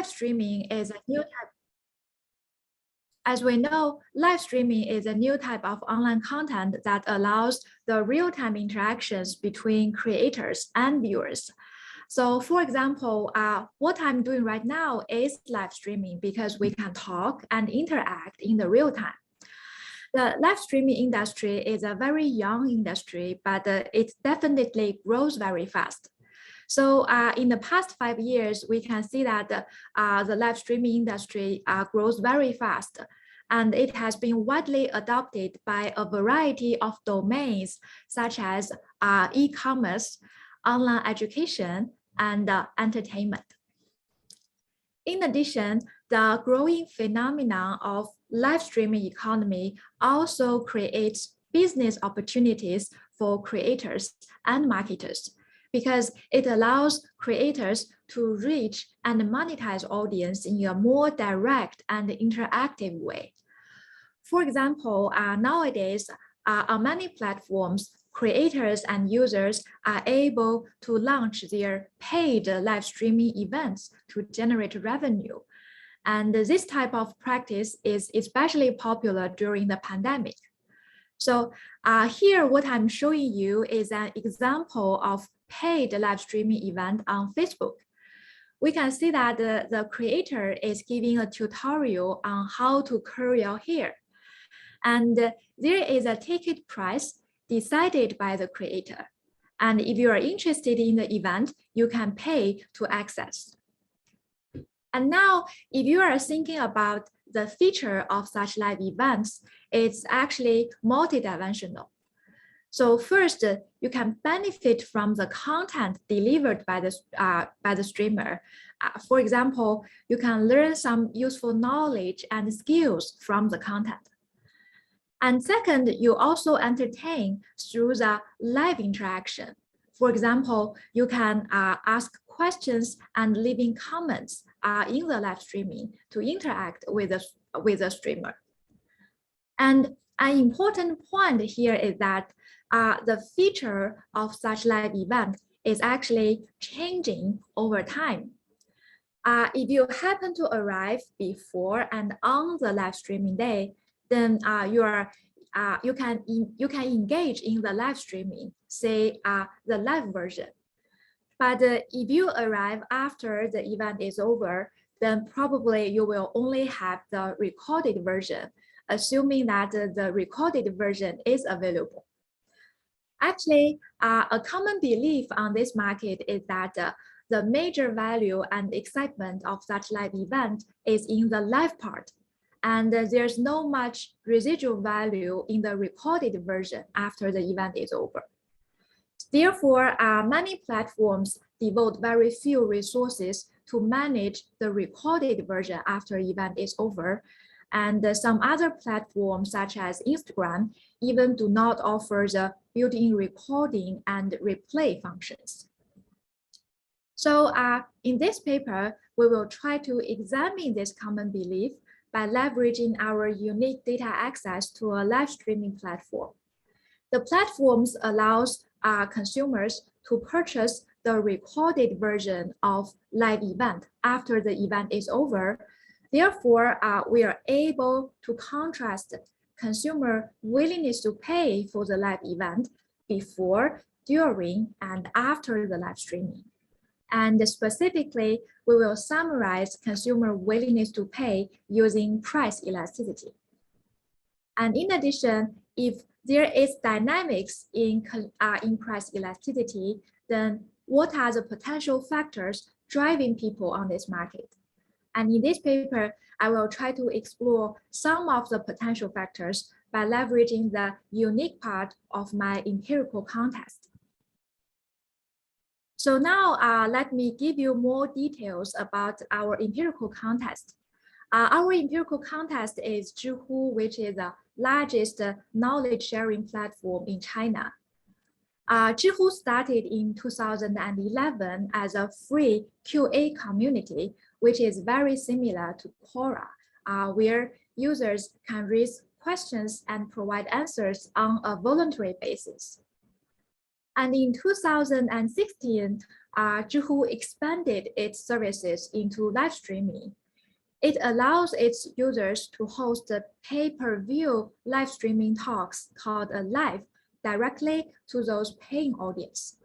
streaming is a new type. As we know, live streaming is a new type of online content that allows the real-time interactions between creators and viewers. So for example, what I'm doing right now is live streaming because we can talk and interact in the real time. The live streaming industry is a very young industry, but it definitely grows very fast. So in the past 5 years, we can see that the live streaming industry grows very fast, and it has been widely adopted by a variety of domains, such as e-commerce, online education, and entertainment. In addition, the growing phenomenon of live streaming economy also creates business opportunities for creators and marketers, because it allows creators to reach and monetize audience in a more direct and interactive way. For example, nowadays, on many platforms, creators and users are able to launch their paid live streaming events to generate revenue. And this type of practice is especially popular during the pandemic. So here, what I'm showing you is an example of paid live streaming event on Facebook. We can see that the creator is giving a tutorial on how to curl your hair. And there is a ticket price decided by the creator. And if you are interested in the event, you can pay to access. And now, if you are thinking about the feature of such live events, it's actually multidimensional. So first, you can benefit from the content delivered by the streamer. For example, you can learn some useful knowledge and skills from the content. And second, you also entertain through the live interaction. For example, you can ask questions and leaving comments in the live streaming to interact with the streamer. And an important point here is that the feature of such live event is actually changing over time. If you happen to arrive before and on the live streaming day, then you can engage in the live streaming, say the live version. But if you arrive after the event is over, then probably you will only have the recorded version, assuming that the recorded version is available. Actually, a common belief on this market is that the major value and excitement of such live event is in the live part, and there's no much residual value in the recorded version after the event is over. Therefore, many platforms devote very few resources to manage the recorded version after event is over. And some other platforms, such as Instagram, even do not offer the built-in recording and replay functions. So in this paper, we will try to examine this common belief by leveraging our unique data access to a live streaming platform. The platforms allows consumers to purchase the recorded version of live event after the event is over. Therefore, we are able to contrast consumer willingness to pay for the live event before, during, and after the live streaming. And specifically, we will summarize consumer willingness to pay using price elasticity. And in addition, if there is dynamics in price elasticity, then what are the potential factors driving people on this market? And in this paper, I will try to explore some of the potential factors by leveraging the unique part of my empirical context. So now let me give you more details about our empirical context. Our empirical context is Zhihu, which is the largest knowledge sharing platform in China. Zhihu started in 2011 as a free QA community, which is very similar to Quora, where users can raise questions and provide answers on a voluntary basis. And in 2016, Zhihu expanded its services into live streaming. It allows its users to host pay-per-view live streaming talks called a live directly to those paying audience.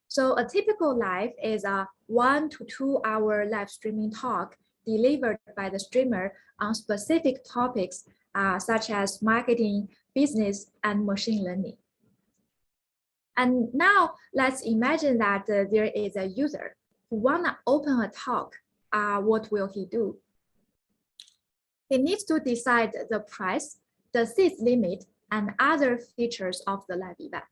So a typical live is a 1 to 2 hour live streaming talk delivered by the streamer on specific topics such as marketing, business, and machine learning. And now let's imagine that there is a user who wanna open a talk. What will he do? He needs to decide the price, the seat limit, and other features of the live event.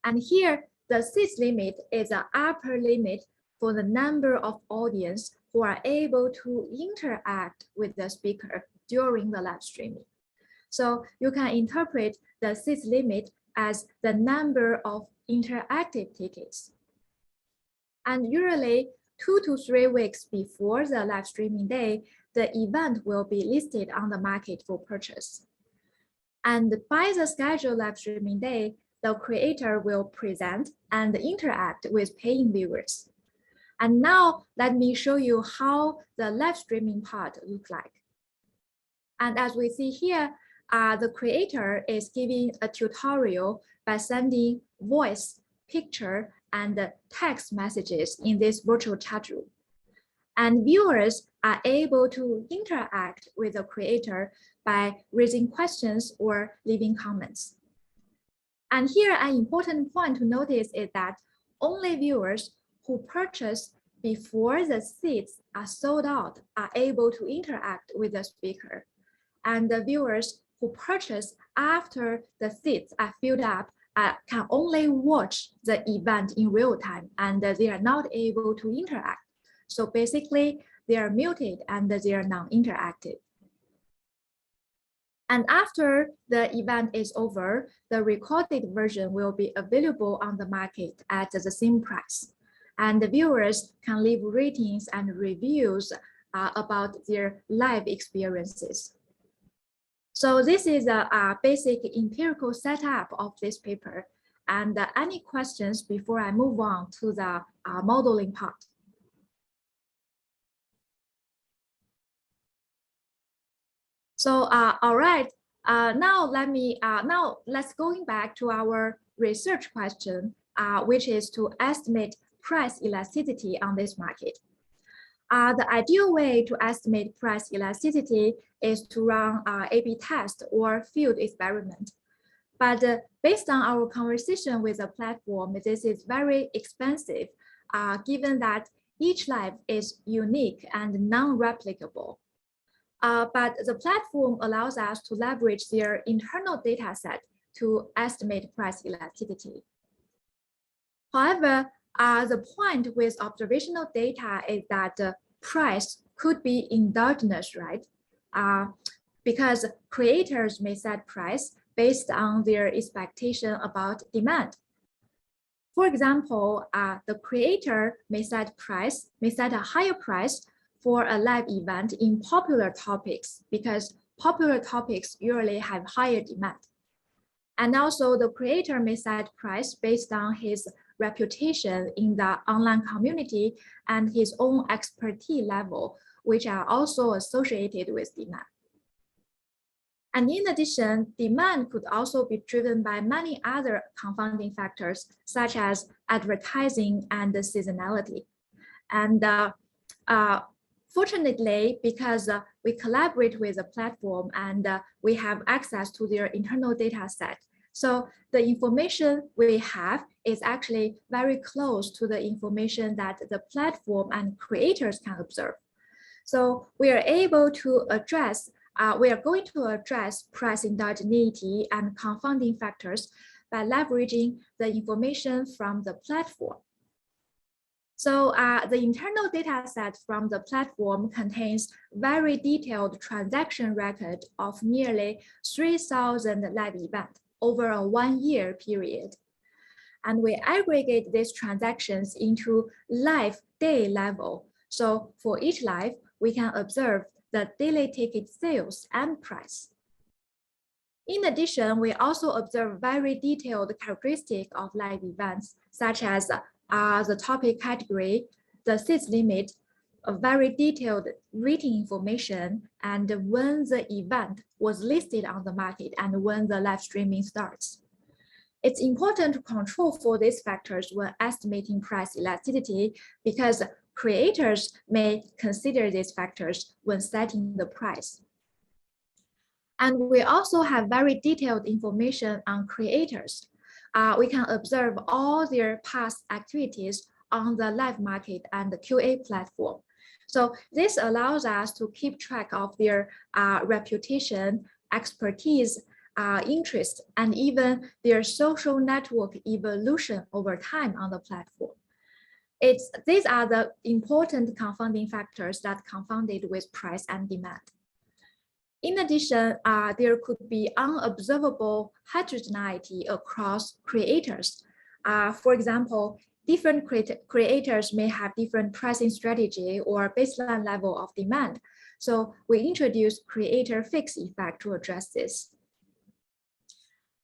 And here, the seat limit is an upper limit for the number of audience who are able to interact with the speaker during the live streaming. So you can interpret the seat limit as the number of interactive tickets. And usually 2 to 3 weeks before the live streaming day, the event will be listed on the market for purchase. And by the scheduled live streaming day, the creator will present and interact with paying viewers. And now let me show you how the live streaming part looks like. And as we see here, the creator is giving a tutorial by sending voice, picture, and text messages in this virtual chat room. And viewers are able to interact with the creator by raising questions or leaving comments. And here, an important point to notice is that only viewers who purchase before the seats are sold out are able to interact with the speaker. And the viewers who purchase after the seats are filled up can only watch the event in real time, and they are not able to interact. So basically, they are muted and they are non-interactive. And after the event is over, the recorded version will be available on the market at the same price. And the viewers can leave ratings and reviews about their live experiences. So this is a basic empirical setup of this paper. And any questions before I move on to the modeling part? So, all right, now let's going back to our research question, which is to estimate price elasticity on this market. The ideal way to estimate price elasticity is to run A/B test or field experiment. But based on our conversation with the platform, this is very expensive, given that each live is unique and non-replicable. But the platform allows us to leverage their internal data set to estimate price elasticity. However, the point with observational data is that price could be endogenous, right? Because creators may set price based on their expectation about demand. For example, the creator may set a higher price for a live event in popular topics because popular topics usually have higher demand. And also the creator may set price based on his reputation in the online community and his own expertise level, which are also associated with demand. And in addition, demand could also be driven by many other confounding factors, such as advertising and seasonality. And fortunately, because we collaborate with the platform and we have access to their internal data set, so the information we have is actually very close to the information that the platform and creators can observe. So we are able to address, we are going to address price endogeneity and confounding factors by leveraging the information from the platform. So the internal data set from the platform contains very detailed transaction record of nearly 3,000 live events over a 1-year period. And we aggregate these transactions into live day level. So for each live, we can observe the daily ticket sales and price. In addition, we also observe very detailed characteristics of live events, such as the topic category, the seats limit, a very detailed rating information, and when the event was listed on the market and when the live streaming starts. It's important to control for these factors when estimating price elasticity because creators may consider these factors when setting the price. And we also have very detailed information on creators. We can observe all their past activities on the live market and the QA platform. So this allows us to keep track of their reputation, expertise, interest, and even their social network evolution over time on the platform. These are the important confounding factors that confounded with price and demand. In addition, there could be unobservable heterogeneity across creators. For example, different creators may have different pricing strategy or baseline level of demand. So we introduce creator fixed effect to address this.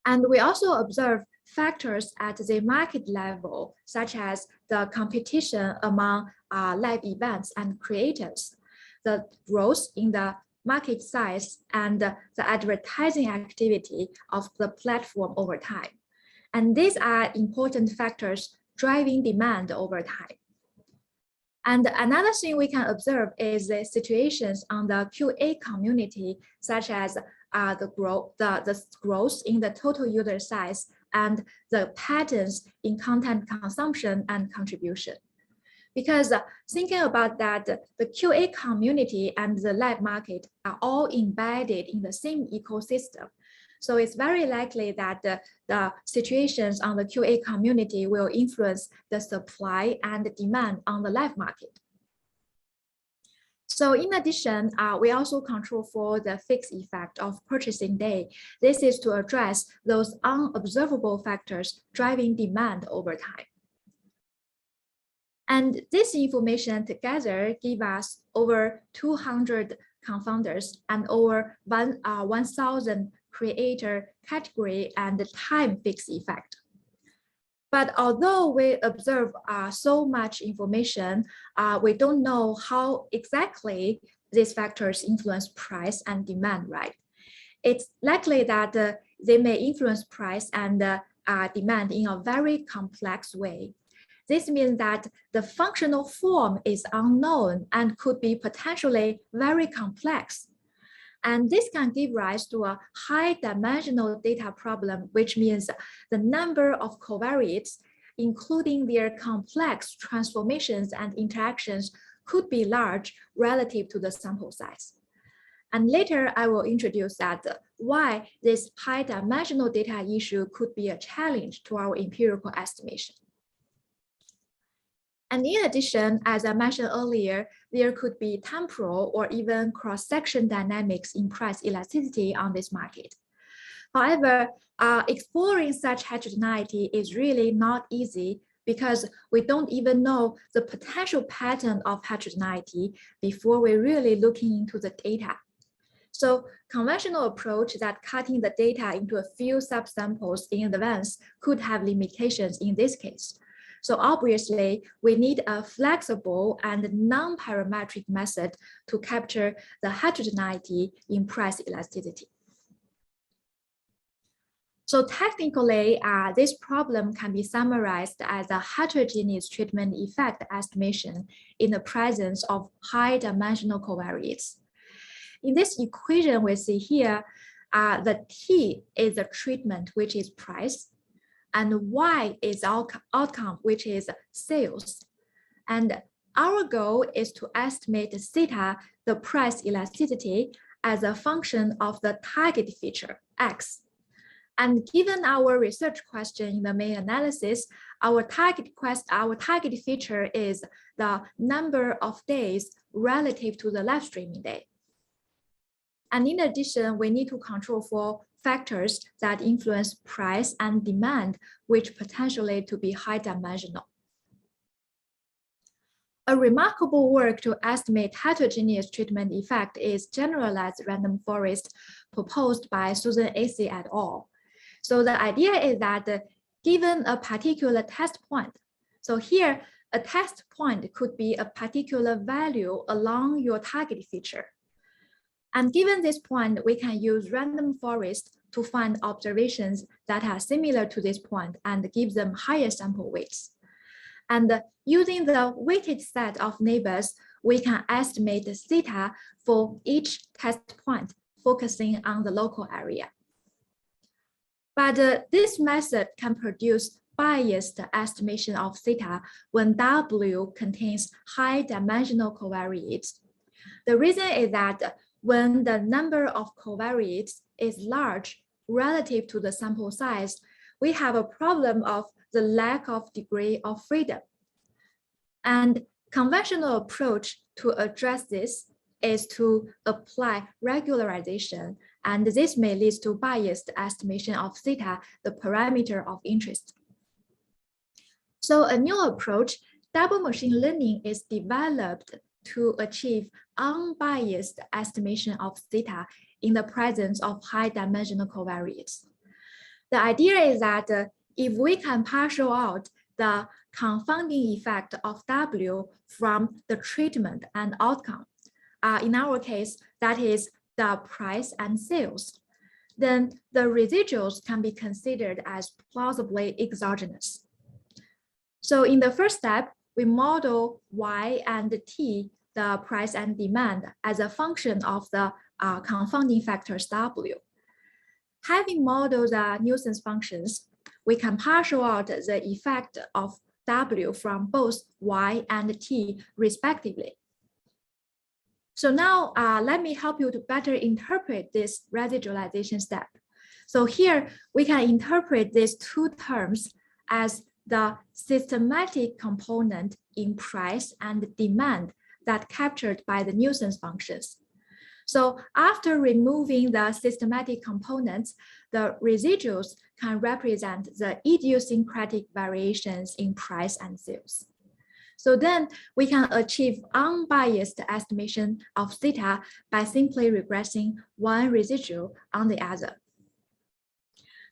And we also observe factors at the market level, such as the competition among live events and creators, the growth in the market size, and the advertising activity of the platform over time. And these are important factors driving demand over time. And another thing we can observe is the situations on the QA community, such as the growth in the total user size and the patterns in content consumption and contribution. Because thinking about that, the QA community and the live market are all embedded in the same ecosystem. So it's very likely that the situations on the QA community will influence the supply and the demand on the live market. So in addition, we also control for the fixed effect of purchasing day. This is to address those unobservable factors driving demand over time. And this information together give us over 200 confounders and over 1,000 creator category and time fixed effect. But although we observe so much information, we don't know how exactly these factors influence price and demand, right? It's likely that they may influence price and demand in a very complex way. This means that the functional form is unknown and could be potentially very complex. And this can give rise to a high-dimensional data problem, which means the number of covariates, including their complex transformations and interactions, could be large relative to the sample size. And later, I will introduce that why this high-dimensional data issue could be a challenge to our empirical estimation. And in addition, as I mentioned earlier, there could be temporal or even cross-section dynamics in price elasticity on this market. However, exploring such heterogeneity is really not easy because we don't even know the potential pattern of heterogeneity before we're really looking into the data. So conventional approach that cutting the data into a few subsamples in advance could have limitations in this case. So obviously, we need a flexible and non-parametric method to capture the heterogeneity in price elasticity. So technically, this problem can be summarized as a heterogeneous treatment effect estimation in the presence of high-dimensional covariates. In this equation we see here, the T is the treatment, which is price, and Y is outcome, which is sales. And our goal is to estimate theta, the price elasticity, as a function of the target feature, X. And given our research question in the main analysis, our target feature is the number of days relative to the live streaming day. And in addition, we need to control for factors that influence price and demand, which potentially to be high dimensional. A remarkable work to estimate heterogeneous treatment effect is generalized random forest proposed by Susan Acey et al. So the idea is that given a particular test point, so here a test point could be a particular value along your target feature. And given this point, we can use random forest to find observations that are similar to this point and give them higher sample weights. And using the weighted set of neighbors, we can estimate the theta for each test point, focusing on the local area. But this method can produce biased estimation of theta when W contains high dimensional covariates. The reason is that when the number of covariates is large relative to the sample size, we have a problem of the lack of degree of freedom. And conventional approach to address this is to apply regularization, and this may lead to biased estimation of theta, the parameter of interest. So a new approach, double machine learning, is developed to achieve unbiased estimation of theta in the presence of high dimensional covariates. The idea is that if we can partial out the confounding effect of W from the treatment and outcome, in our case, that is the price and sales, then the residuals can be considered as plausibly exogenous. So in the first step, we model Y and T, the price and demand, as a function of the confounding factors W. Having modeled the nuisance functions, we can partial out the effect of W from both Y and T respectively. So now let me help you to better interpret this residualization step. So here we can interpret these two terms as the systematic component in price and demand that captured by the nuisance functions. So after removing the systematic components, the residuals can represent the idiosyncratic variations in price and sales. So then we can achieve unbiased estimation of theta by simply regressing one residual on the other.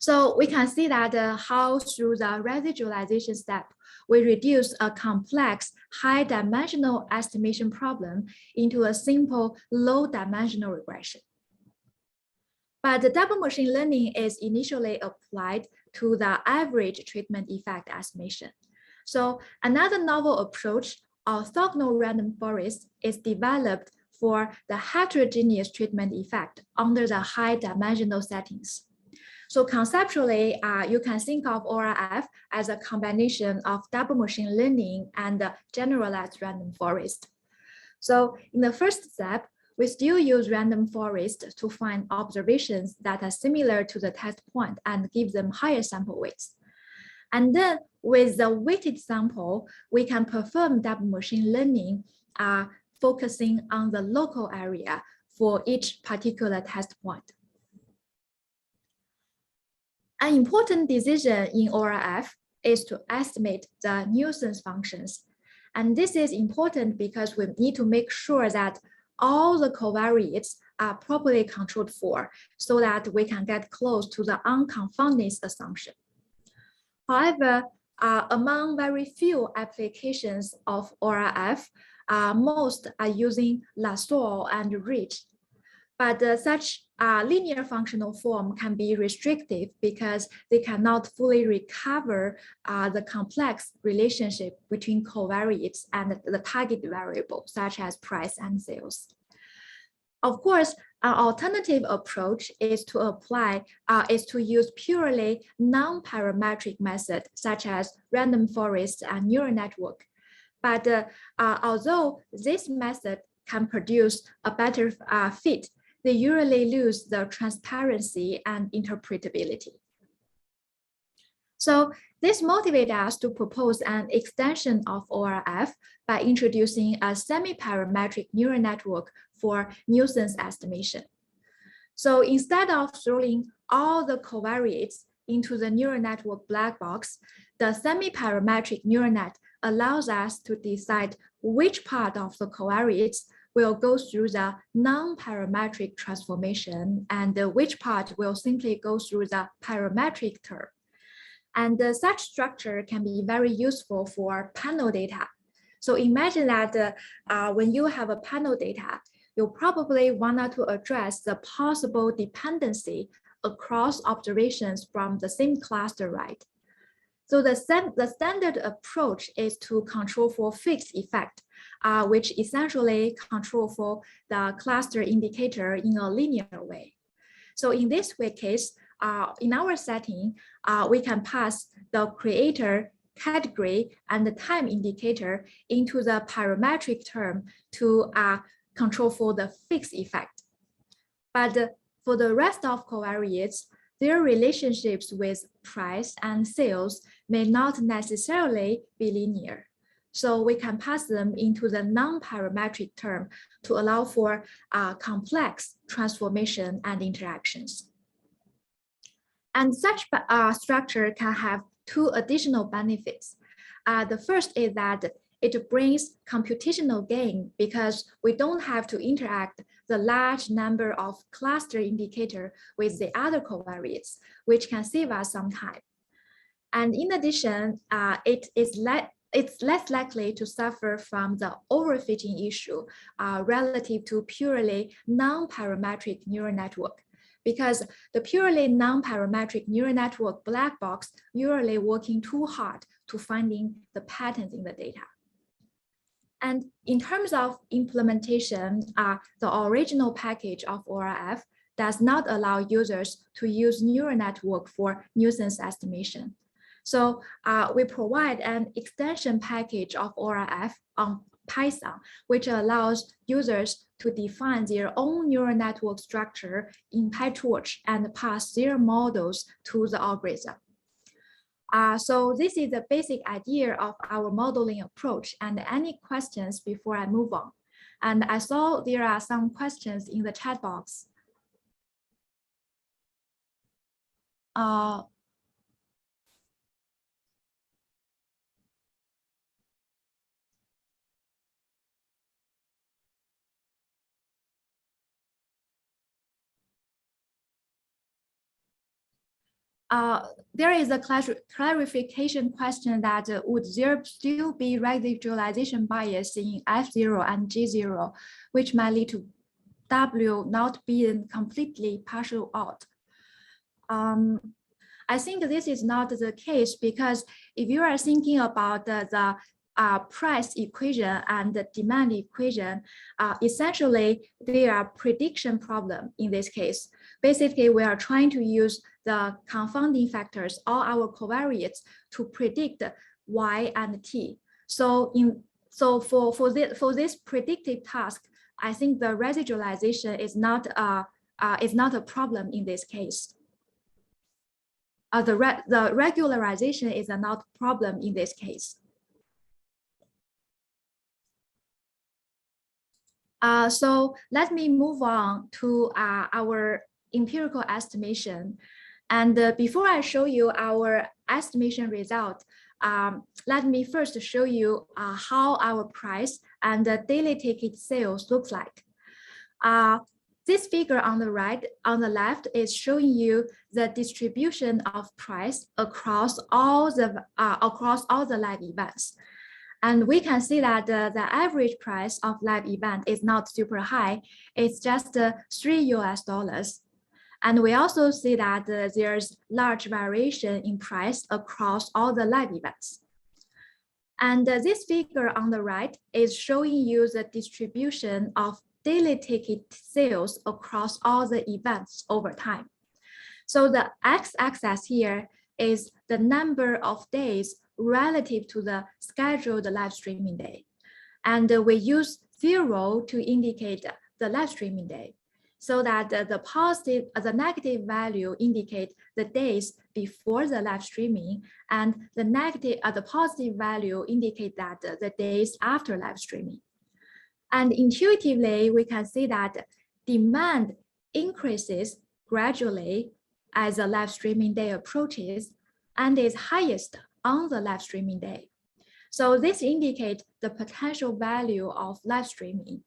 So we can see that how through the residualization step, we reduce a complex high dimensional estimation problem into a simple low dimensional regression. But the double machine learning is initially applied to the average treatment effect estimation. So another novel approach, orthogonal random forest, is developed for the heterogeneous treatment effect under the high dimensional settings. So conceptually, you can think of ORF as a combination of double machine learning and generalized random forest. So in the first step, we still use random forest to find observations that are similar to the test point and give them higher sample weights. And then with the weighted sample, we can perform double machine learning focusing on the local area for each particular test point. An important decision in ORF is to estimate the nuisance functions. And this is important because we need to make sure that all the covariates are properly controlled for so that we can get close to the unconfounded assumption. However, among very few applications of ORF, most are using Lassol and Rich. But such linear functional form can be restrictive because they cannot fully recover the complex relationship between covariates and the target variable, such as price and sales. Of course, an alternative approach is to use purely non-parametric methods, such as random forest and neural network. But although this method can produce a better fit, they usually lose the transparency and interpretability. So this motivates us to propose an extension of ORF by introducing a semi-parametric neural network for nuisance estimation. So instead of throwing all the covariates into the neural network black box, the semi-parametric neural net allows us to decide which part of the covariates will go through the non-parametric transformation and which part will simply go through the parametric term. And such structure can be very useful for panel data. So imagine that when you have a panel data, you probably want to address the possible dependency across observations from the same cluster, right? So the standard approach is to control for fixed effect, which essentially control for the cluster indicator in a linear way. So in this case, in our setting, we can pass the creator, category, and the time indicator into the parametric term to control for the fixed effect. But for the rest of covariates, their relationships with price and sales may not necessarily be linear. So we can pass them into the non-parametric term to allow for complex transformation and interactions. And such structure can have two additional benefits. The first is that it brings computational gain because we don't have to interact the large number of cluster indicator with the other covariates, which can save us some time. And in addition, it's less likely to suffer from the overfitting issue relative to purely non-parametric neural network, because the purely non-parametric neural network black box usually working too hard to finding the patterns in the data. And in terms of implementation, the original package of ORF does not allow users to use neural network for nuisance estimation. So we provide an extension package of ORF on Python, which allows users to define their own neural network structure in PyTorch and pass their models to the algorithm. So this is the basic idea of our modeling approach. And any questions before I move on? And I saw there are some questions in the chat box. There is a clarification question that would there still be residualization bias in F0 and G0, which might lead to W not being completely partial out? I think this is not the case because if you are thinking about the price equation and the demand equation, essentially they are prediction problem in this case. Basically, we are trying to use the confounding factors, all our covariates, to predict Y and T. So for this predictive task, I think the residualization is not a problem in this case. The regularization is not a problem in this case. So let me move on to our empirical estimation. And before I show you our estimation result, let me first show you how our price and the daily ticket sales looks like. This figure on the right, on the left, is showing you the distribution of price across all the live events. And we can see that the average price of live event is not super high. It's just $3 US. And we also see that there's large variation in price across all the live events. And this figure on the right is showing you the distribution of daily ticket sales across all the events over time. So the x-axis here is the number of days relative to the scheduled live streaming day. And we use 0 to indicate the live streaming day, so that the negative value indicate the days before the live streaming, and the positive value indicate that the days after live streaming. And intuitively, we can see that demand increases gradually as the live streaming day approaches and is highest on the live streaming day. So this indicates the potential value of live streaming.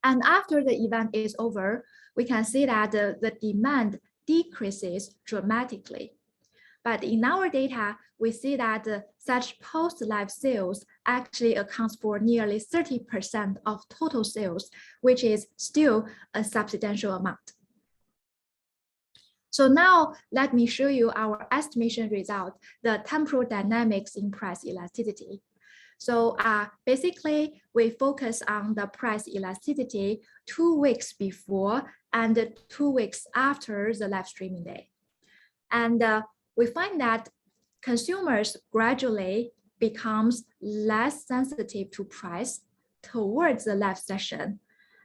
And after the event is over, we can see that the demand decreases dramatically. But in our data, we see that such post-live sales actually accounts for nearly 30% of total sales, which is still a substantial amount. So now let me show you our estimation result, the temporal dynamics in price elasticity. So basically, we focus on the price elasticity 2 weeks before and 2 weeks after the live streaming day. And we find that consumers gradually becomes less sensitive to price towards the live session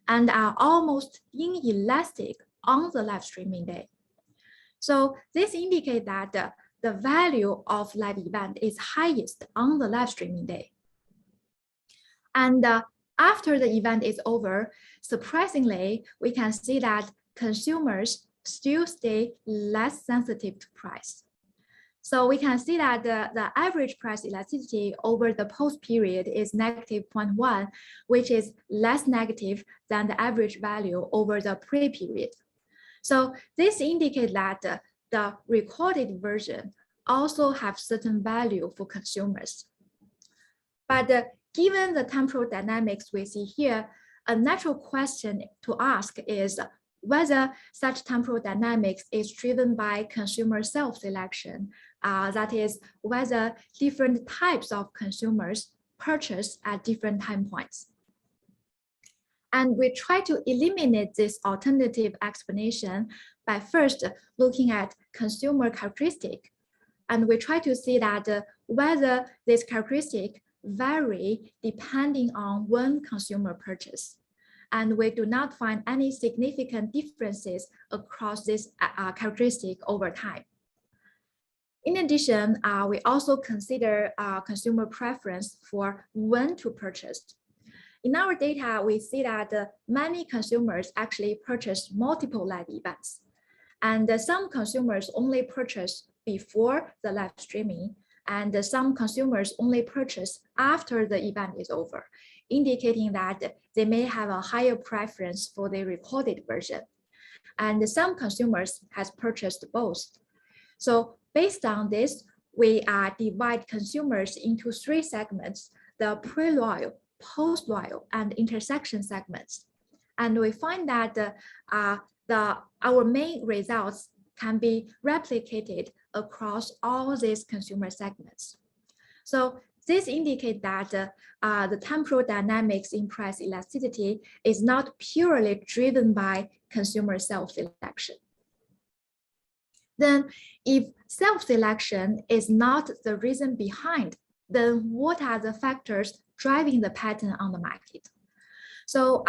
and are almost inelastic on the live streaming day. So this indicates that the value of live event is highest on the live streaming day. And after the event is over, surprisingly, we can see that consumers still stay less sensitive to price. So we can see that the average price elasticity over the post period is -0.1, which is less negative than the average value over the pre-period. So this indicates that the recorded version also have certain value for consumers. But given the temporal dynamics we see here, a natural question to ask is whether such temporal dynamics is driven by consumer self-selection, that is, whether different types of consumers purchase at different time points. And we try to eliminate this alternative explanation by first looking at consumer characteristic. And we try to see that whether this characteristic vary depending on when consumer purchase. And we do not find any significant differences across this characteristic over time. In addition, we also consider consumer preference for when to purchase. In our data, we see that many consumers actually purchase multiple live events. And some consumers only purchase before the live streaming, and some consumers only purchase after the event is over, indicating that they may have a higher preference for the recorded version. And some consumers has purchased both. So based on this, we divide consumers into 3 segments, the pre-loyal, post-loyal, and intersection segments. And we find that our main results can be replicated across all these consumer segments. So this indicates that the temporal dynamics in price elasticity is not purely driven by consumer self-selection. Then if self-selection is not the reason behind, then what are the factors driving the pattern on the market? So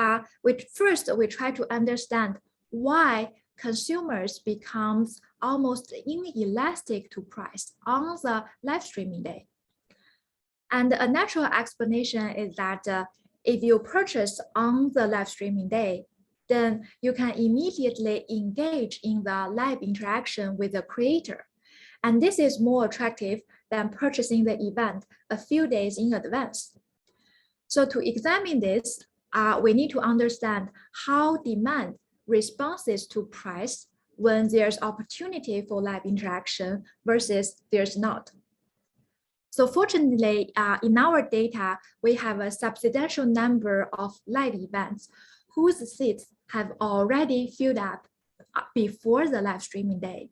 first, we try to understand why consumers becomes almost inelastic to price on the live streaming day. And a natural explanation is that if you purchase on the live streaming day, then you can immediately engage in the live interaction with the creator. And this is more attractive than purchasing the event a few days in advance. So to examine this, we need to understand how demand responses to price when there's opportunity for live interaction versus there's not. So fortunately, in our data, we have a substantial number of live events whose seats have already filled up before the live streaming day.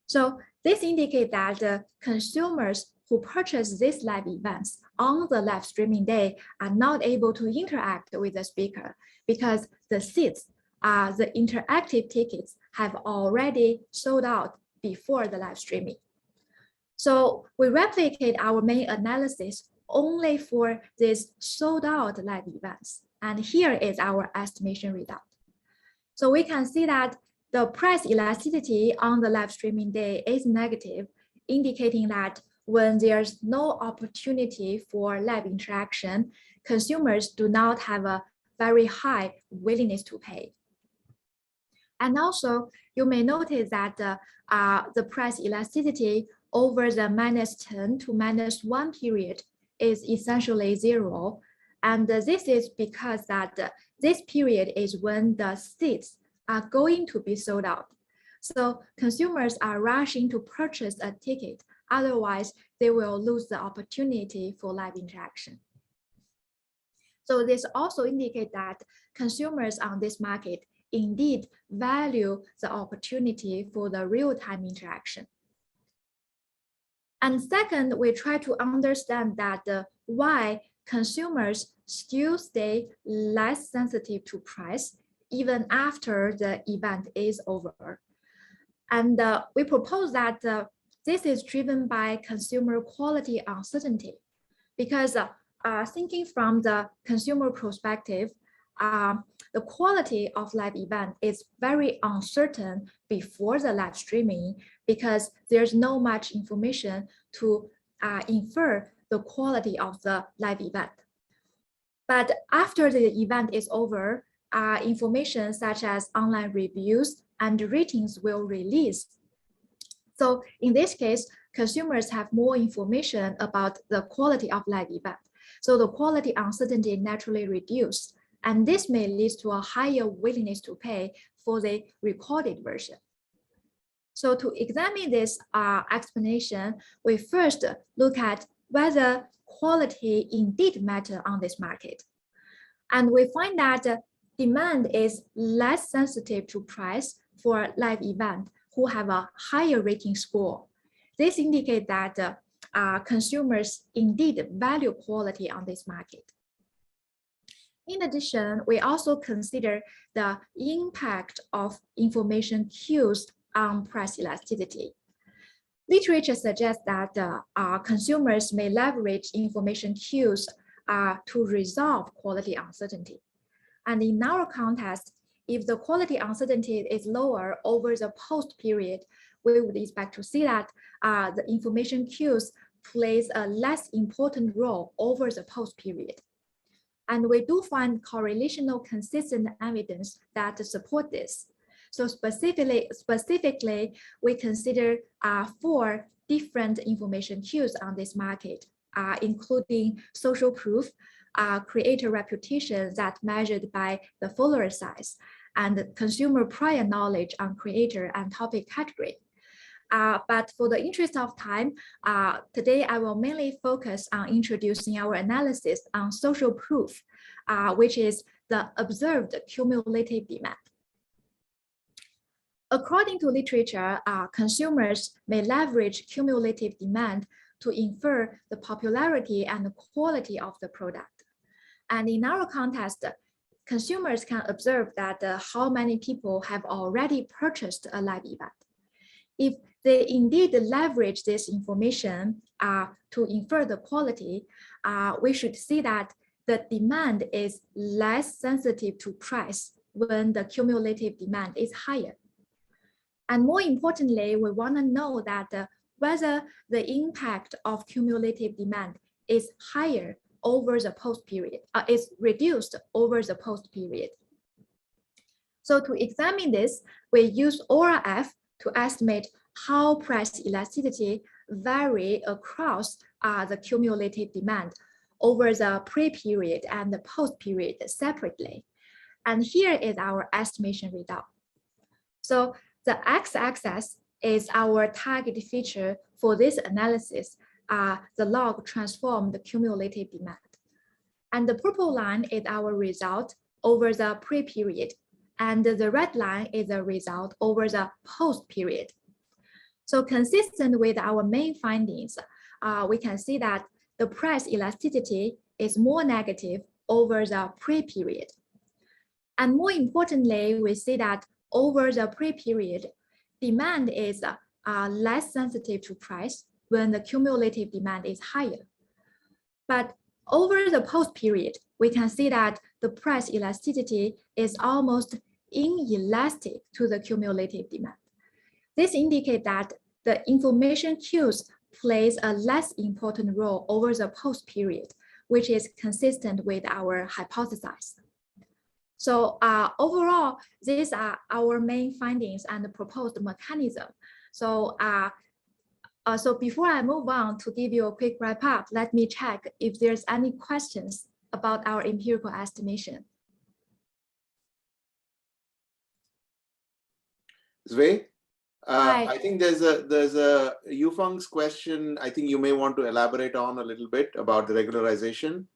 So this indicates that consumers who purchase these live events on the live streaming day are not able to interact with the speaker because the seats, the interactive tickets have already sold out before the live streaming. So we replicate our main analysis only for these sold out live events. And here is our estimation result. So we can see that the price elasticity on the live streaming day is negative, indicating that when there's no opportunity for live interaction, consumers do not have a very high willingness to pay. And also, you may notice that the price elasticity over the -10 to -1 period is essentially 0. And this is because that this period is when the seats are going to be sold out. So consumers are rushing to purchase a ticket. Otherwise, they will lose the opportunity for live interaction. So this also indicates that consumers on this market indeed value the opportunity for the real-time interaction. And second, we try to understand that why consumers still stay less sensitive to price even after the event is over. And we propose that this is driven by consumer quality uncertainty, because thinking from the consumer perspective, the quality of live event is very uncertain before the live streaming, because there's no much information to infer the quality of the live event. But after the event is over, information such as online reviews and ratings will release. So in this case, consumers have more information about the quality of live event. So the quality uncertainty naturally reduced, and this may lead to a higher willingness to pay for the recorded version. So to examine this explanation, we first look at whether quality indeed matters on this market. And we find that demand is less sensitive to price for live event who have a higher rating score. This indicates that consumers indeed value quality on this market. In addition, we also consider the impact of information cues on price elasticity. Literature suggests that consumers may leverage information cues to resolve quality uncertainty. And in our context, if the quality uncertainty is lower over the post period, we would expect to see that the information cues plays a less important role over the post period. And we do find correlational consistent evidence that support this. So specifically, we consider 4 different information cues on this market, including social proof, creator reputation that's measured by the follower size, and consumer prior knowledge on creator and topic category. But for the interest of time, today I will mainly focus on introducing our analysis on social proof, which is the observed cumulative demand. According to literature, consumers may leverage cumulative demand to infer the popularity and the quality of the product. And in our context, consumers can observe that how many people have already purchased a live event. If they indeed leverage this information to infer the quality, we should see that the demand is less sensitive to price when the cumulative demand is higher. And more importantly, we want to know that whether the impact of cumulative demand is higher over the post period, is reduced over the post period. So to examine this, we use ORF to estimate how price elasticity vary across the cumulative demand over the pre-period and the post-period separately. And here is our estimation result. So the x-axis is our target feature for this analysis, the log transformed cumulative demand. And the purple line is our result over the pre-period, and the red line is the result over the post-period. So consistent with our main findings, we can see that the price elasticity is more negative over the pre-period. And more importantly, we see that over the pre-period, demand is less sensitive to price when the cumulative demand is higher. But over the post-period, we can see that the price elasticity is almost inelastic to the cumulative demand. This indicates that the information cues plays a less important role over the post-period, which is consistent with our hypothesis. So overall, these are our main findings and the proposed mechanism. So So before I move on to give you a quick wrap up, let me check if there's any questions about our empirical estimation. Zui, I think there's a Yufeng's question. I think you may want to elaborate on a little bit about the regularization.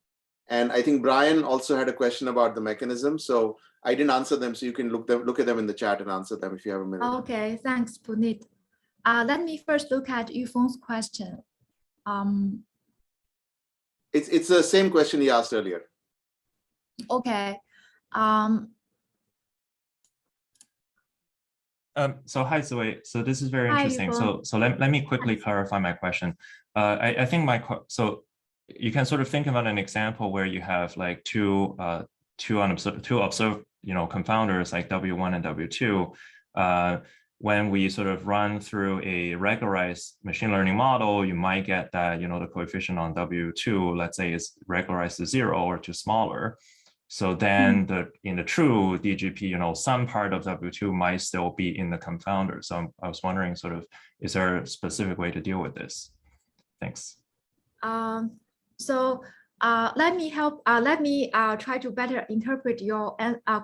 And I think Brian also had a question about the mechanism. So I didn't answer them. So you can look at them in the chat and answer them if you have a minute. Okay, thanks, Puneet. Let me first look at Yufeng's question. It's the same question he asked earlier. Okay. So hi, Zoe. So this is very interesting. So let me quickly clarify my question. I think so you can sort of think about an example where you have like two observed confounders like W1 and W2. When we sort of run through a regularized machine learning model, you might get that the coefficient on W2, let's say, is regularized to 0 or to smaller. So then in the true DGP, some part of W2 might still be in the confounder. So I was wondering sort of, is there a specific way to deal with this? Thanks. Let me help. Let me try to better interpret your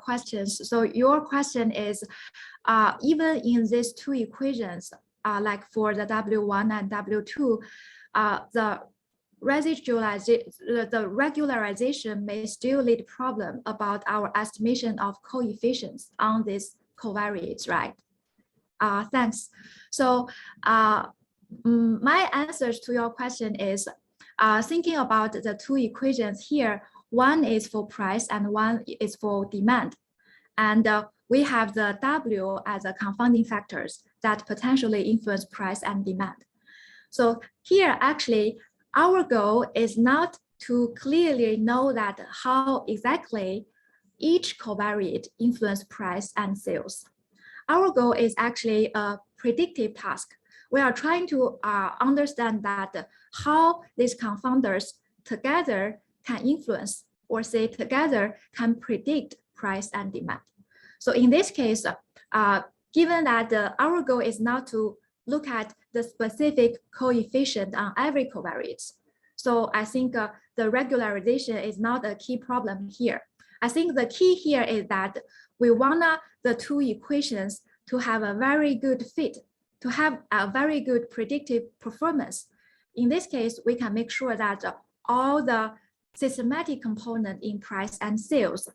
questions. So your question is, even in these two equations, like for the W1 and W2, the regularization may still lead problem about our estimation of coefficients on these covariates, right? Thanks. So my answers to your question is, thinking about the two equations here, one is for price and one is for demand. And we have the W as a confounding factors that potentially influence price and demand. So here, actually, our goal is not to clearly know that how exactly each covariate influence price and sales. Our goal is actually a predictive task. We are trying to understand that how these confounders together can influence, or say together can predict price and demand. So in this case, given that our goal is not to look at the specific coefficient on every covariate, so I think the regularization is not a key problem here. I think the key here is that we want the two equations to have a very good fit, to have a very good predictive performance. In this case, we can make sure that all the systematic component in price and sales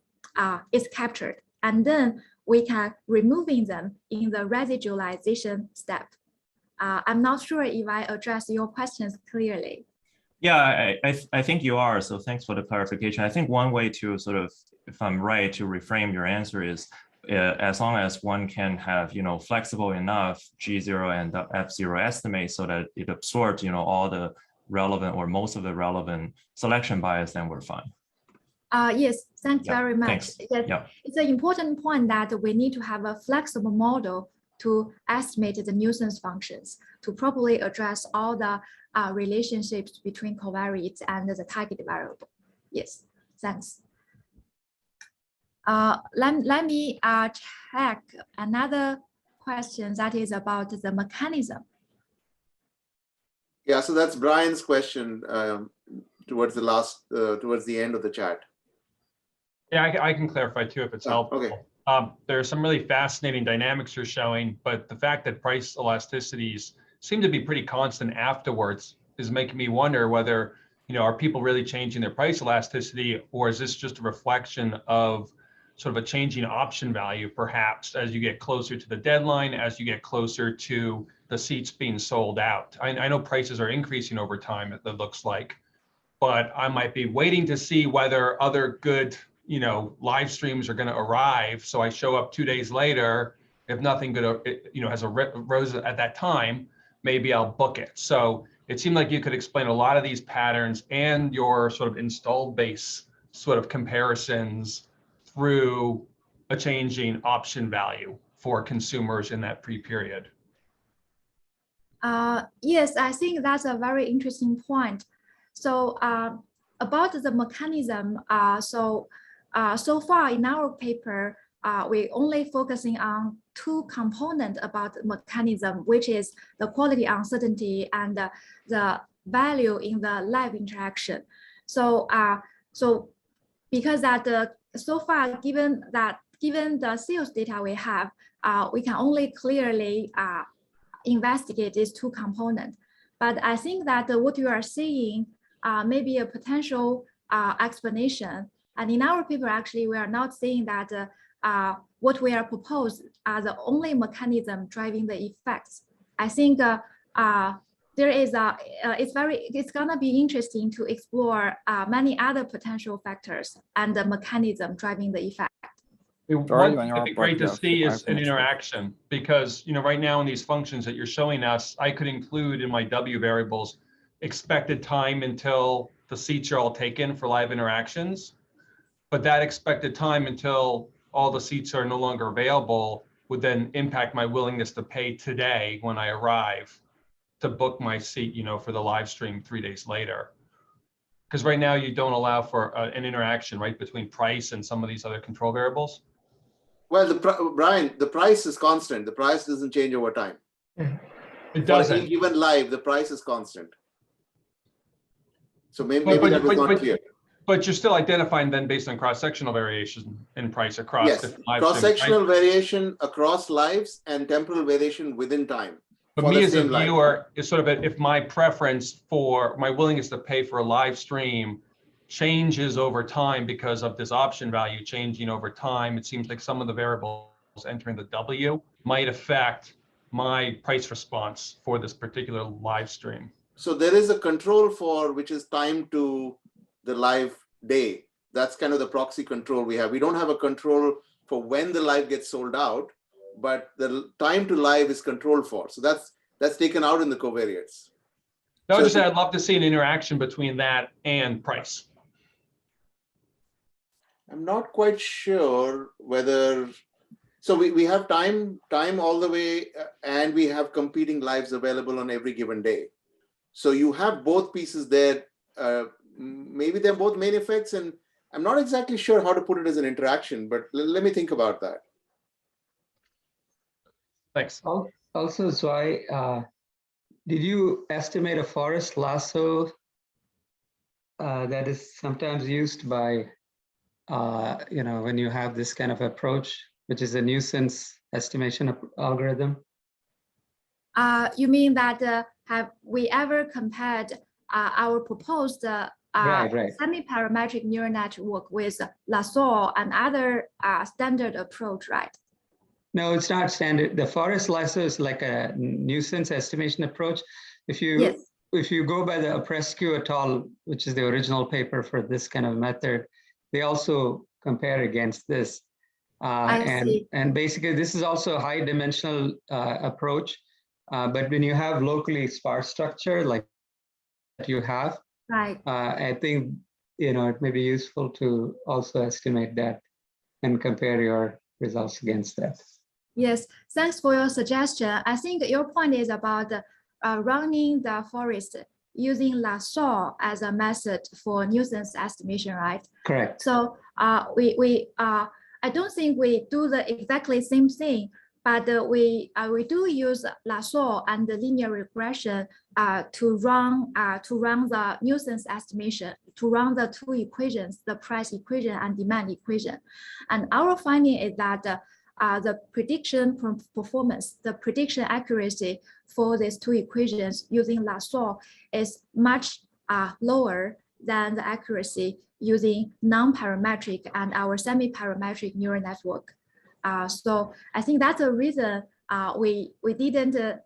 is captured, and then we can removing them in the residualization step. I'm not sure if I address your questions clearly. Yeah, I think you are. So thanks for the clarification. I think one way to sort of, if I'm right, to reframe your answer is, as long as one can have, flexible enough G0 and F0 estimates so that it absorbs, all the relevant or most of the relevant selection bias, then we're fine. Yes, thanks very much. Thanks. It's an important point that we need to have a flexible model to estimate the nuisance functions to properly address all the relationships between covariates and the target variable. Yes, thanks. Let me check another question that is about the mechanism. Yeah, so that's Brian's question towards the end of the chat. Yeah, I can clarify too if it's helpful. Okay. There are some really fascinating dynamics you're showing, but the fact that price elasticities seem to be pretty constant afterwards is making me wonder whether, are people really changing their price elasticity, or is this just a reflection of sort of a changing option value, perhaps as you get closer to the deadline, as you get closer to the seats being sold out? I know prices are increasing over time, it looks like, but I might be waiting to see whether other good live streams are going to arrive. So I show up 2 days later. If nothing good, has arose at that time, maybe I'll book it. So it seemed like you could explain a lot of these patterns and your sort of installed base sort of comparisons through a changing option value for consumers in that pre-period. Yes, I think that's a very interesting point. So about the mechanism, so far in our paper, we only focusing on two components about the mechanism, which is the quality uncertainty and the value in the live interaction. So, because that so far, given the sales data we have, we can only clearly investigate these two components. But I think that what you are seeing may be a potential explanation. And in our paper, actually, we are not saying that what we are proposed are the only mechanism driving the effects. I think there is it's gonna be interesting to explore many other potential factors and the mechanism driving the effect. One thing that'd be great to see is an interaction, because right now in these functions that you're showing us, I could include in my W variables expected time until the seats are all taken for live interactions, but that expected time until all the seats are no longer available would then impact my willingness to pay today when I arrive to book my seat, for the live stream 3 days later. Because right now you don't allow for an interaction, right, between price and some of these other control variables. Well, Brian, the price is constant. The price doesn't change over time. It doesn't. For any given live, the price is constant. So maybe that was not clear. But you're still identifying then based on cross-sectional variation in price across different live streams. Cross-sectional variation across lives and temporal variation within time. But me as a viewer is sort of if my preference for my willingness to pay for a live stream changes over time because of this option value changing over time, it seems like some of the variables entering the W might affect my price response for this particular live stream. So there is a control for which is time to the live day. That's kind of the proxy control we have. We don't have a control for when the live gets sold out, but the time to live is controlled for. So that's taken out in the covariates. No, just I'd love to see an interaction between that and price. I'm not quite sure whether, so we have time all the way, and we have competing lives available on every given day. So you have both pieces there. Maybe they're both main effects, and I'm not exactly sure how to put it as an interaction, but let me think about that. Thanks. Also, Zwei, did you estimate a forest lasso that is sometimes used by, when you have this kind of approach, which is a nuisance estimation algorithm? You mean that have we ever compared our proposed semi-parametric neural network with lasso and other standard approach, right? No, it's not standard. The forest lasso is like a nuisance estimation approach. If you go by the Aprescu et al., which is the original paper for this kind of method, they also compare against this. And basically, this is also a high dimensional approach. But when you have locally sparse structure like you have, right? I think it may be useful to also estimate that and compare your results against that. Yes, thanks for your suggestion. I think your point is about running the forest using lasso as a method for nuisance estimation, right? Correct. So I don't think we do the exactly same thing, but we do use lasso and the linear regression to run the nuisance estimation, to run the two equations, the price equation and demand equation. And our finding is that the prediction performance, the prediction accuracy for these two equations using lasso is much lower than the accuracy using non-parametric and our semi-parametric neural network. So I think that's a reason we didn't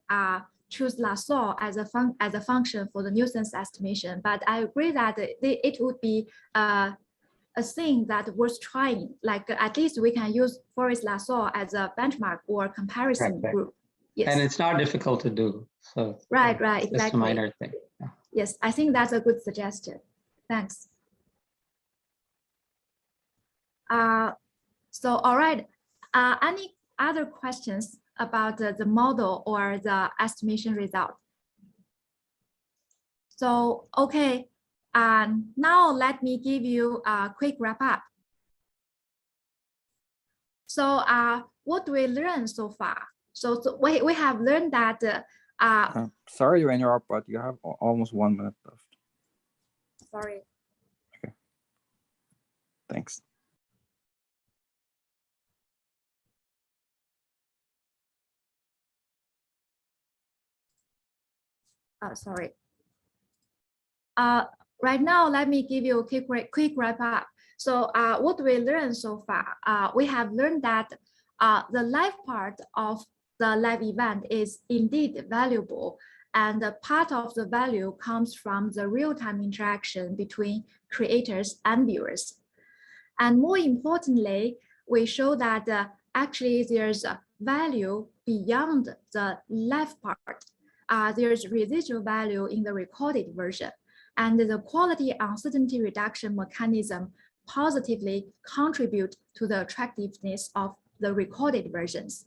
choose lasso as a function for the nuisance estimation. But I agree that it would be a thing that worth trying. Like at least we can use forest lasso as a benchmark or comparison group. Yes. And it's not difficult to do. So right, exactly. Just a minor thing. Yeah. Yes, I think that's a good suggestion. Thanks. So all right. Any other questions about the model or the estimation result? So, okay, now let me give you a quick wrap up. So what do we learn so far? So we have learned that. Sorry to interrupt, but you have almost 1 minute left. Sorry. Okay. Thanks. Sorry. Right now, let me give you a quick wrap up. So what we learned so far, we have learned that the live part of the live event is indeed valuable, and part of the value comes from the real-time interaction between creators and viewers. And more importantly, we show that actually there's a value beyond the live part. There's residual value in the recorded version, and the quality uncertainty reduction mechanism positively contribute to the attractiveness of the recorded versions.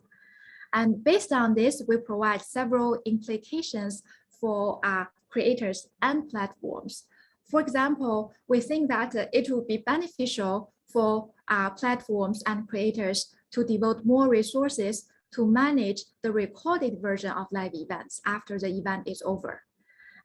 And based on this, we provide several implications for creators and platforms. For example, we think that it will be beneficial for platforms and creators to devote more resources to manage the recorded version of live events after the event is over.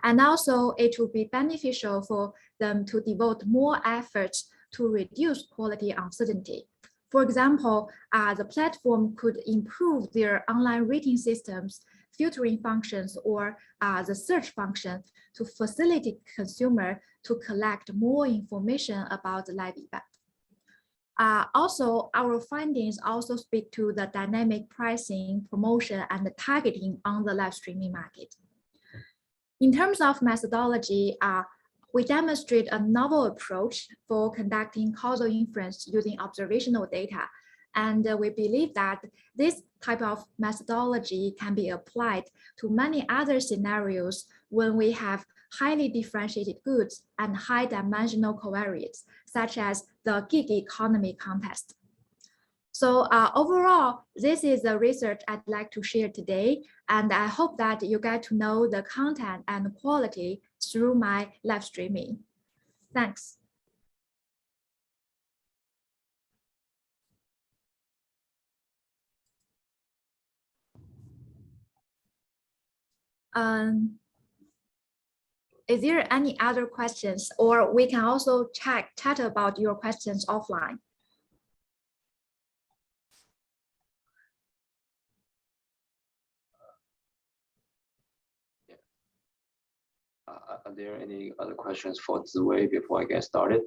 And also, it will be beneficial for them to devote more efforts to reduce quality uncertainty. For example, the platform could improve their online rating systems, filtering functions, or the search function to facilitate consumer to collect more information about the live event. Also, our findings also speak to the dynamic pricing, promotion, and the targeting on the live streaming market. In terms of methodology, we demonstrate a novel approach for conducting causal inference using observational data. And we believe that this type of methodology can be applied to many other scenarios when we have highly differentiated goods and high dimensional covariates, such as the gig economy context. So overall, this is the research I'd like to share today, and I hope that you get to know the content and quality through my live streaming. Thanks. Is there any other questions, or we can also chat about your questions offline? Are there any other questions for Ziwei before I get started?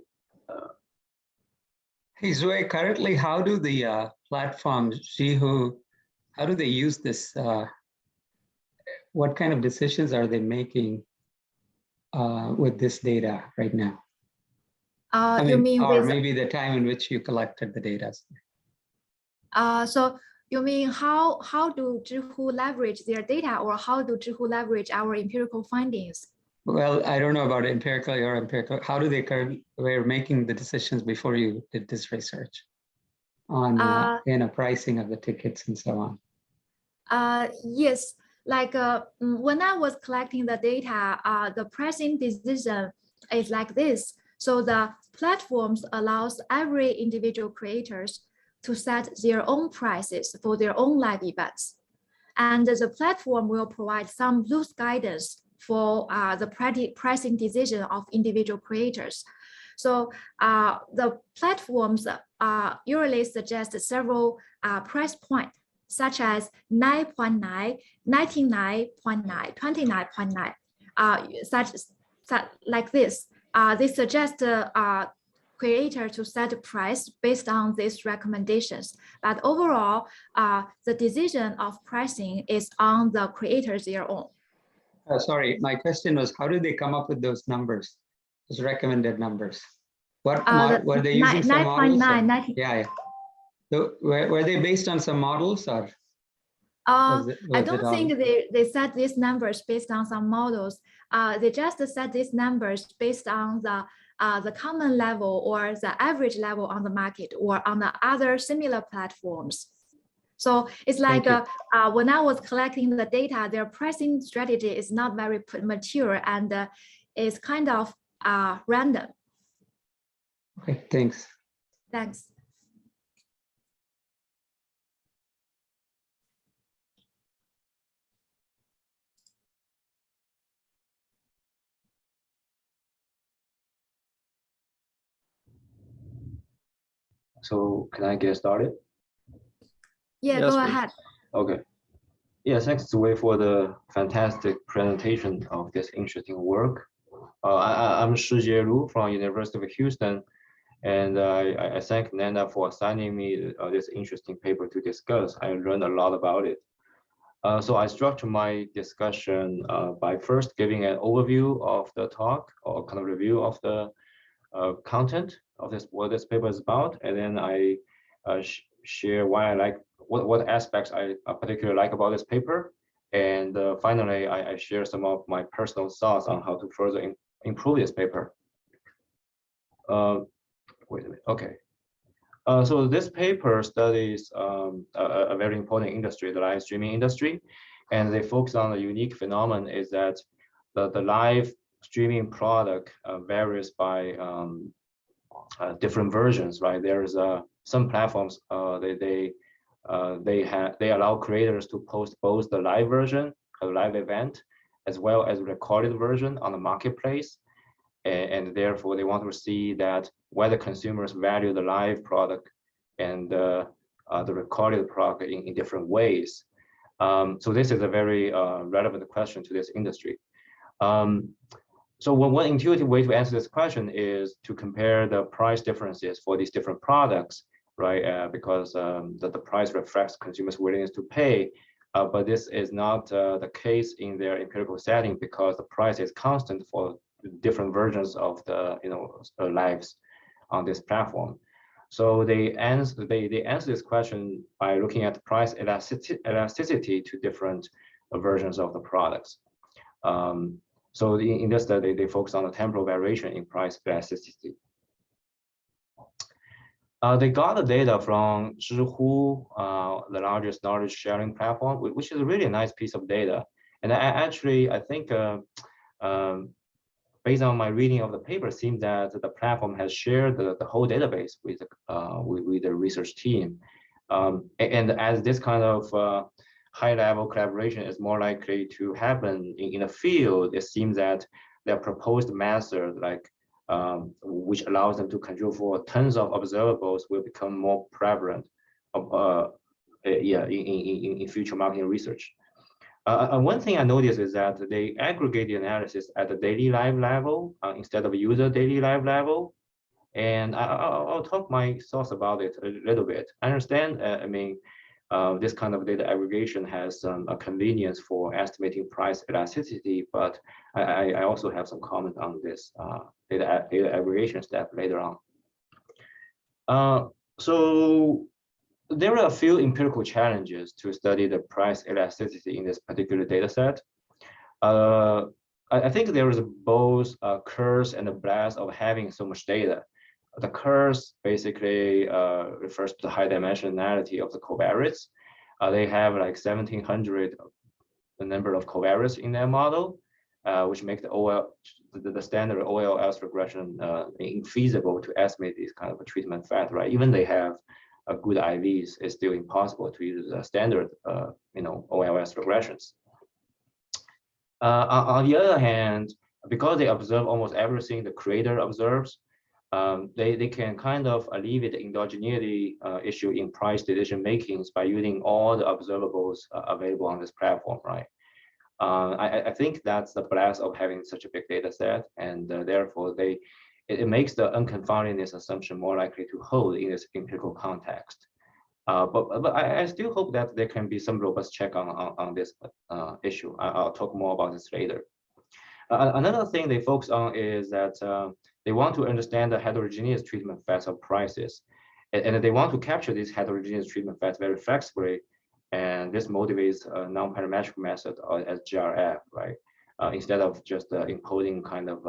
Hey, Ziwei, currently, how do the platforms, Jihu, how do they use this? What kind of decisions are they making with this data right now? You mean or maybe the time in which you collected the data? So you mean how do Jihu leverage their data, or how do Jihu leverage our empirical findings? Well, I don't know about empirical or empirical. How do they were making the decisions before you did this research on pricing of the tickets and so on? Yes, like when I was collecting the data, the pricing decision is like this. So the platforms allows every individual creators to set their own prices for their own live events. And the platform will provide some loose guidance for the pricing decision of individual creators. So the platforms usually suggest several price points, such as 9.9, 99.9, 29.9, like this. They suggest creator to set a price based on these recommendations. But overall, the decision of pricing is on the creators their own. Sorry, my question was, how did they come up with those numbers, those recommended numbers? What were they using? 9.9. Yeah. So were they based on some models, or? I don't think they set these numbers based on some models. They just set these numbers based on the common level or the average level on the market or on the other similar platforms. So it's like when I was collecting the data, their pricing strategy is not very mature and is kind of random. Okay, thanks. Thanks. So can I get started? Yeah, Yes, go please. ahead. Okay. Yeah, thanks Ziwei for the fantastic presentation of this interesting work. I'm Shijie Lu from University of Houston, and I thank Nana for assigning me this interesting paper to discuss. I learned a lot about it. So I structure my discussion by first giving an overview of the talk or kind of review of the content of this, what this paper is about, and then I share why I like, what aspects I particularly like about this paper, and finally I share some of my personal thoughts on how to further improve this paper. Wait a minute, okay. So this paper studies a very important industry, the live streaming industry, and they focus on the unique phenomenon is that the live streaming product varies by different versions, right? There's some platforms they allow creators to post both the live version, a live event, as well as recorded version on the marketplace, and therefore they want to see that whether consumers value the live product and the recorded product in different ways. So this is a very relevant question to this industry. So one intuitive way to answer this question is to compare the price differences for these different products, right? Because the price reflects consumers' willingness to pay. But this is not the case in their empirical setting because the price is constant for different versions of the lives on this platform. So they answer this question by looking at price elasticity to different versions of the products. So in this study, they focus on the temporal variation in price elasticity. They got the data from Zhihu, the largest knowledge sharing platform, which is a really nice piece of data. And I think based on my reading of the paper, it seems that the platform has shared the whole database with the research team. And as this kind of high-level collaboration is more likely to happen in the field, it seems that their proposed method, like which allows them to control for tons of observables, will become more prevalent in future marketing research. One thing I noticed is that they aggregate the analysis at the daily live level instead of user daily live level. And I'll talk my thoughts about it a little bit. I understand, this kind of data aggregation has a convenience for estimating price elasticity, but I also have some comment on this data aggregation step later on. So there are a few empirical challenges to study the price elasticity in this particular data set. I think there is both a curse and a blast of having so much data. The curse basically refers to the high dimensionality of the covariates. They have like 1,700 the number of covariates in their model, which make the standard OLS regression infeasible to estimate this kind of a treatment effect, right? Even they have a good IVs, it's still impossible to use a standard OLS regressions. On the other hand, because they observe almost everything the creator observes, they can kind of alleviate the endogeneity issue in price decision makings by using all the observables available on this platform, right? I think that's the blast of having such a big data set, and therefore it makes the unconfoundedness assumption more likely to hold in this empirical context. But I still hope that there can be some robust check on this issue. I'll talk more about this later. Another thing they focus on is that they want to understand the heterogeneous treatment effects of prices. And they want to capture these heterogeneous treatment effects very flexibly. And this motivates a non-parametric method as GRF, right? Instead of just imposing kind of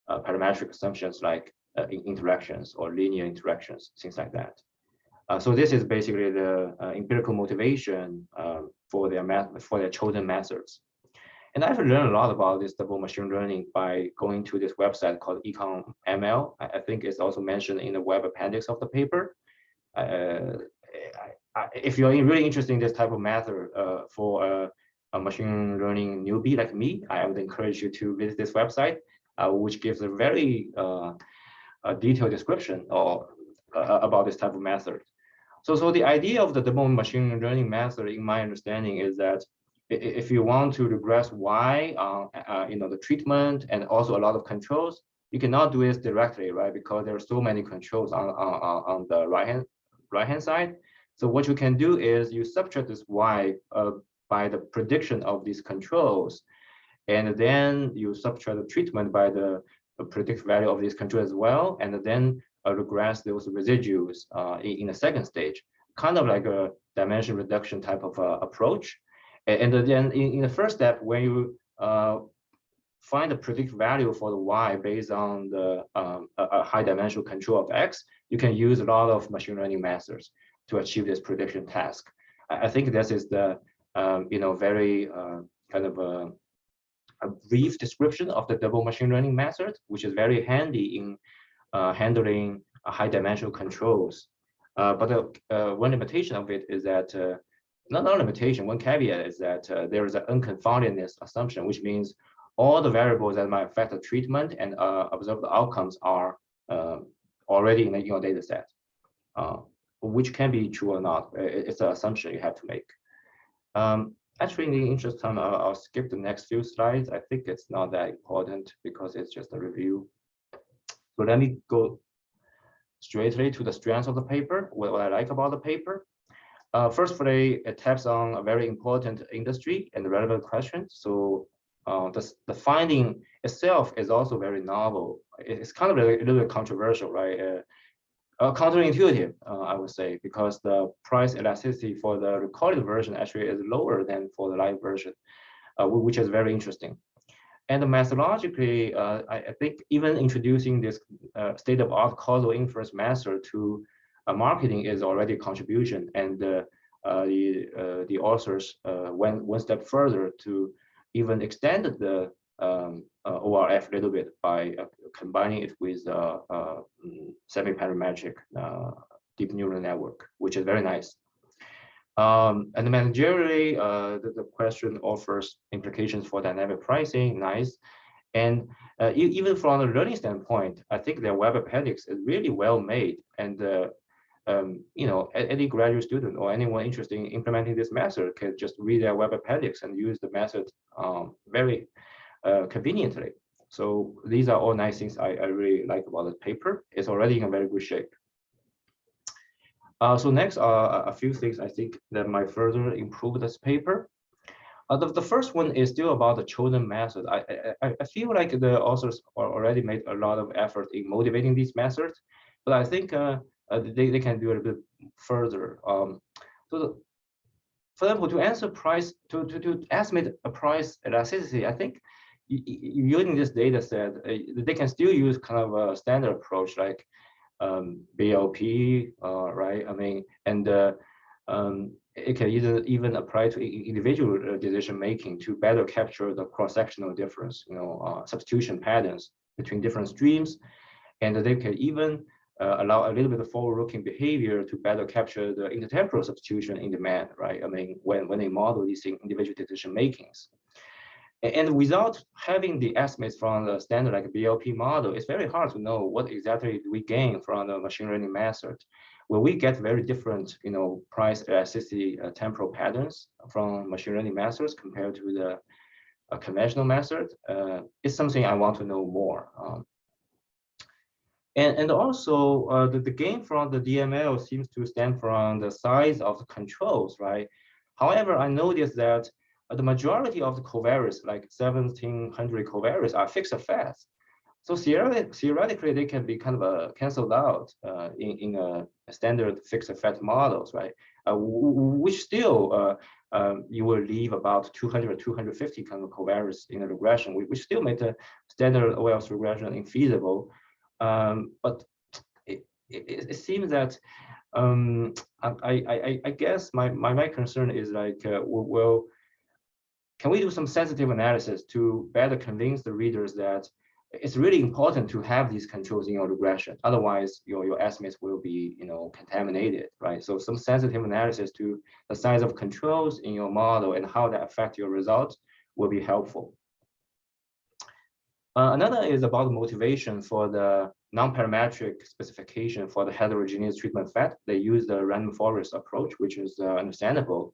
parametric assumptions like interactions or linear interactions, things like that. So this is basically the empirical motivation for their chosen methods. And I've learned a lot about this double machine learning by going to this website called EconML. I think it's also mentioned in the web appendix of the paper. If you're really interested in this type of method for a machine learning newbie like me, I would encourage you to visit this website, which gives a very detailed description or about this type of method. So the idea of the double machine learning method, in my understanding, is that if you want to regress Y on the treatment and also a lot of controls, you cannot do this directly, right? Because there are so many controls on the right hand side. So what you can do is you subtract this Y by the prediction of these controls, and then you subtract the treatment by the predicted value of this control as well, and then regress those residues in the second stage, kind of like a dimension reduction type of approach. And then in the first step, when you find the predicted value for the Y based on the a high dimensional control of X, you can use a lot of machine learning methods to achieve this prediction task. I think this is the very kind of a brief description of the double machine learning method, which is very handy in handling high dimensional controls. But one limitation of it is that, not a limitation, one caveat is that there is an unconfoundedness assumption, which means all the variables that might affect the treatment and observed outcomes are already in your data set, which can be true or not. It's an assumption you have to make. Actually, in the interest of time, I'll skip the next few slides. I think it's not that important because it's just a review. So let me go straightly to the strengths of the paper, what I like about the paper. Firstly, it taps on a very important industry and relevant questions. So the finding itself is also very novel. It's kind of a little bit controversial, right? Counterintuitive, I would say, because the price elasticity for the recorded version actually is lower than for the live version, which is very interesting. And methodologically, I think even introducing this state-of-art causal inference method to marketing is already a contribution. And the authors went one step further to even extend the ORF a little bit by combining it with semi-parametric deep neural network, which is very nice. And managerially, the question offers implications for dynamic pricing, nice. And even from the learning standpoint, I think their web appendix is really well made. And any graduate student or anyone interested in implementing this method can just read their web appendix and use the method very conveniently. So these are all nice things I really like about the paper. It's already in a very good shape. So next are a few things I think that might further improve this paper. The first one is still about the chosen method. I feel like the authors already made a lot of effort in motivating these methods, but I think they can do it a bit further. For example, to answer price, to estimate a price elasticity, I think using this data set, they can still use kind of a standard approach like BLP, right? I mean, and it can even apply to individual decision making to better capture the cross-sectional difference, substitution patterns between different streams, and they can even allow a little bit of forward-looking behavior to better capture the intertemporal substitution in demand, right? I mean, when they model these individual decision makings. And without having the estimates from the standard like BLP model, it's very hard to know what exactly do we gain from the machine learning method. Will we get very different, price elasticity temporal patterns from machine learning methods compared to the conventional method? It's something I want to know more. And also the gain from the DML seems to stem from the size of the controls, right? However, I noticed that the majority of the covariates, like 1700 covariates, are fixed effects. So theoretically, they can be kind of canceled out in a standard fixed effect models, right? Which still you will leave about 200, 250 kind of covariates in a regression, which still make the standard OLS regression infeasible. But it seems that I guess my concern is like, well, can we do some sensitive analysis to better convince the readers that it's really important to have these controls in your regression? Otherwise, your estimates will be, contaminated, right? So some sensitive analysis to the size of controls in your model and how that affect your results will be helpful. Another is about motivation for the non-parametric specification for the heterogeneous treatment fat. They use the random forest approach, which is understandable.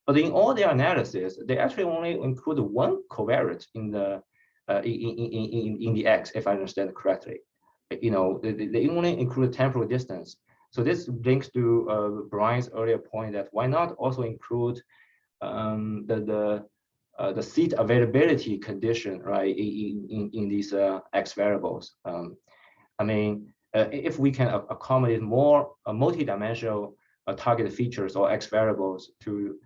But in all their analysis, they actually only include one covariate in the X, if I understand correctly. They only include temporal distance. So this links to Brian's earlier point that why not also include the seat availability condition, right, in these X variables. I mean, if we can accommodate more multi-dimensional target features or X variables to,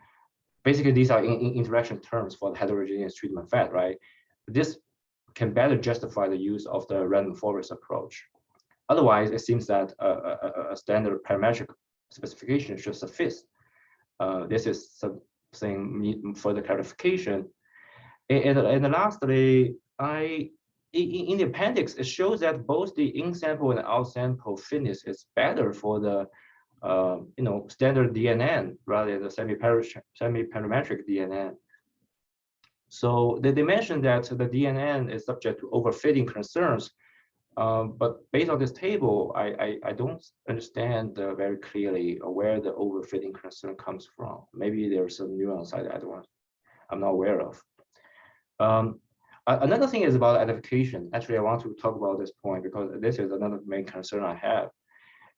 basically these are interaction terms for the heterogeneous treatment fat, right? This can better justify the use of the random forest approach. Otherwise, it seems that a standard parametric specification should suffice. This is something need further clarification. And lastly, in the appendix, it shows that both the in-sample and out-sample fitness is better for the standard DNN rather than the semi-parametric DNN. So they mentioned that the DNN is subject to overfitting concerns, but based on this table, I don't understand very clearly where the overfitting concern comes from. Maybe there's some nuance I'm not aware of. Another thing is about identification. Actually, I want to talk about this point because this is another main concern I have.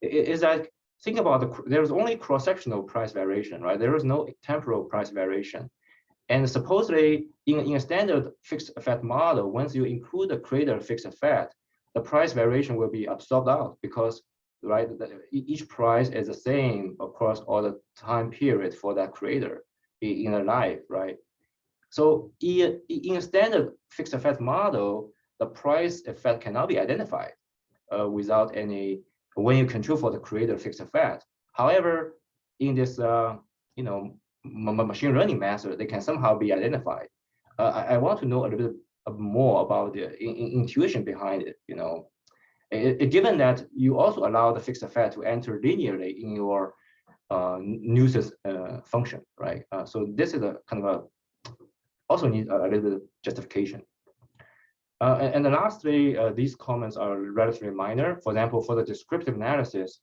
Is that think about there's only cross-sectional price variation, right? There is no temporal price variation. And supposedly in a standard fixed fat model, once you include the creator fixed fat, the price variation will be absorbed out because, right, each price is the same across all the time period for that creator in a life, right? So in a standard fixed fat model, the price effect cannot be identified without any, when you control for the creator fixed fat. However, in this machine learning method, they can somehow be identified. I want to know a little bit more about the intuition behind it. Given that you also allow the fixed fat to enter linearly in your nuisance function, right? So this is a kind of also need a little bit of justification. And then lastly, these comments are relatively minor. For example, for the descriptive analysis,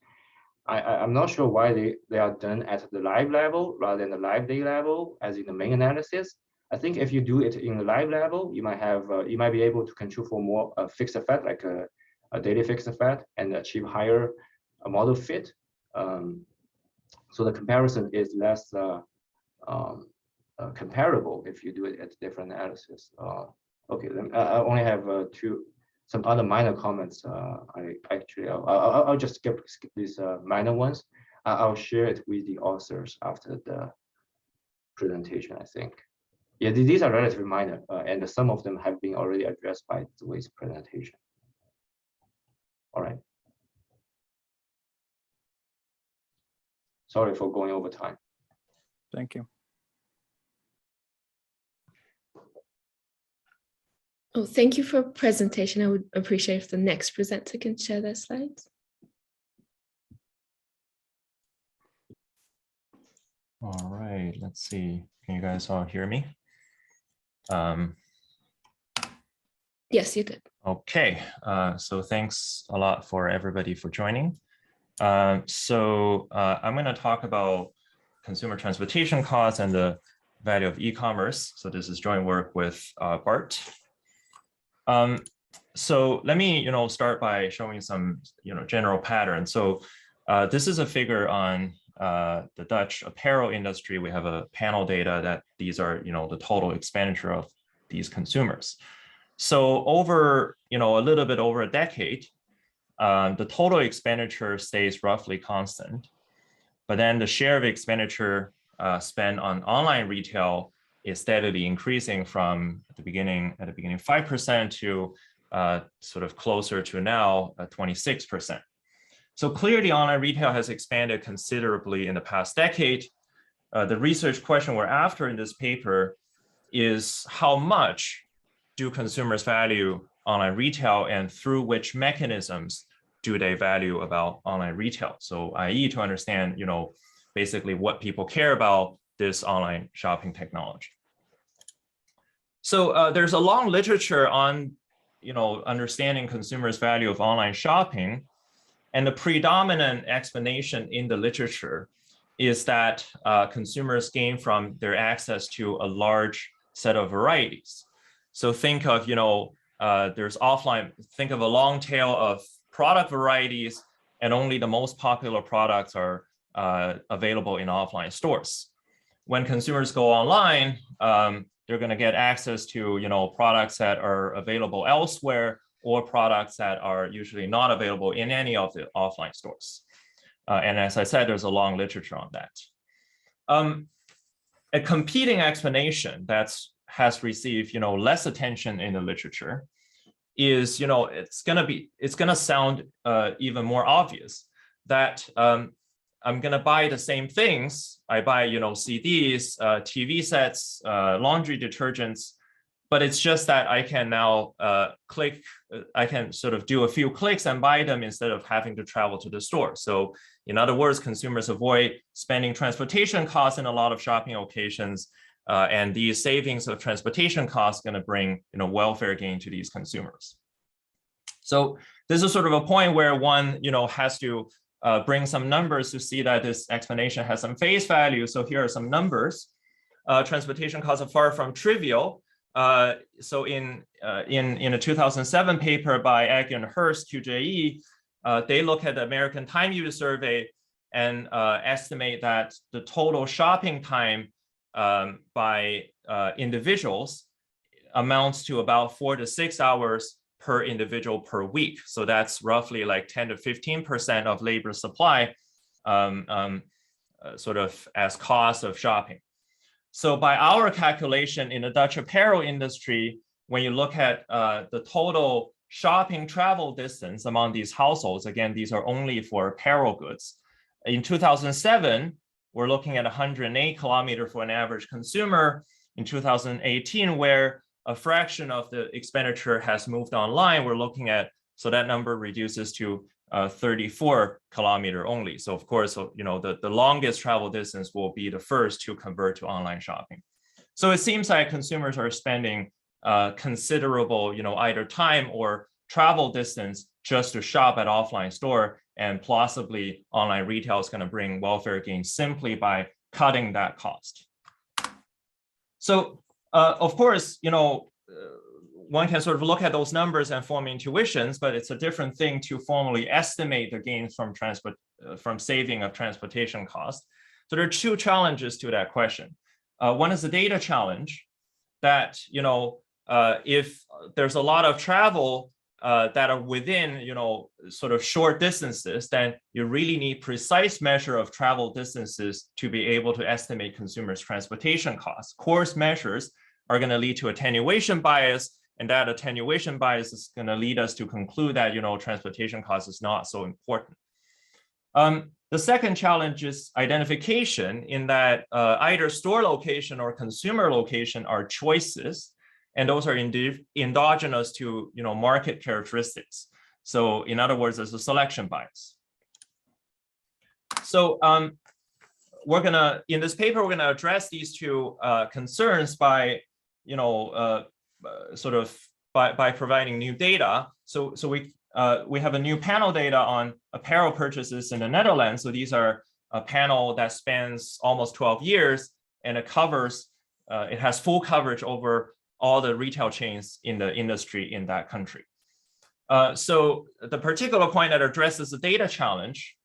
I'm not sure why they are done at the live level rather than the live day level, as in the main analysis. I think if you do it in the live level, you might be able to control for more fixed fat, like a daily fixed fat, and achieve higher model fit. So the comparison is less comparable if you do it at different analysis. Okay, then I only have some other minor comments. I'll just skip these minor ones. I'll share it with the authors after the presentation, I think. Yeah, these are relatively minor, and some of them have been already addressed by Ziwei's presentation. All right. Sorry for going over time. Thank you. Oh, thank you for presentation. I would appreciate if the next presenter can share their slides. All right, let's see. Can you guys all hear me? Yes, you're good. Okay, so thanks a lot for everybody for joining. I'm going to talk about consumer transportation costs and the value of e-commerce. So this is joint work with Bart. So let me, start by showing some, general patterns. So this is a figure on the Dutch apparel industry. We have a panel data that these are, the total expenditure of these consumers. So over, a little bit over a decade, the total expenditure stays roughly constant, but then the share of expenditure spent on online retail is steadily increasing from at the beginning 5% to sort of closer to now 26%. So clearly online retail has expanded considerably in the past decade. The research question we're after in this paper is how much do consumers value online retail and through which mechanisms do they value about online retail? So i.e. to understand, basically what people care about this online shopping technology. So there's a long literature on, understanding consumers' value of online shopping. And the predominant explanation in the literature is that consumers gain from their access to a large set of varieties. So think of, there's offline, think of a long tail of product varieties, and only the most popular products are available in offline stores. When consumers go online, they're going to get access to, products that are available elsewhere, or products that are usually not available in any of the offline stores. And as I said, there's a long literature on that. A competing explanation that has received, less attention in the literature is, it's gonna sound even more obvious that I'm gonna buy the same things. I buy, CDs, TV sets, laundry detergents, but it's just that I can now I can sort of do a few clicks and buy them instead of having to travel to the store. So in other words, consumers avoid spending transportation costs in a lot of shopping occasions, and these savings of transportation costs going to bring welfare gain to these consumers. So this is sort of a point where one has to bring some numbers to see that this explanation has some face value. So here are some numbers. Transportation costs are far from trivial. So in a 2007 paper by Egg and Hurst, QJE, they look at the American Time Use Survey and estimate that the total shopping time by individuals amounts to about 4 to 6 hours per individual per week. So that's roughly like 10 to 15% of labor supply, sort of as cost of shopping. So by our calculation in the Dutch apparel industry, when you look at the total shopping travel distance among these households, again, these are only for apparel goods. In 2007, we're looking at 108 kilometers for an average consumer. In 2018, where a fraction of the expenditure has moved online, we're looking at, so that number reduces to 34 kilometers only. So of course, the longest travel distance will be the first to convert to online shopping. So it seems like consumers are spending considerable, either time or travel distance just to shop at offline store, and possibly online retail is going to bring welfare gains simply by cutting that cost. So of course, one can sort of look at those numbers and form intuitions, but it's a different thing to formally estimate the gains from saving of transportation costs. So there are two challenges to that question. One is the data challenge that, if there's a lot of travel that are within, sort of short distances, then you really need precise measure of travel distances to be able to estimate consumers' transportation costs. Coarse measures are going to lead to attenuation bias, and that attenuation bias is going to lead us to conclude that, transportation cost is not so important. The second challenge is identification, in that either store location or consumer location are choices, and those are endogenous to market characteristics. So in other words, there's a selection bias. So we're gonna, in this paper, we're gonna address these two concerns by sort of by providing new data. So we have a new panel data on apparel purchases in the Netherlands. So these are a panel that spans almost 12 years, and it covers, it has full coverage over all the retail chains in the industry in that country. So the particular point that addresses the data challenge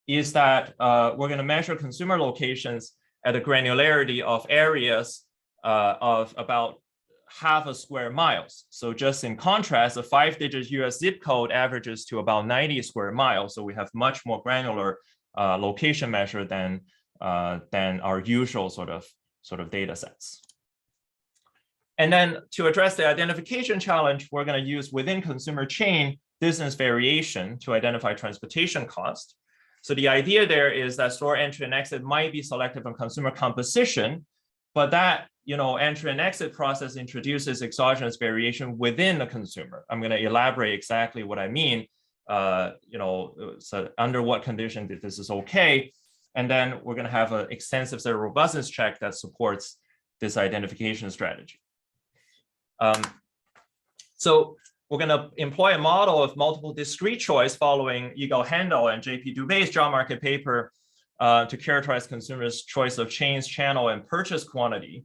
is that we're going to measure consumer locations at a granularity of areas of about half a square miles. So just in contrast, a 5-digit US zip code averages to about 90 square miles. So we have much more granular location measure than our usual sort of data sets. And then to address the identification challenge, we're going to use within consumer chain distance variation to identify transportation cost. So the idea there is that store entry and exit might be selected from consumer composition, but that entry and exit process introduces exogenous variation within the consumer. I'm going to elaborate exactly what I mean. So under what condition that this is okay, and then we're going to have an extensive set of robustness check that supports this identification strategy. So we're going to employ a model of multiple discrete choice following Eagle Handel and J.P. Dubé's job market paper to characterize consumers' choice of chains, channel, and purchase quantity.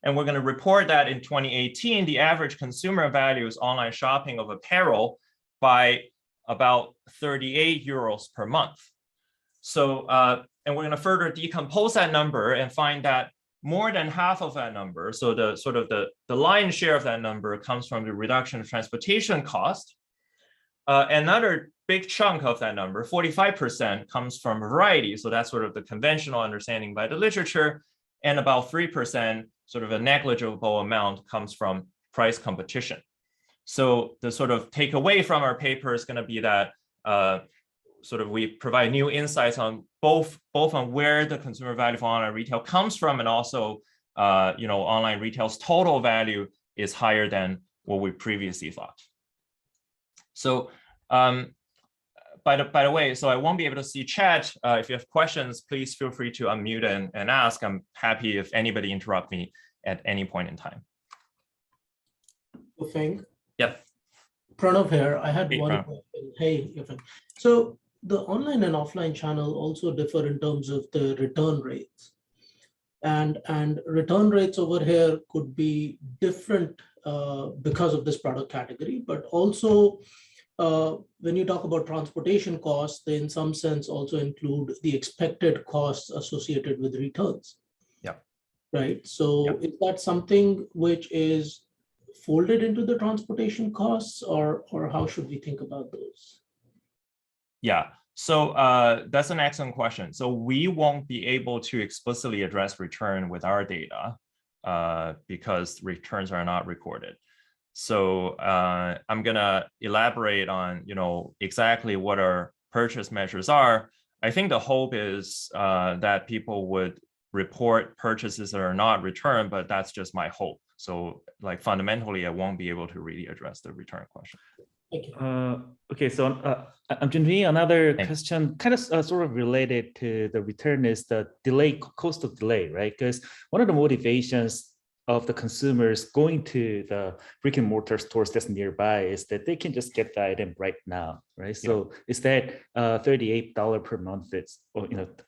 And we're going to report that in 2018, the average consumer values online shopping of apparel by about 38 euros per month. So, and we're going to further decompose that number and find that more than half of that number, so the sort of the lion's share of that number comes from the reduction of transportation cost. Another big chunk of that number, 45%, comes from variety. So that's sort of the conventional understanding by the literature. And about 3%, sort of a negligible amount, comes from price competition. So the sort of takeaway from our paper is going to be that sort of we provide new insights on both on where the consumer value for online retail comes from, and also online retail's total value is higher than what we previously thought. So by the way, so I won't be able to see chat. If you have questions, please feel free to unmute and ask. I'm happy if anybody interrupt me at any point in time. Yufeng. Yep. Pranav here. I had one Pranav. question. Hey, Yufeng. So the online and offline channel also differ in terms of the return rates. And return rates over here could be different because of this product category, but also when you talk about transportation costs, they in some sense also include the expected costs associated with returns. Yeah. Right. So is that something which is folded into the transportation costs, or how should we think about those? Yeah, so that's an excellent question. So we won't be able to explicitly address return with our data because returns are not recorded. So I'm gonna elaborate on exactly what our purchase measures are. I think the hope is that people would report purchases that are not returned, but that's just my hope. So like fundamentally, I won't be able to really address the return question. Okay, so I'm Jindal. Another question, kind of sort of related to the return, is the delay, cost of delay, right? Because one of the motivations of the consumers going to the brick and mortar stores that's nearby is that they can just get the item right now, right? So is that $38 per month that's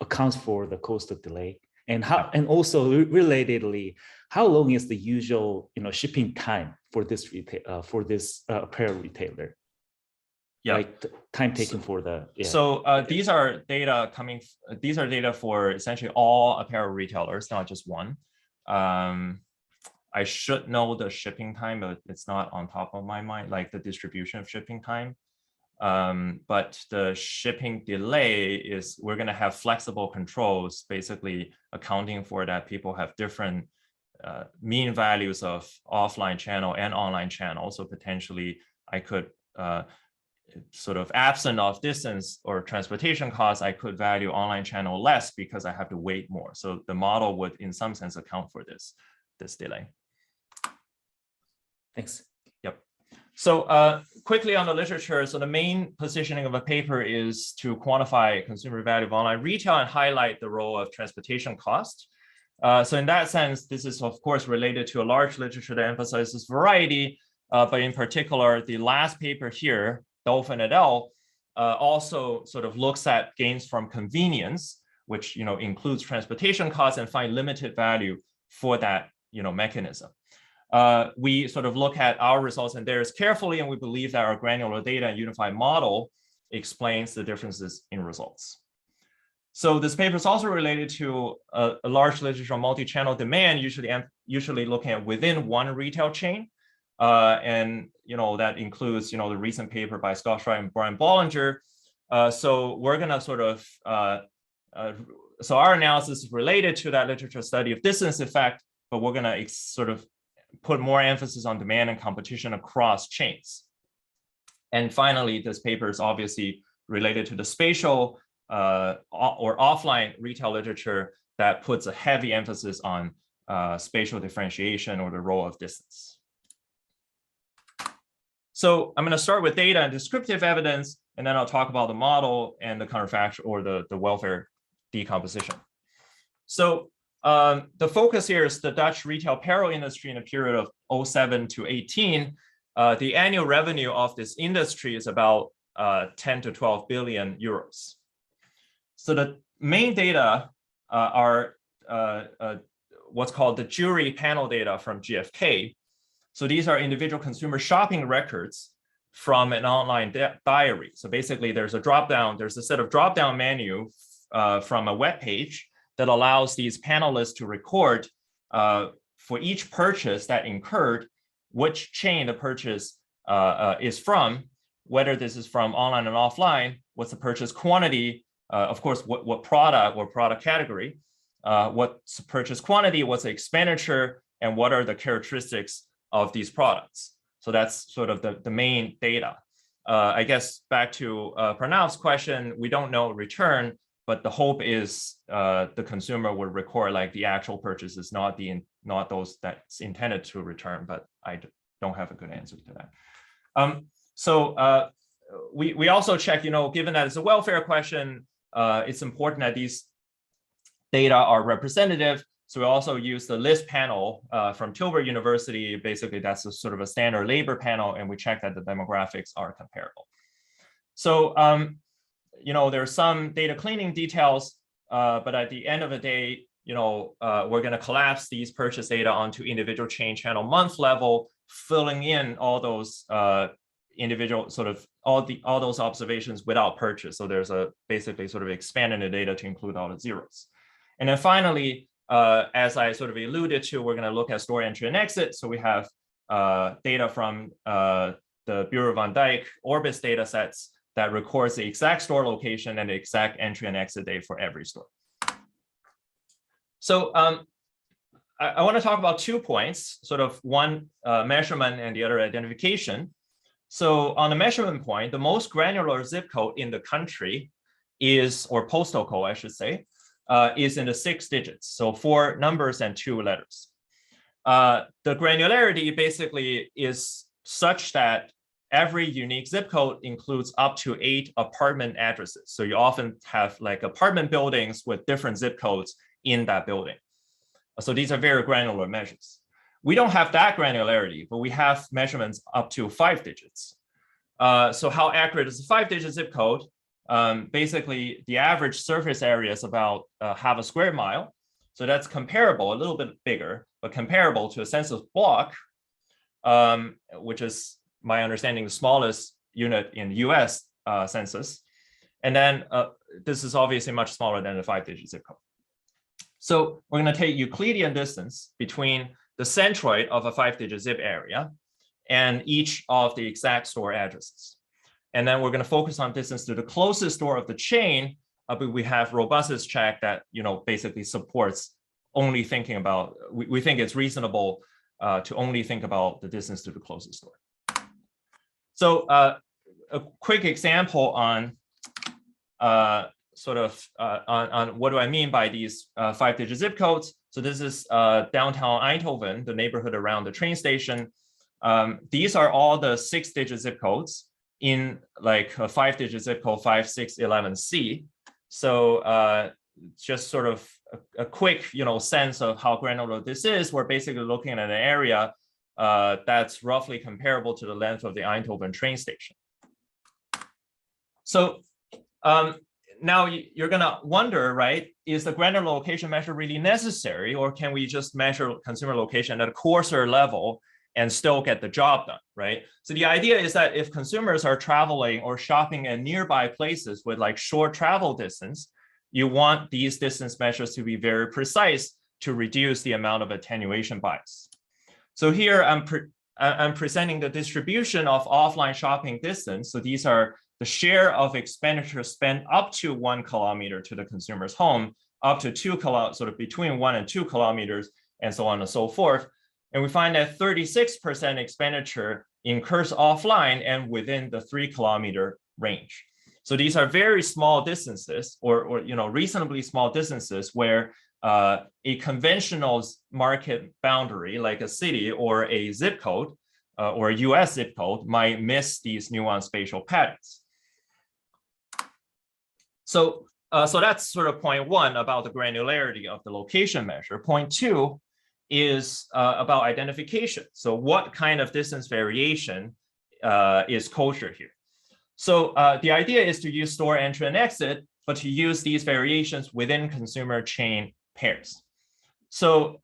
accounts for the cost of delay? And how, and also relatedly, how long is the usual shipping time for this retail for this apparel retailer? Yeah, like time taken for the. Yeah. So these are data coming. These are data for essentially all apparel retailers, not just one. I should know the shipping time, but it's not on top of my mind, like the distribution of shipping time. But the shipping delay is, we're going to have flexible controls, basically accounting for that people have different mean values of offline channel and online channel. So potentially I could sort of absent of distance or transportation costs, I could value online channel less because I have to wait more. So the model would in some sense account for this delay. Thanks. Yep. So quickly on the literature, so the main positioning of a paper is to quantify consumer value of online retail and highlight the role of transportation cost. So in that sense, this is of course related to a large literature that emphasizes variety, but in particular, the last paper here, Dolphin et al., also sort of looks at gains from convenience, which includes transportation costs, and find limited value for that mechanism. We sort of look at our results and theirs carefully, and we believe that our granular data and unified model explains the differences in results. So this paper is also related to a large literature on multi-channel demand, usually looking at within one retail chain. And that includes the recent paper by Scott Schreiber and Brian Bollinger. So we're going to sort of so our analysis is related to that literature study of distance effect, but we're going to sort of put more emphasis on demand and competition across chains. And finally, this paper is obviously related to the spatial or offline retail literature that puts a heavy emphasis on spatial differentiation or the role of distance. So I'm going to start with data and descriptive evidence, and then I'll talk about the model and the counterfactual or the welfare decomposition. So the focus here is the Dutch retail apparel industry in a period of 07 to 18. the annual revenue of this industry is about 10 to 12 billion euros. So the main data are what's called the jury panel data from GfK. So these are individual consumer shopping records from an online diary. So basically there's a set of drop-down menu from a web page that allows these panelists to record for each purchase that incurred, which chain the purchase is from, whether this is from online and offline, what's the purchase quantity, of course, what product or product category, what's the purchase quantity, what's the expenditure, and what are the characteristics of these products. So that's sort of the main data. I guess back to Pranav's question, we don't know return, but the hope is the consumer would record like the actual purchases, not those that's intended to return, but I don't have a good answer to that. So we also check, given that it's a welfare question, it's important that these data are representative. So we also use the list panel from Tilburg University. Basically, that's a sort of a standard labor panel, and we check that the demographics are comparable. So, there's some data cleaning details, but at the end of the day, we're going to collapse these purchase data onto individual chain channel month level, filling in all those individual sort of all those observations without purchase. So there's basically sort of expanding the data to include all the zeros. And then finally, as I sort of alluded to, we're going to look at store entry and exit. So we have data from the Bureau van Dijk Orbis data sets that records the exact store location and the exact entry and exit date for every store. So I want to talk about 2 points, sort of one measurement and the other identification. So on the measurement point, the most granular zip code in the country is, or postal code, I should say, is in the 6 digits. So 4 numbers and 2 letters. The granularity basically is such that every unique zip code includes up to 8 apartment addresses. So you often have like apartment buildings with different zip codes in that building. So these are very granular measures. We don't have that granularity, but we have measurements up to 5 digits. So how accurate is the 5-digit zip code? Basically, the average surface area is about half a square mile. So that's comparable, a little bit bigger, but comparable to a census block, which is, my understanding, the smallest unit in the US census. And then this is obviously much smaller than the 5-digit zip code. So we're going to take Euclidean distance between the centroid of a 5-digit zip area and each of the exact store addresses. And then we're going to focus on distance to the closest store of the chain, but we have robustness check that basically supports only thinking about, we think it's reasonable to only think about the distance to the closest store. So a quick example on on what do I mean by these 5-digit zip codes. So this is downtown Eindhoven, the neighborhood around the train station. These are all the 6-digit zip codes in like a 5-digit zip code 5611C. So just sort of a quick sense of how granular this is. We're basically looking at an area that's roughly comparable to the length of the Eindhoven train station. So now you're going to wonder, right, is the granular location measure really necessary, or can we just measure consumer location at a coarser level and still get the job done, right? So the idea is that if consumers are traveling or shopping in nearby places with like short travel distance, you want these distance measures to be very precise to reduce the amount of attenuation bias. So here I'm presenting the distribution of offline shopping distance. So these are the share of expenditure spent up to 1 kilometer to the consumer's home, up to 2 kilometers, sort of between 1 and 2 kilometers, and so on and so forth. And we find that 36% expenditure incurs offline and within the 3-kilometer range. So these are very small distances, or reasonably small distances where a conventional market boundary, like a city or a zip code, or a US zip code, might miss these nuanced spatial patterns. So that's sort of point 1 about the granularity of the location measure. Point 2 is about identification. So what kind of distance variation is kosher here? So the idea is to use store entry and exit, but to use these variations within consumer chain pairs. So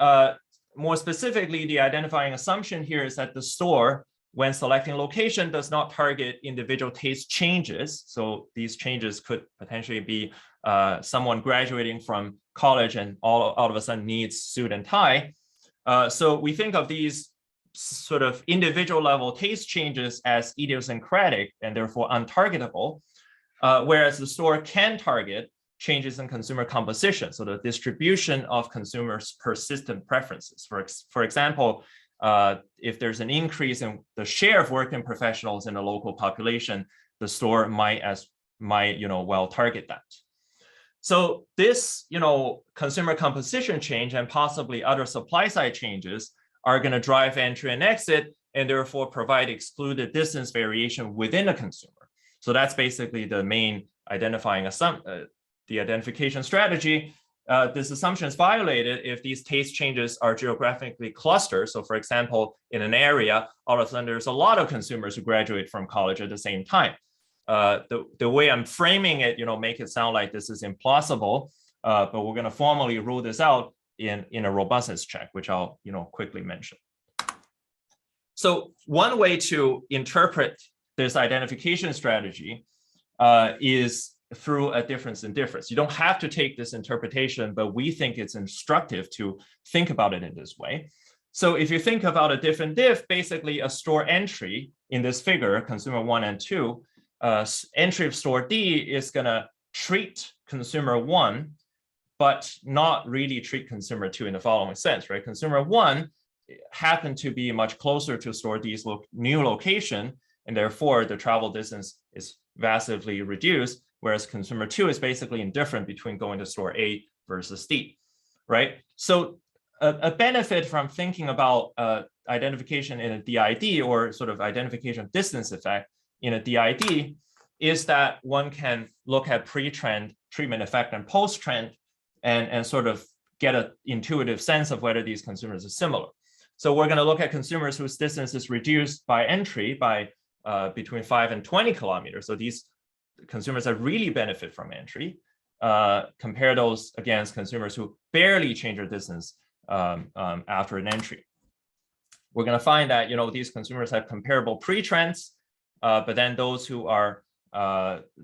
more specifically, the identifying assumption here is that the store, when selecting location, does not target individual taste changes. So these changes could potentially be someone graduating from college and all of a sudden needs suit and tie. So we think of these sort of individual level taste changes as idiosyncratic and therefore untargetable, whereas the store can target changes in consumer composition, so the distribution of consumers' persistent preferences. For example, if there's an increase in the share of working professionals in the local population, the store might well target that. So this consumer composition change and possibly other supply side changes are going to drive entry and exit and therefore provide excluded distance variation within a consumer. So that's basically the main identifying assumption. The identification strategy. This assumption is violated if these taste changes are geographically clustered. So for example, in an area, all of a sudden there's a lot of consumers who graduate from college at the same time. The way I'm framing it, make it sound like this is implausible, but we're going to formally rule this out in a robustness check, which I'll quickly mention. So one way to interpret this identification strategy is through a difference in difference. You don't have to take this interpretation, but we think it's instructive to think about it in this way. So if you think about a diff and diff, basically a store entry in this figure, consumer 1 and 2, entry of store D is going to treat consumer 1, but not really treat consumer 2 in the following sense, right? Consumer 1 happened to be much closer to store D's new location, and therefore the travel distance is vastly reduced, whereas consumer 2 is basically indifferent between going to store A versus D, right? So a benefit from thinking about identification in a DID, or sort of identification distance effect in a DID, is that one can look at pre-trend, treatment effect, and post-trend, and sort of get an intuitive sense of whether these consumers are similar. So we're going to look at consumers whose distance is reduced by entry by between 5 and 20 kilometers. So these consumers that really benefit from entry, compare those against consumers who barely change their distance after an entry. We're going to find that these consumers have comparable pre-trends, but then those who are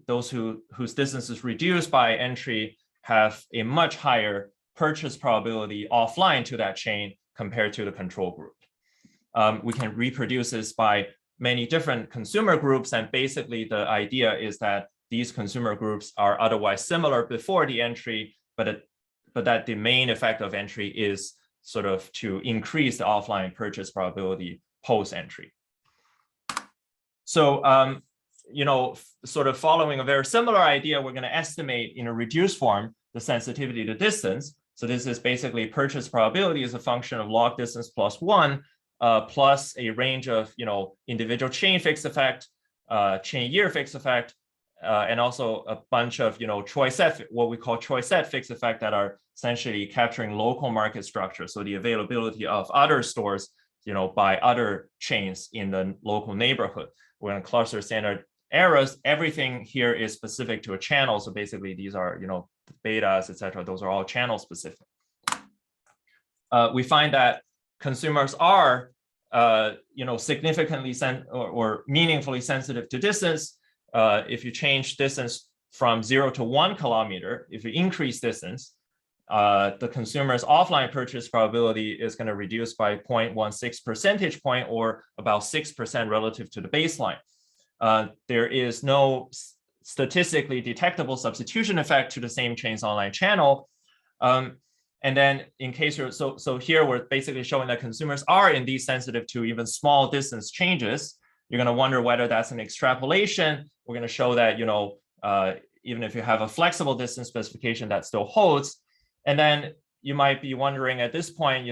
whose distance is reduced by entry have a much higher purchase probability offline to that chain compared to the control group. We can reproduce this by many different consumer groups, and basically the idea is that these consumer groups are otherwise similar before the entry, but that the main effect of entry is sort of to increase the offline purchase probability post-entry. So, sort of following a very similar idea, we're going to estimate in a reduced form the sensitivity to distance. So this is basically purchase probability as a function of log distance plus 1, plus a range of individual chain fixed effect, chain year fixed effect, and also a bunch of choice set, what we call choice set fixed effect, that are essentially capturing local market structure. So the availability of other stores by other chains in the local neighborhood. We're going to cluster standard errors. Everything here is specific to a channel. So basically these are betas, etc. Those are all channel specific. We find that consumers are significantly or meaningfully sensitive to distance. If you change distance from 0 to 1 kilometer, if you increase distance, the consumer's offline purchase probability is going to reduce by 0.16 percentage point, or about 6% relative to the baseline. There is no statistically detectable substitution effect to the same chain's online channel. And then in case you're, so here we're basically showing that consumers are indeed sensitive to even small distance changes. You're going to wonder whether that's an extrapolation. We're going to show that, even if you have a flexible distance specification, that still holds. And then you might be wondering at this point,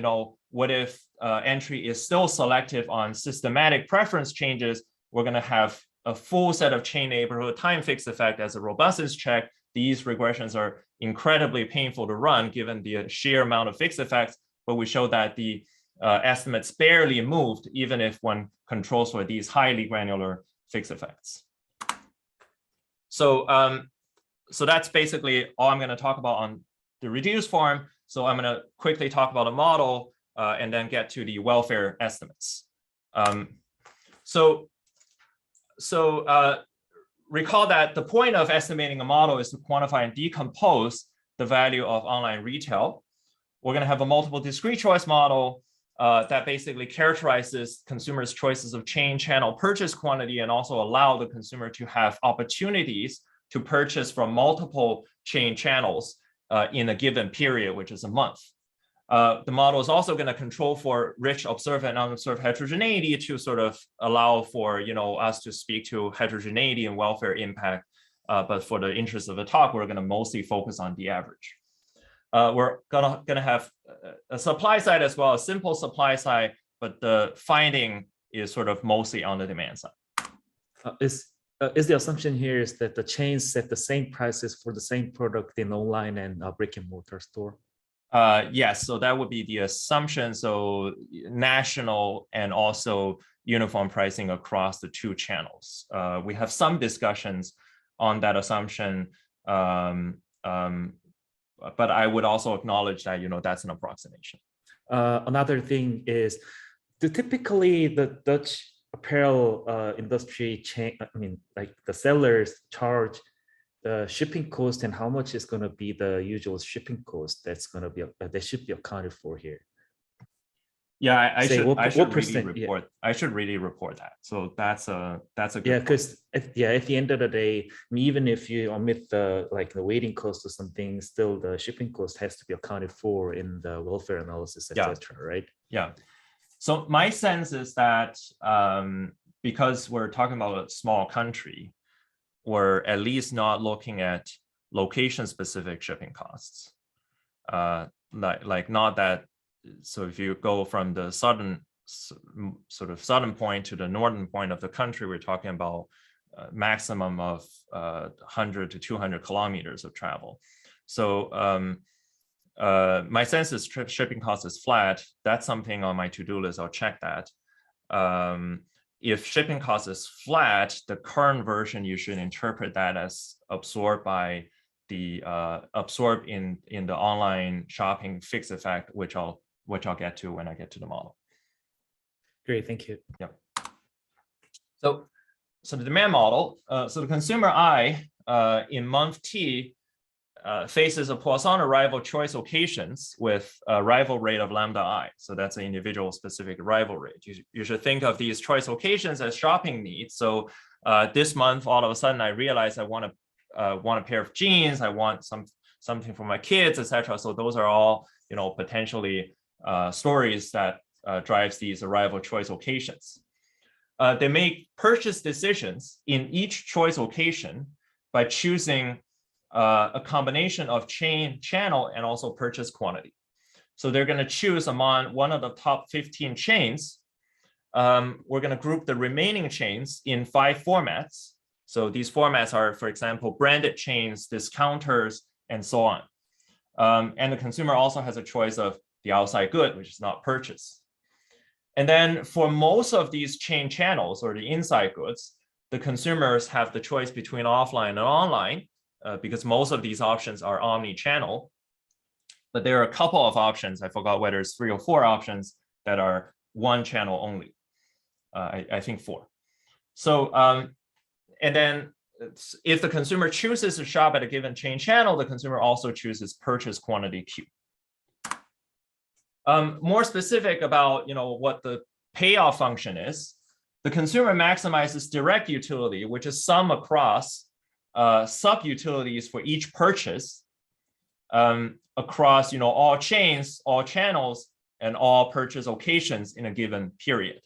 what if entry is still selective on systematic preference changes? We're going to have a full set of chain neighborhood time fixed effect as a robustness check. These regressions are incredibly painful to run given the sheer amount of fixed effects, but we showed that the estimates barely moved, even if one controls for these highly granular fixed effects. So, so that's basically all I'm going to talk about on the reduced form. So I'm going to quickly talk about a model and then get to the welfare estimates. Recall that the point of estimating a model is to quantify and decompose the value of online retail. We're going to have a multiple discrete choice model that basically characterizes consumers' choices of chain channel purchase quantity and also allow the consumer to have opportunities to purchase from multiple chain channels in a given period, which is a month. The model is also going to control for rich observed and unobserved heterogeneity to sort of allow for us to speak to heterogeneity and welfare impact. But for the interest of the talk, we're going to mostly focus on the average. We're gonna have a supply side as well, a simple supply side, but the finding is sort of mostly on the demand side. Is the assumption here is that the chains set the same prices for the same product in online and brick and mortar store? Yes, so that would be the assumption. So national and also uniform pricing across the two channels. We have some discussions on that assumption, but I would also acknowledge that that's an approximation. Another thing is, typically the Dutch apparel industry chain, like the sellers charge the shipping cost, and how much is going to be the usual shipping cost that's going to be that should be accounted for here? Yeah, I should really report that. So that's a good because at the end of the day, even if you omit the weighting cost or something, still the shipping cost has to be accounted for in the welfare analysis, etc. Right? Yeah. So my sense is that because we're talking about a small country, we're at least not looking at location-specific shipping costs. Like not that. So if you go from the southern point to the northern point of the country, we're talking about a maximum of 100 to 200 kilometers of travel. So my sense is shipping cost is flat. That's something on my to-do list. I'll check that. If shipping cost is flat, the current version, you should interpret that as absorbed by the absorbed in the online shopping fixed effect, which I'll get to when I get to the model. Great, thank you. Yeah. So the demand model, so the consumer I in month T faces a Poisson arrival choice occasions with a arrival rate of lambda I. So that's an individual specific arrival rate. You should think of these choice occasions as shopping needs. So this month, all of a sudden, I realize I want a pair of jeans. I want something for my kids, etc. So those are all potentially stories that drives these arrival choice occasions. They make purchase decisions in each choice occasion by choosing a combination of chain, channel, and also purchase quantity. So they're going to choose among one of the top 15 chains. We're going to group the remaining chains in 5 formats. So these formats are, for example, branded chains, discounters, and so on. And the consumer also has a choice of the outside good, which is not purchase. And then for most of these chain channels or the inside goods, the consumers have the choice between offline and online because most of these options are omni-channel. But there are a couple of options, I forgot whether it's 3 or 4 options that are one channel only. I think 4. So, and then if the consumer chooses to shop at a given chain channel, the consumer also chooses purchase quantity Q. More specific about what the payoff function is, the consumer maximizes direct utility, which is sum across sub-utilities for each purchase across all chains, all channels, and all purchase occasions in a given period,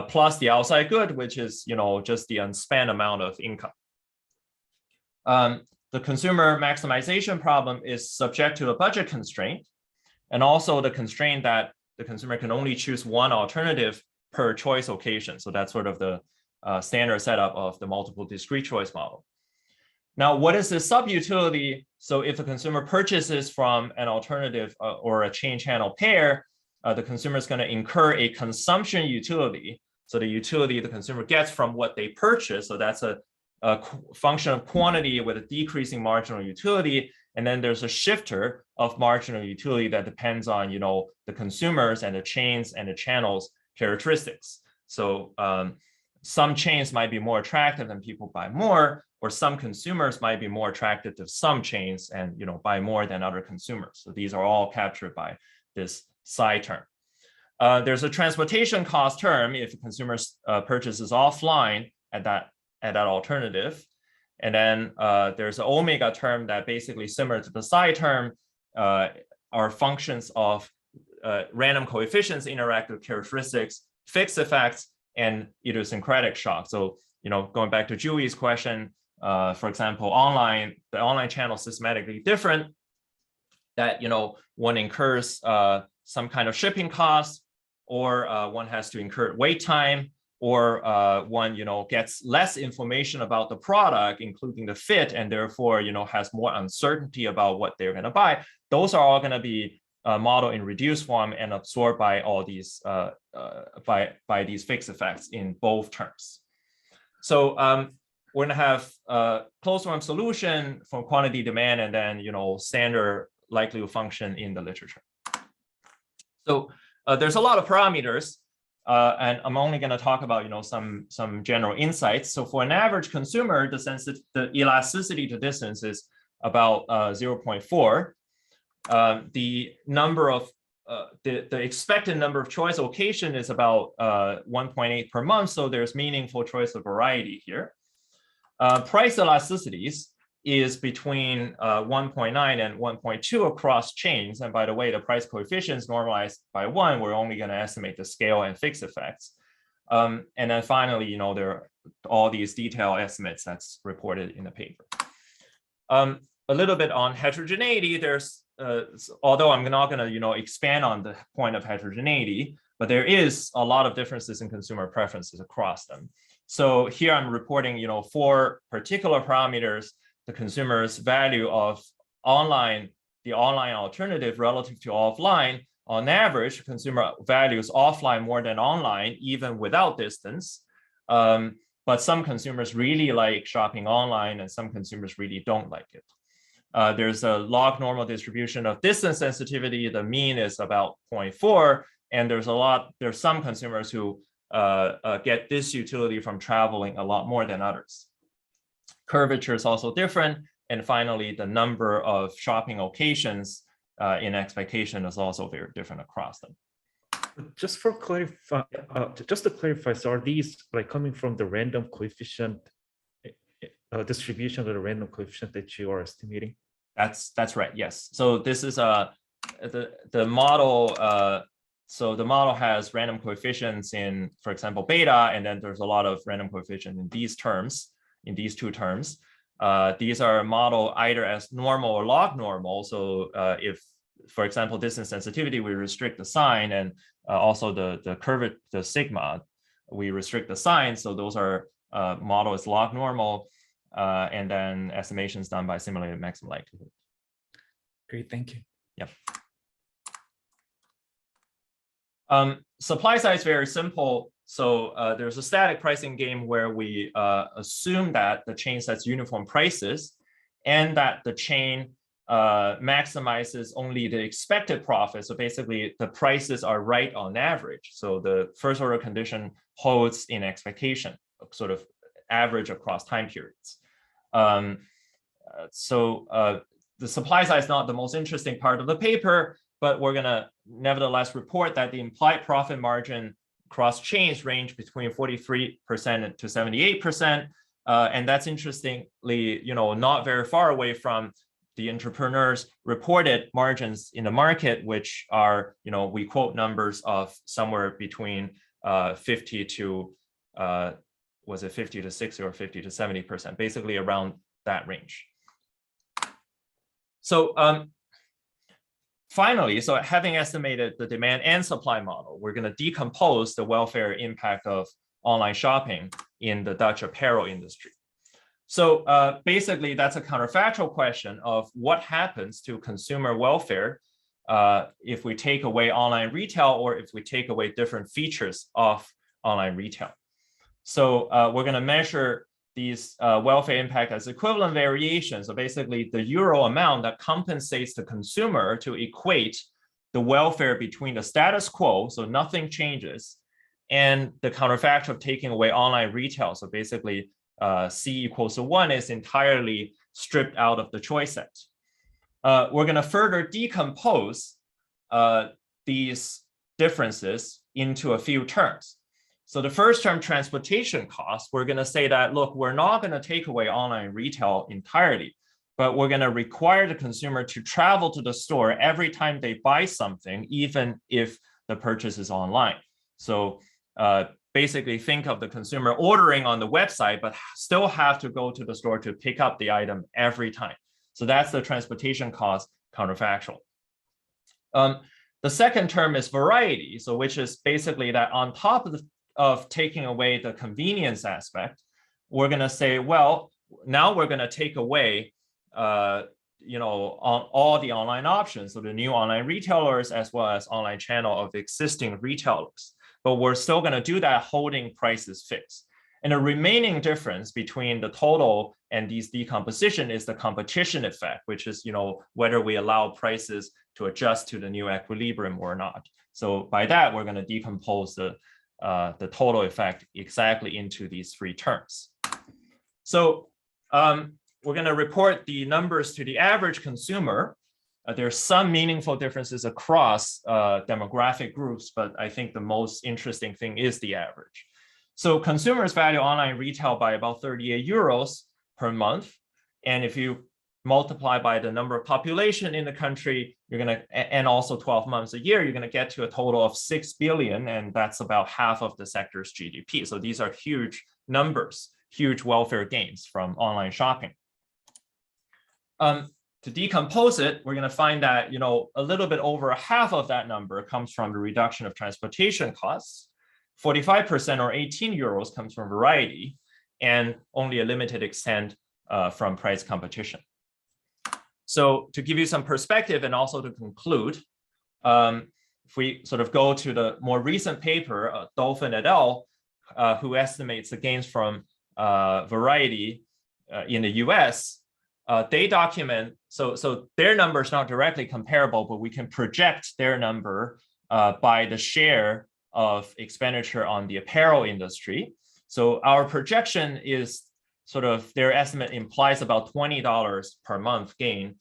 plus the outside good, which is just the unspent amount of income. The consumer maximization problem is subject to a budget constraint, and also the constraint that the consumer can only choose one alternative per choice occasion. So that's sort of the standard setup of the multiple discrete choice model. Now, what is the sub-utility? So if a consumer purchases from an alternative or a chain channel pair, the consumer is going to incur a consumption utility. So the utility the consumer gets from what they purchase. So that's a function of quantity with a decreasing marginal utility. And then there's a shifter of marginal utility that depends on, the consumers and the chains and the channels characteristics. So some chains might be more attractive and people buy more, or some consumers might be more attracted to some chains and buy more than other consumers. So these are all captured by this Psi term. There's a transportation cost term if a consumer purchases offline at that alternative. And then there's an omega term that basically similar to the Psi term are functions of random coefficients, interactive characteristics, fixed effects, and idiosyncratic shock. So, going back to Julie's question, for example, the online channel is systematically different, that, one incurs some kind of shipping costs, or one has to incur wait time, or one, gets less information about the product, including the fit, and therefore, has more uncertainty about what they're going to buy. Those are all going to be modeled in reduced form and absorbed by all these by these fixed effects in both terms. So we're going to have a closed form solution from quantity demand, and then standard likelihood function in the literature. So there's a lot of parameters. And I'm only going to talk about some general insights. So for an average consumer, the elasticity to distance is about 0.4. The number of the expected number of choice location is about 1.8 per month. So there's meaningful choice of variety here. Price elasticities is between 1.9 and 1.2 across chains. And by the way, the price coefficients normalized by 1, we're only going to estimate the scale and fixed effects. And then finally, there are all these detailed estimates that's reported in the paper. A little bit on heterogeneity. There's, although I'm not going to, expand on the point of heterogeneity, but there is a lot of differences in consumer preferences across them. So here I'm reporting, 4 particular parameters: the consumer's value of the online alternative relative to offline. On average, consumer values offline more than online, even without distance. But some consumers really like shopping online, and some consumers really don't like it. There's a log normal distribution of distance sensitivity. The mean is about 0.4, and there's some consumers who get this utility from traveling a lot more than others. Curvature is also different. And finally, the number of shopping occasions in expectation is also very different across them. Just to clarify, so are these coming from the random coefficient distribution of the random coefficient that you are estimating? That's right. Yes. So this is the model. So the model has random coefficients in, for example, beta, and then there's a lot of random coefficients in these terms. In these 2 terms, these are modeled either as normal or log normal. So if, for example, distance sensitivity, we restrict the sign, and also the curve, the sigma, we restrict the sign. So those are modeled as log normal, and then estimations done by simulated maximum likelihood. Great, thank you. Yep. Supply side is very simple. So there's a static pricing game where we assume that the chain sets uniform prices, and that the chain maximizes only the expected profit. So basically, the prices are right on average. So the first order condition holds in expectation, sort of average across time periods. The supply side is not the most interesting part of the paper, but we're going to nevertheless report that the implied profit margin across chains range between 43% to 78%. And that's interestingly, not very far away from the entrepreneurs' reported margins in the market, which are, we quote numbers of somewhere between 50 to, was it 50 to 60 or 50 to 70%, basically around that range. So finally, so having estimated the demand and supply model, we're going to decompose the welfare impact of online shopping in the Dutch apparel industry. So basically, that's a counterfactual question of what happens to consumer welfare if we take away online retail or if we take away different features of online retail. So we're going to measure these welfare impact as equivalent variations. So basically, the euro amount that compensates the consumer to equate the welfare between the status quo, so nothing changes, and the counterfactual of taking away online retail. So basically, C equals to 1 is entirely stripped out of the choice set. We're going to further decompose these differences into a few terms. So the first term, transportation costs, we're going to say that, look, we're not going to take away online retail entirely, but we're going to require the consumer to travel to the store every time they buy something, even if the purchase is online. So basically think of the consumer ordering on the website, but still have to go to the store to pick up the item every time. So that's the transportation cost counterfactual. The second term is variety, so which is basically that on top of taking away the convenience aspect, we're going to say, well, now we're going to take away, on all the online options, so the new online retailers as well as online channel of existing retailers. But we're still going to do that holding prices fixed. And the remaining difference between the total and these decomposition is the competition effect, which is, whether we allow prices to adjust to the new equilibrium or not. So by that, we're going to decompose the total effect exactly into these three terms. So we're going to report the numbers to the average consumer. There's some meaningful differences across demographic groups, but I think the most interesting thing is the average. So consumers value online retail by about 38 euros per month. And if you multiply by the number of population in the country, you're going to, and also 12 months a year, you're going to get to a total of 6 billion. And that's about half of the sector's GDP. So these are huge numbers, huge welfare gains from online shopping. To decompose it, we're going to find that, a little bit over half of that number comes from the reduction of transportation costs. 45% or 18 euros comes from variety, and only a limited extent from price competition. So to give you some perspective and also to conclude, if we sort of go to the more recent paper, Dolphin et al., who estimates the gains from variety in the US, they document, so their number is not directly comparable, but we can project their number by the share of expenditure on the apparel industry. So our projection is sort of, their estimate implies about $20 per month gain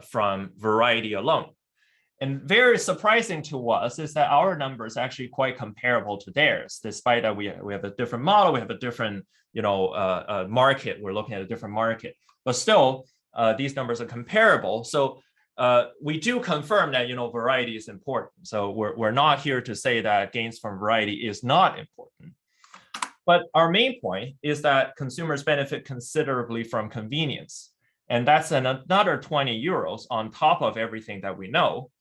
from variety alone. And very surprising to us is that our number is actually quite comparable to theirs, despite that we have a different model, we have a different market, we're looking at a different market. But still, these numbers are comparable. So we do confirm that variety is important. So we're not here to say that gains from variety is not important. But our main point is that consumers benefit considerably from convenience. And that's another 20 euros on top of everything that we know.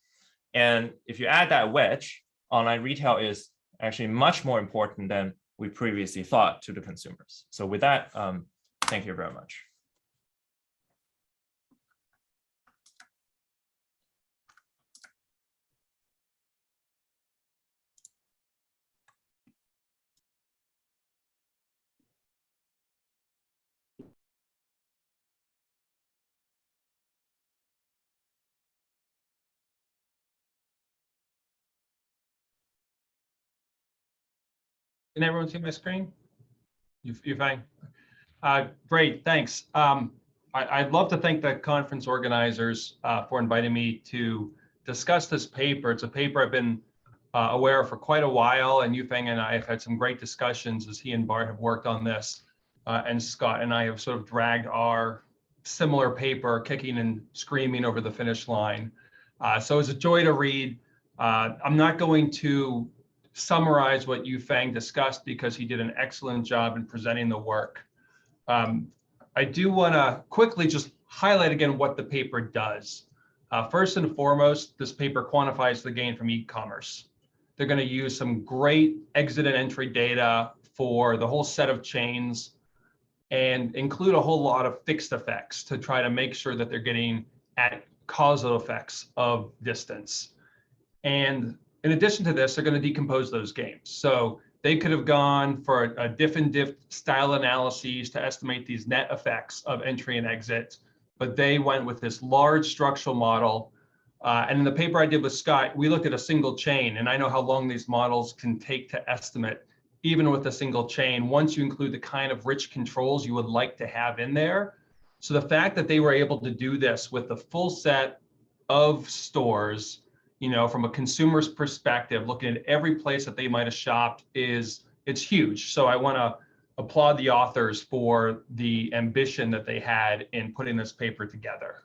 And if you add that wedge, online retail is actually much more important than we previously thought to the consumers. So with that, thank you very much. Can everyone see my screen? You're fine? Great, thanks. I'd love to thank the conference organizers for inviting me to discuss this paper. It's a paper I've been aware of for quite a while, and Yufeng and I have had some great discussions as he and Bart have worked on this, and Scott and I have sort of dragged our similar paper kicking and screaming over the finish line. So it's a joy to read. I'm not going to summarize what Yufeng discussed because he did an excellent job in presenting the work. I do want to quickly just highlight again what the paper does. First and foremost, this paper quantifies the gain from e-commerce. They're going to use some great exit and entry data for the whole set of chains. and include a whole lot of fixed effects to try to make sure that they're getting at causal effects of distance. And in addition to this, they're going to decompose those games. So they could have gone for a diff and diff style analyses to estimate these net effects of entry and exit, but they went with this large structural model. And in the paper I did with Scott, we looked at a single chain, and I know how long these models can take to estimate, even with a single chain, once you include the kind of rich controls you would like to have in there. So the fact that they were able to do this with the full set of stores, you know, from a consumer's perspective, looking at every place that they might have shopped, it's huge. So I want to applaud the authors for the ambition that they had in putting this paper together.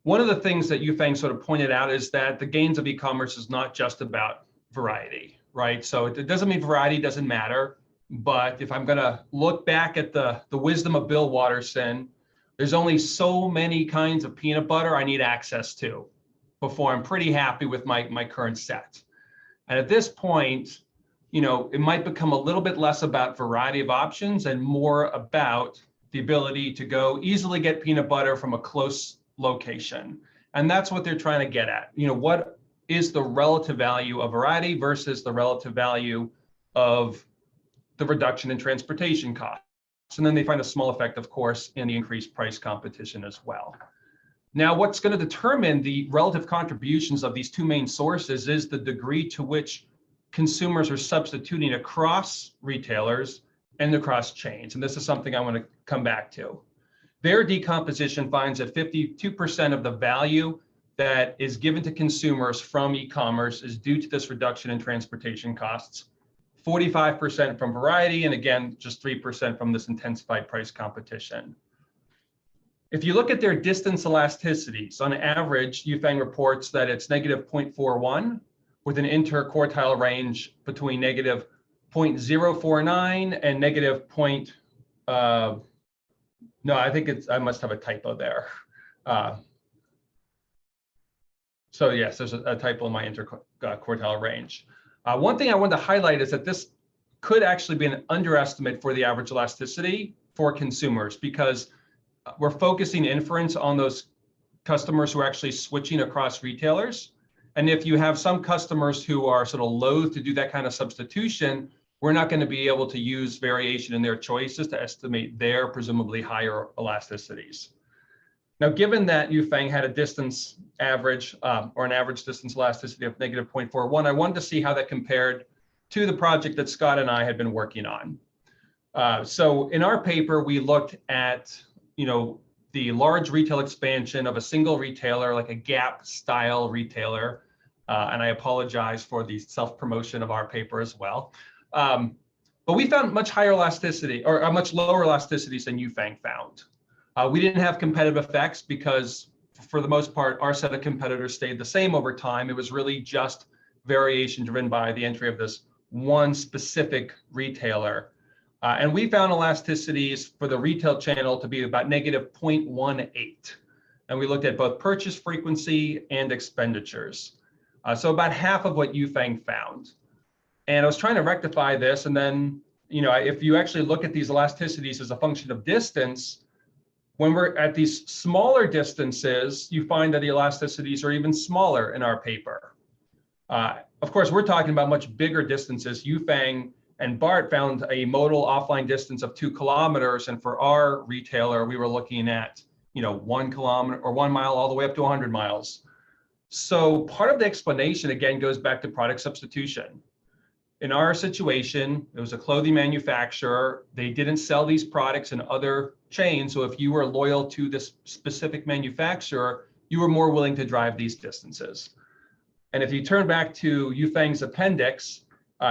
One of the things that Yufeng sort of pointed out is that the gains of e-commerce is not just about variety, right? So it doesn't mean variety doesn't matter, but if I'm going to look back at the wisdom of Bill Watterson, there's only so many kinds of peanut butter I need access to before I'm pretty happy with my current set. And at this point, you know, it might become a little bit less about variety of options and more about the ability to go easily get peanut butter from a close location. And that's what they're trying to get at. You know, what is the relative value of variety versus the relative value of the reduction in transportation costs? And then they find a small effect, of course, in the increased price competition as well. Now, what's going to determine the relative contributions of these two main sources is the degree to which consumers are substituting across retailers and across chains. And this is something I want to come back to. Their decomposition finds that 52% of the value that is given to consumers from e-commerce is due to this reduction in transportation costs, 45% from variety, and again, just 3% from this intensified price competition. If you look at their distance elasticities, on average, Yufeng reports that it's negative 0.41 with an interquartile range between negative 0.049 and negative no, I think I must have a typo there. So yes, there's a typo in my interquartile range. One thing I wanted to highlight is that this could actually be an underestimate for the average elasticity for consumers, because we're focusing inference on those customers who are actually switching across retailers. And if you have some customers who are sort of loath to do that kind of substitution, we're not going to be able to use variation in their choices to estimate their presumably higher elasticities. Now, given that Yufeng had a distance average or an average distance elasticity of negative 0.41, I wanted to see how that compared to the project that Scott and I had been working on. So in our paper, we looked at, you know, the large retail expansion of a single retailer, like a Gap style retailer. And I apologize for the self-promotion of our paper as well. But we found much higher elasticity, or much lower elasticities than Yufeng found. We didn't have competitive effects because, for the most part, our set of competitors stayed the same over time. It was really just variation driven by the entry of this one specific retailer. And we found elasticities for the retail channel to be about negative 0.18. And we looked at both purchase frequency and expenditures. So about half of what Yufeng found. And I was trying to rectify this. And then, you know, if you actually look at these elasticities as a function of distance, when we're at these smaller distances, you find that the elasticities are even smaller in our paper. Of course, we're talking about much bigger distances. Yufeng and Bart found a modal offline distance of 2 kilometers. And for our retailer, we were looking at, you know, 1 kilometer or 1 mile all the way up to 100 miles. So part of the explanation, again, goes back to product substitution. In our situation, it was a clothing manufacturer. They didn't sell these products in other chains. So if you were loyal to this specific manufacturer, you were more willing to drive these distances. And if you turn back to Yufeng's appendix,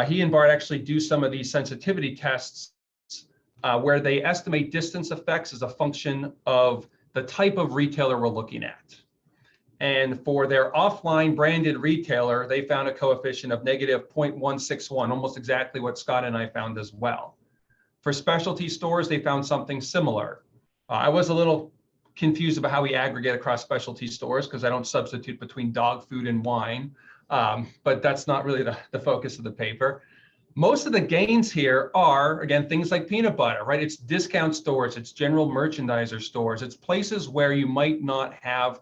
he and Bart actually do some of these sensitivity tests where they estimate distance effects as a function of the type of retailer we're looking at. And for their offline branded retailer, they found a coefficient of negative 0.161, almost exactly what Scott and I found as well. For specialty stores, they found something similar. I was a little confused about how we aggregate across specialty stores because I don't substitute between dog food and wine, but that's not really the focus of the paper. Most of the gains here are, again, things like peanut butter, right? It's discount stores, it's general merchandiser stores, it's places where you might not have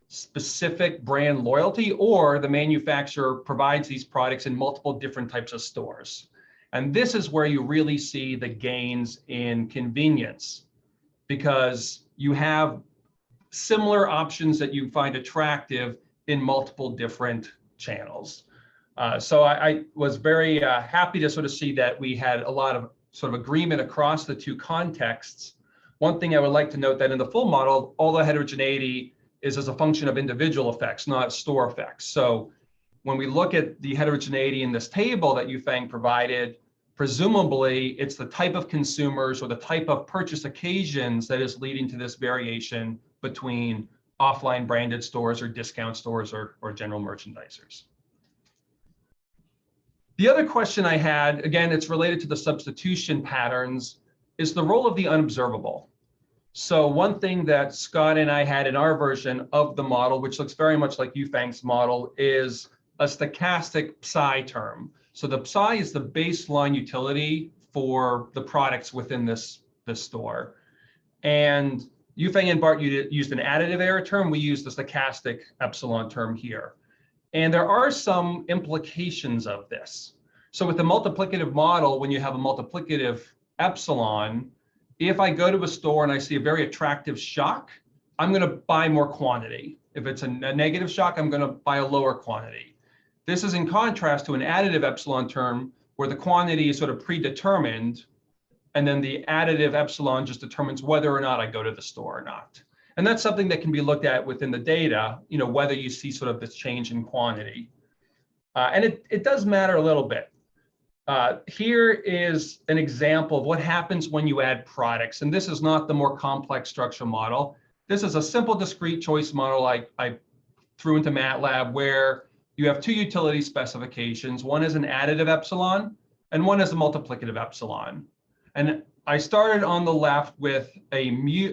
specific brand loyalty, or the manufacturer provides these products in multiple different types of stores. And this is where you really see the gains in convenience, because you have similar options that you find attractive in multiple different channels. So I was very happy to sort of see that we had a lot of sort of agreement across the two contexts. One thing I would like to note that in the full model, all the heterogeneity is as a function of individual effects, not store effects. So when we look at the heterogeneity in this table that Yufeng provided, presumably it's the type of consumers or the type of purchase occasions that is leading to this variation between offline branded stores or discount stores or general merchandisers. The other question I had, again, it's related to the substitution patterns, is the role of the unobservable. So one thing that Scott and I had in our version of the model, which looks very much like Yufeng's model, is a stochastic Psi term. So the Psi is the baseline utility for the products within this store. And Yufeng and Bart used an additive error term. We used the stochastic epsilon term here. And there are some implications of this. So with the multiplicative model, when you have a multiplicative epsilon, if I go to a store and I see a very attractive shock, I'm going to buy more quantity. If it's a negative shock, I'm going to buy a lower quantity. This is in contrast to an additive epsilon term where the quantity is sort of predetermined, and then the additive epsilon just determines whether or not I go to the store or not. And that's something that can be looked at within the data, whether you see sort of this change in quantity. And it does matter a little bit. Here is an example of what happens when you add products. And this is not the more complex structural model. This is a simple discrete choice model I threw into MATLAB, where you have two utility specifications. One is an additive epsilon, and one is a multiplicative epsilon. And I started on the left with a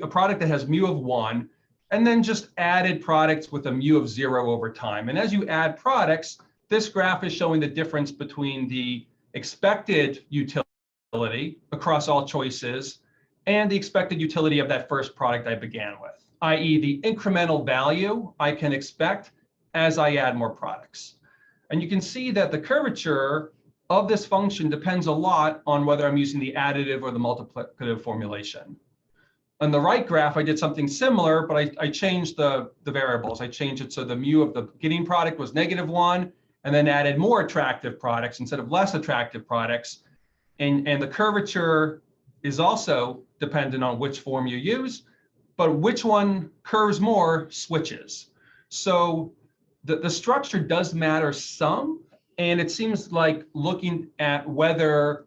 product that has mu of 1, and then just added products with a mu of 0 over time. And as you add products, this graph is showing the difference between the expected utility across all choices and the expected utility of that first product I began with, i.e. the incremental value I can expect as I add more products. And you can see that the curvature of this function depends a lot on whether I'm using the additive or the multiplicative formulation. On the right graph, I did something similar, but I changed the variables. I changed it so the mu of the beginning product was -1, and then added more attractive products instead of less attractive products. And the curvature is also dependent on which form you use, but which one curves more switches. So the structure does matter some, and it seems like looking at whether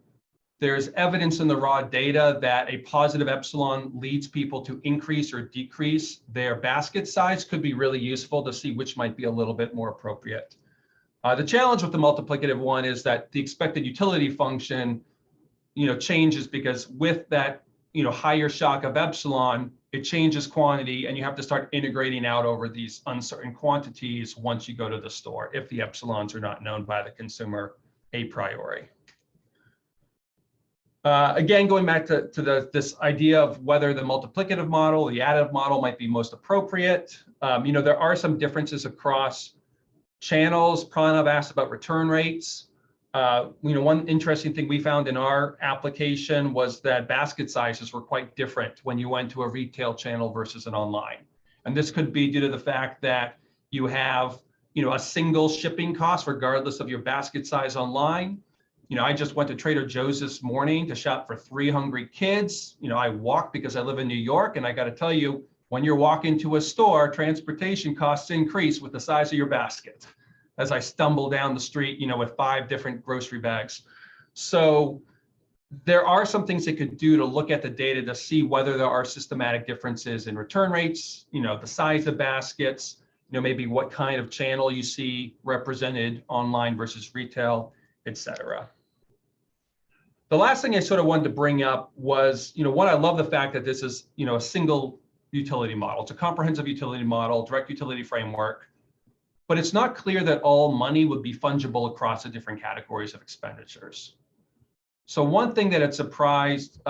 there's evidence in the raw data that a positive epsilon leads people to increase or decrease their basket size could be really useful to see which might be a little bit more appropriate. The challenge with the multiplicative one is that the expected utility function, changes because with that, higher shock of epsilon, it changes quantity, and you have to start integrating out over these uncertain quantities once you go to the store, if the epsilons are not known by the consumer a priori. Again, going back to this idea of whether the multiplicative model, the additive model might be most appropriate. There are some differences across channels. Pranav asked about return rates. One interesting thing we found in our application was that basket sizes were quite different when you went to a retail channel versus an online. And this could be due to the fact that you have, a single shipping cost regardless of your basket size online. I just went to Trader Joe's this morning to shop for 3 hungry kids. I walk because I live in New York, and I got to tell you, when you're walking to a store, transportation costs increase with the size of your basket as I stumble down the street, with 5 different grocery bags. So there are some things they could do to look at the data to see whether there are systematic differences in return rates, the size of baskets, maybe what kind of channel you see represented online versus retail, etc. The last thing I sort of wanted to bring up was, one, I love the fact that this is, a single utility model. It's a comprehensive utility model, direct utility framework, but it's not clear that all money would be fungible across the different categories of expenditures. So one thing that had surprised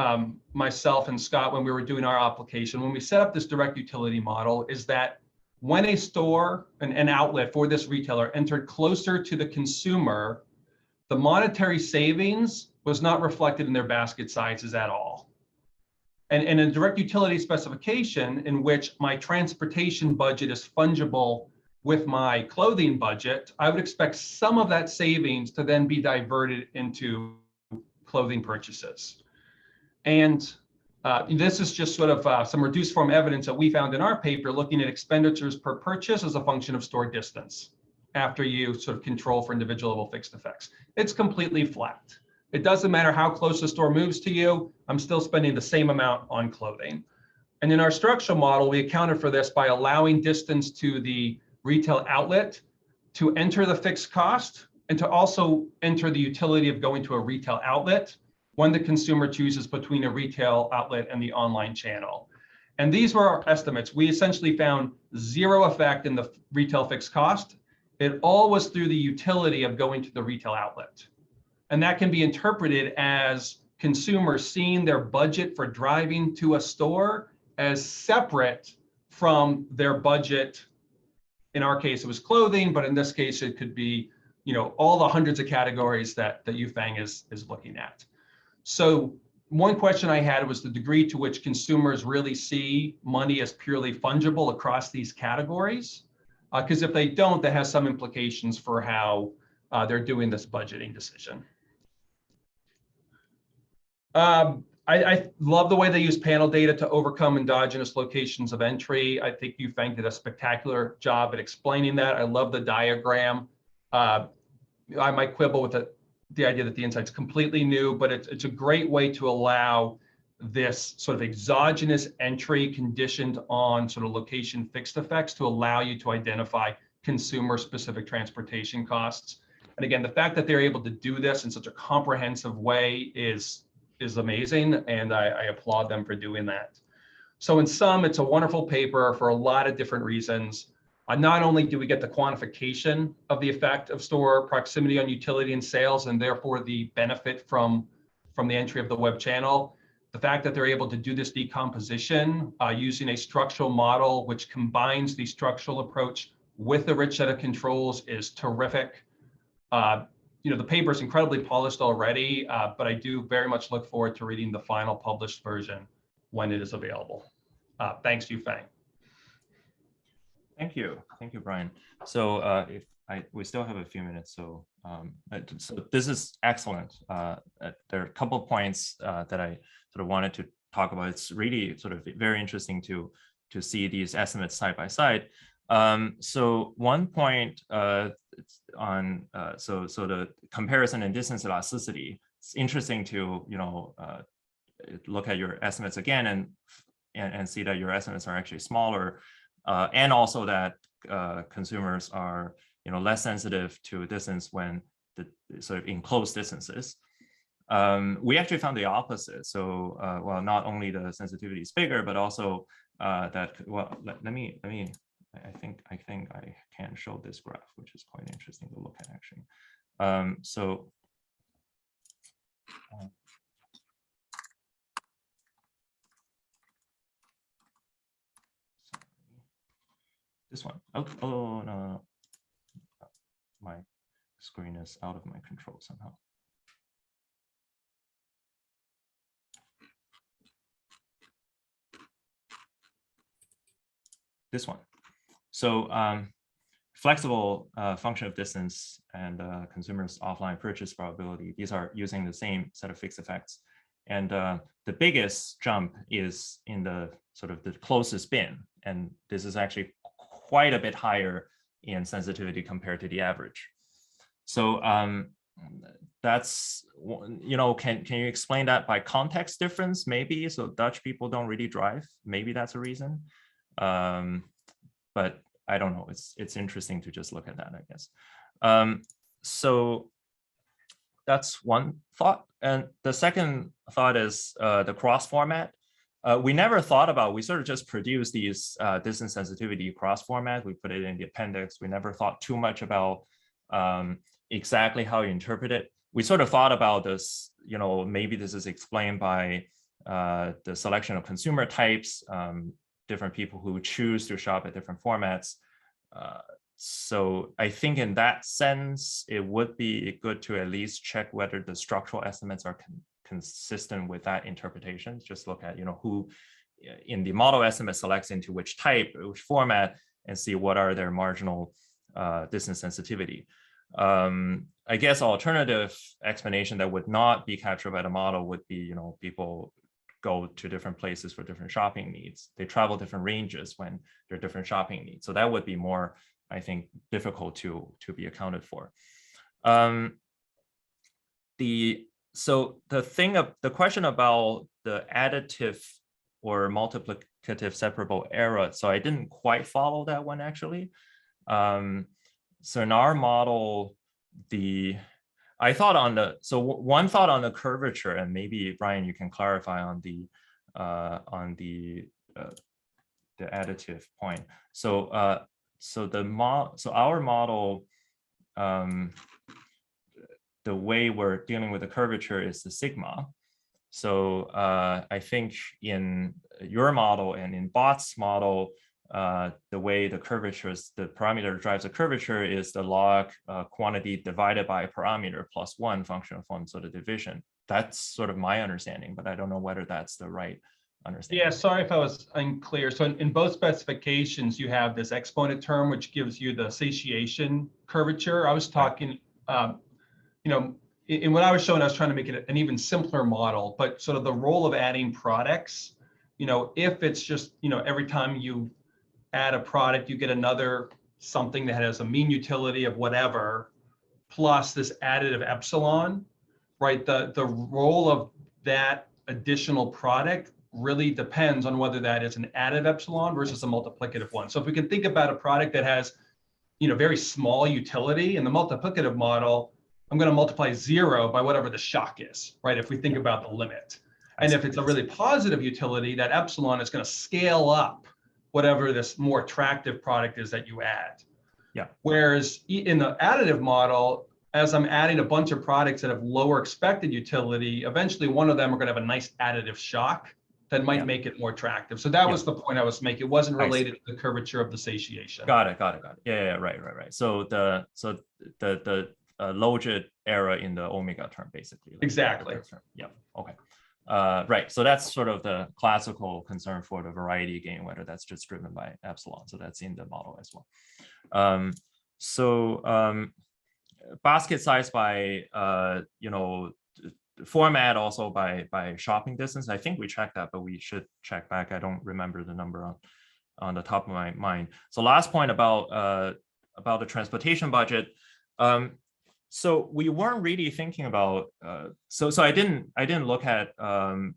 myself and Scott when we were doing our application, when we set up this direct utility model, is that when a store, an outlet for this retailer entered closer to the consumer, the monetary savings was not reflected in their basket sizes at all. And in a direct utility specification in which my transportation budget is fungible with my clothing budget, I would expect some of that savings to then be diverted into clothing purchases. And this is just sort of some reduced form evidence that we found in our paper, looking at expenditures per purchase as a function of store distance after you sort of control for individual level fixed effects. It's completely flat. It doesn't matter how close the store moves to you, I'm still spending the same amount on clothing. And in our structural model, we accounted for this by allowing distance to the retail outlet to enter the fixed cost and to also enter the utility of going to a retail outlet when the consumer chooses between a retail outlet and the online channel. And these were our estimates. We essentially found zero effect in the retail fixed cost. It all was through the utility of going to the retail outlet. And that can be interpreted as consumers seeing their budget for driving to a store as separate from their budget. In our case, it was clothing, but in this case, it could be, you know, all the hundreds of categories that Yufeng is looking at. So one question I had was the degree to which consumers really see money as purely fungible across these categories. Because if they don't, that has some implications for how they're doing this budgeting decision. I love the way they use panel data to overcome endogenous locations of entry. I think Yufeng did a spectacular job at explaining that. I love the diagram. I might quibble with the idea that the insight's completely new, but it's a great way to allow this sort of exogenous entry conditioned on sort of location fixed effects to allow you to identify consumer specific transportation costs. And again, the fact that they're able to do this in such a comprehensive way is amazing, and I applaud them for doing that. So in sum, it's a wonderful paper for a lot of different reasons. Not only do we get the quantification of the effect of store proximity on utility and sales, and therefore the benefit from the entry of the web channel, the fact that they're able to do this decomposition using a structural model which combines the structural approach with a rich set of controls is terrific. You know, the paper is incredibly polished already, but I do very much look forward to reading the final published version when it is available. Thanks, Yufeng. Thank you, Brian. So we still have a few minutes, so this is excellent. There are a couple of points that I sort of wanted to talk about. It's really sort of very interesting to see these estimates side by side. So one point on so the comparison and distance elasticity. It's interesting to look at your estimates again and see that your estimates are actually smaller, and also that consumers are less sensitive to distance when the sort of enclosed distances. We actually found the opposite. So well, not only the sensitivity is bigger, but also that let me. I think I can show this graph, which is quite interesting to look at actually. This one. Oh no, my screen is out of my control somehow. This one. So flexible function of distance and consumers' offline purchase probability, these are using the same set of fixed effects. And the biggest jump is in the sort of the closest bin. And this is actually quite a bit higher in sensitivity compared to the average. So that's, can you explain that by context difference maybe? So Dutch people don't really drive. Maybe that's a reason. But I don't know. It's interesting to just look at that, I guess. So that's one thought. And the second thought is the cross format. We never thought about, we sort of just produced these distance sensitivity cross format. We put it in the appendix. We never thought too much about exactly how you interpret it. we sort of thought about this, maybe this is explained by the selection of consumer types, different people who choose to shop at different formats. So I think in that sense, it would be good to at least check whether the structural estimates are consistent with that interpretation. Just look at, who in the model estimate selects into which type, which format, and see what are their marginal distance sensitivity. I guess alternative explanation that would not be captured by the model would be, people go to different places for different shopping needs. They travel different ranges when there are different shopping needs. So that would be more, I think, difficult to be accounted for. The question about the additive or multiplicative separable error, so I didn't quite follow that one actually. So in our model, one thought on the curvature, and maybe Brian, you can clarify on the additive point. So our model, the way we're dealing with the curvature is the sigma. So I think in your model and in Bot's model, the way the parameter drives the curvature is the log quantity divided by a parameter plus 1 functional form, so the division. That's sort of my understanding, but I don't know whether that's the right understanding. Yeah, sorry if I was unclear. So in both specifications, you have this exponent term, which gives you the satiation curvature. I was talking, in what I was showing, I was trying to make it an even simpler model, but sort of the role of adding products, if it's just, every time you add a product, you get another something that has a mean utility of whatever, plus this additive epsilon, right? The role of that additional product really depends on whether that is an additive epsilon versus a multiplicative one. So if we can think about a product that has, very small utility in the multiplicative model, I'm going to multiply 0 by whatever the shock is, right? If we think about the limit. And if it's a really positive utility, that epsilon is going to scale up whatever this more attractive product is that you add. Yeah. Whereas in the additive model, as I'm adding a bunch of products that have lower expected utility, eventually one of them are going to have a nice additive shock that might make it more attractive. So that was the point I was making. It wasn't related to the curvature of the satiation. Got it. Yeah, right. So the logit error in the omega term, basically. Like exactly. Yeah. Okay. Right. So that's sort of the classical concern for the variety gain, whether that's just driven by epsilon. So that's in the model as well. Basket size by format, also by shopping distance. I think we checked that, but we should check back. I don't remember the number on the top of my mind. So last point about the transportation budget. So we weren't really thinking about, so I didn't look at the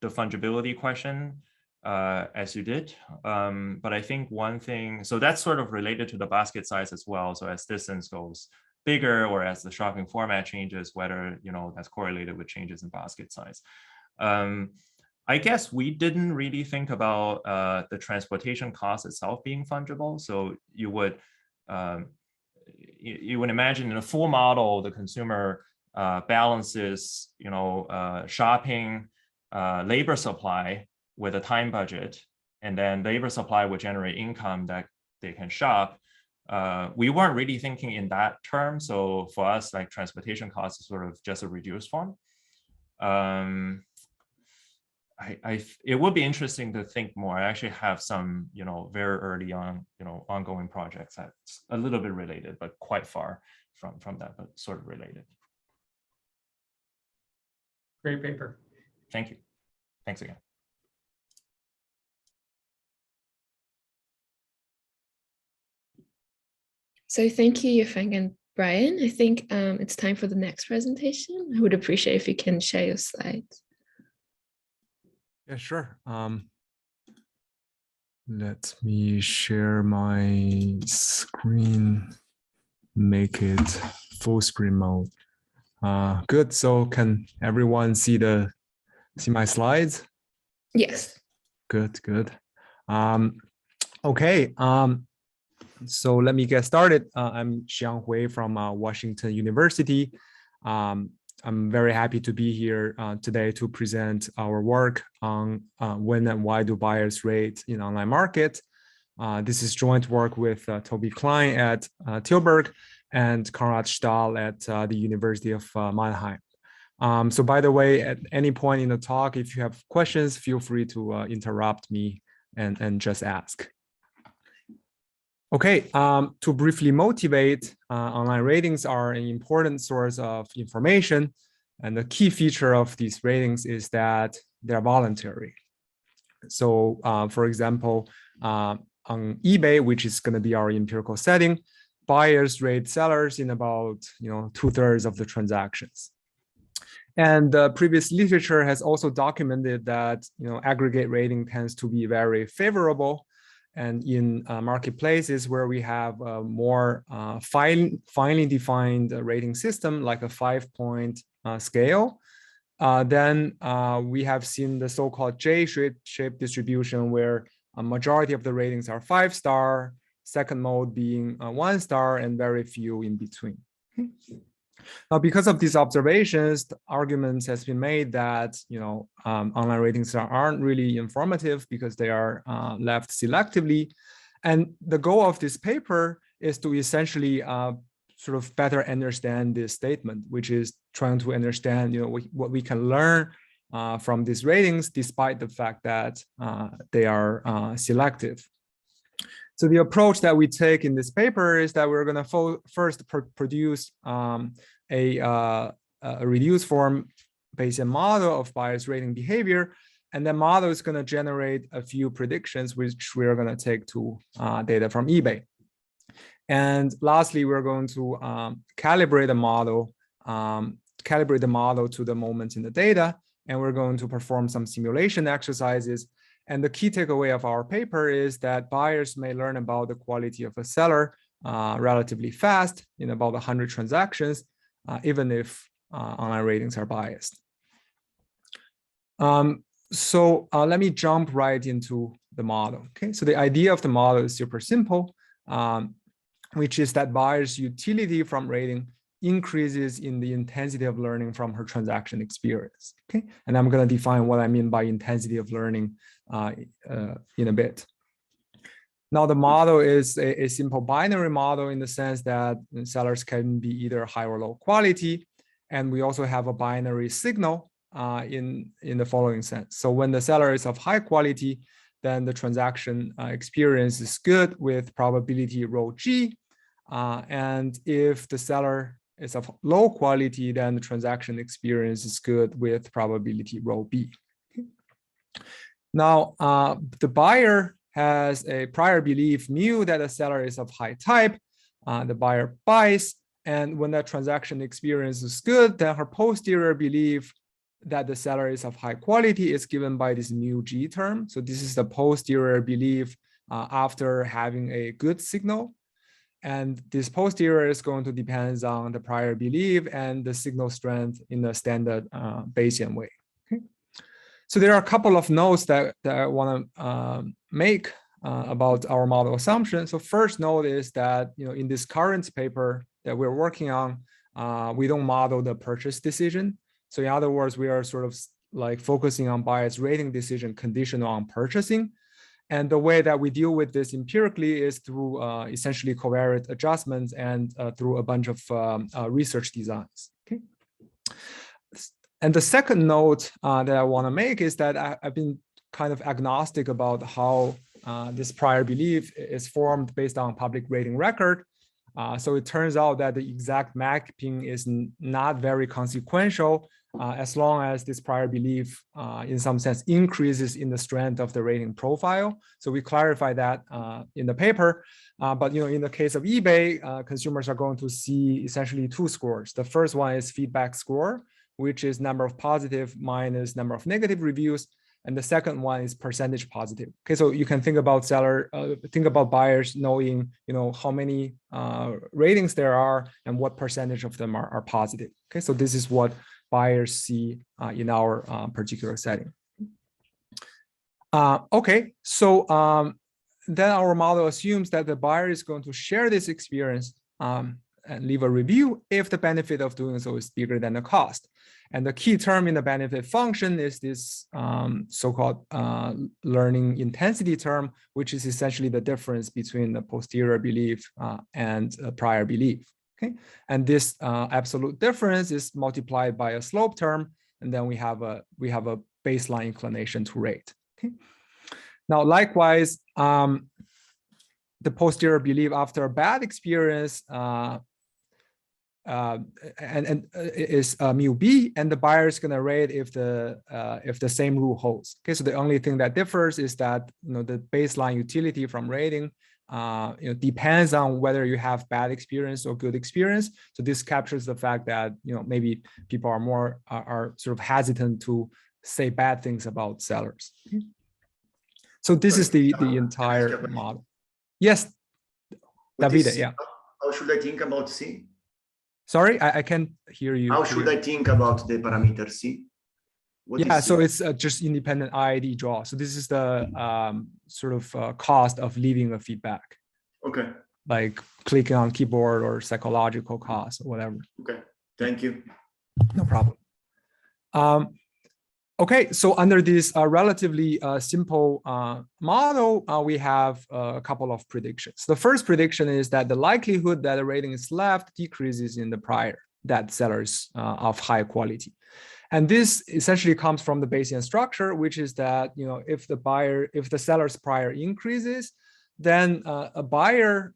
fungibility question as you did, but I think one thing, so that's sort of related to the basket size as well. So as distance goes bigger or as the shopping format changes, whether, that's correlated with changes in basket size. I guess we didn't really think about the transportation cost itself being fungible. So you would imagine in a full model, the consumer balances, shopping, labor supply with a time budget, and then labor supply would generate income that they can shop. We weren't really thinking in that term. So for us, like transportation costs is sort of just a reduced form. It would be interesting to think more. I actually have some, very early on, ongoing projects that's a little bit related, but quite far from that, but sort of related. Great paper. Thank you. Thanks again. So thank you, Yifeng and Brian. I think it's time for the next presentation. I would appreciate if you can share your slides. Yeah, sure. Let me share my screen, make it full screen mode. Good. So can everyone see my slides? Yes. Good. Okay. So let me get started. I'm Xiang Hui from Washington University. I'm very happy to be here today to present our work on when and why do buyers rate in online market. This is joint work with Toby Klein at Tilburg and Konrad Stahl at the University of Mannheim. So by the way, at any point in the talk, if you have questions, feel free to interrupt me and just ask. Okay, to briefly motivate, online ratings are an important source of information. And the key feature of these ratings is that they're voluntary. So for example, on eBay, which is going to be our empirical setting, buyers rate sellers in about 2/3 of the transactions. And the previous literature has also documented that aggregate rating tends to be very favorable. And in marketplaces where we have a more finely defined rating system, like a 5-point scale, then we have seen the so-called J-shaped distribution, where a majority of the ratings are 5-star, second mode being 1-star, and very few in between. Now, because of these observations, the argument has been made that online ratings aren't really informative because they are left selectively. And the goal of this paper is to essentially sort of better understand this statement, which is trying to understand what we can learn from these ratings, despite the fact that they are selective. So the approach that we take in this paper is that we're going to first produce a reduced form Bayesian model of bias rating behavior, and the model is going to generate a few predictions, which we are going to take to data from eBay. And lastly, we're going to calibrate the model to the moment in the data, and we're going to perform some simulation exercises. And the key takeaway of our paper is that buyers may learn about the quality of a seller relatively fast, in about 100 transactions, even if online ratings are biased. So let me jump right into the model. Okay, so the idea of the model is super simple, which is that buyers' utility from rating increases in the intensity of learning from her transaction experience. Okay, and I'm going to define what I mean by intensity of learning in a bit. Now, the model is a simple binary model in the sense that sellers can be either high or low quality, and we also have a binary signal in the following sense. So when the seller is of high quality, then the transaction experience is good with probability rho G, and if the seller is of low quality, then the transaction experience is good with probability rho B. Now, the buyer has a prior belief mu that the seller is of high type. The buyer buys, and when that transaction experience is good, then her posterior belief that the seller is of high quality is given by this mu G term. So this is the posterior belief after having a good signal. And this posterior is going to depend on the prior belief and the signal strength in the standard Bayesian way. Okay. So there are a couple of notes that I want to make about our model assumption. So first note is that in this current paper that we're working on, we don't model the purchase decision. So in other words, we are sort of like focusing on bias rating decision conditional on purchasing. And the way that we deal with this empirically is through essentially covariate adjustments and through a bunch of research designs. Okay. And the second note that I want to make is that I've been kind of agnostic about how this prior belief is formed based on public rating record. So it turns out that the exact mapping is not very consequential as long as this prior belief in some sense increases in the strength of the rating profile. So we clarify that in the paper. But in the case of eBay, consumers are going to see essentially two scores. The first one is feedback score, which is number of positive minus number of negative reviews. And the second one is percentage positive. Okay, so you can think about buyers knowing, how many ratings there are and what percentage of them are positive. Okay, so this is what buyers see in our particular setting. Okay, so then our model assumes that the buyer is going to share this experience leave a review if the benefit of doing so is bigger than the cost. And the key term in the benefit function is this so-called learning intensity term, which is essentially the difference between the posterior belief and a prior belief. Okay, and this absolute difference is multiplied by a slope term, and then we have a baseline inclination to rate. Okay, now likewise, the posterior belief after a bad experience is mu b, and the buyer is going to rate if the same rule holds. Okay, so the only thing that differs is that the baseline utility from rating depends on whether you have bad experience or good experience. So this captures the fact that maybe people are sort of hesitant to say bad things about sellers. Okay? So this is the entire model. Yes, David. Yeah. How should I think about C? Sorry, I can't hear you. How should I think about the parameter C? So it's just independent IID draw. So this is the sort of cost of leaving a feedback. Okay. Like clicking on keyboard or psychological cost or whatever. Okay, thank you. No problem. Okay, so under this relatively simple model, we have a couple of predictions. The first prediction is that the likelihood that a rating is left decreases in the prior that sellers of high quality. And this essentially comes from the Bayesian structure, which is that if the seller's prior increases, then a buyer,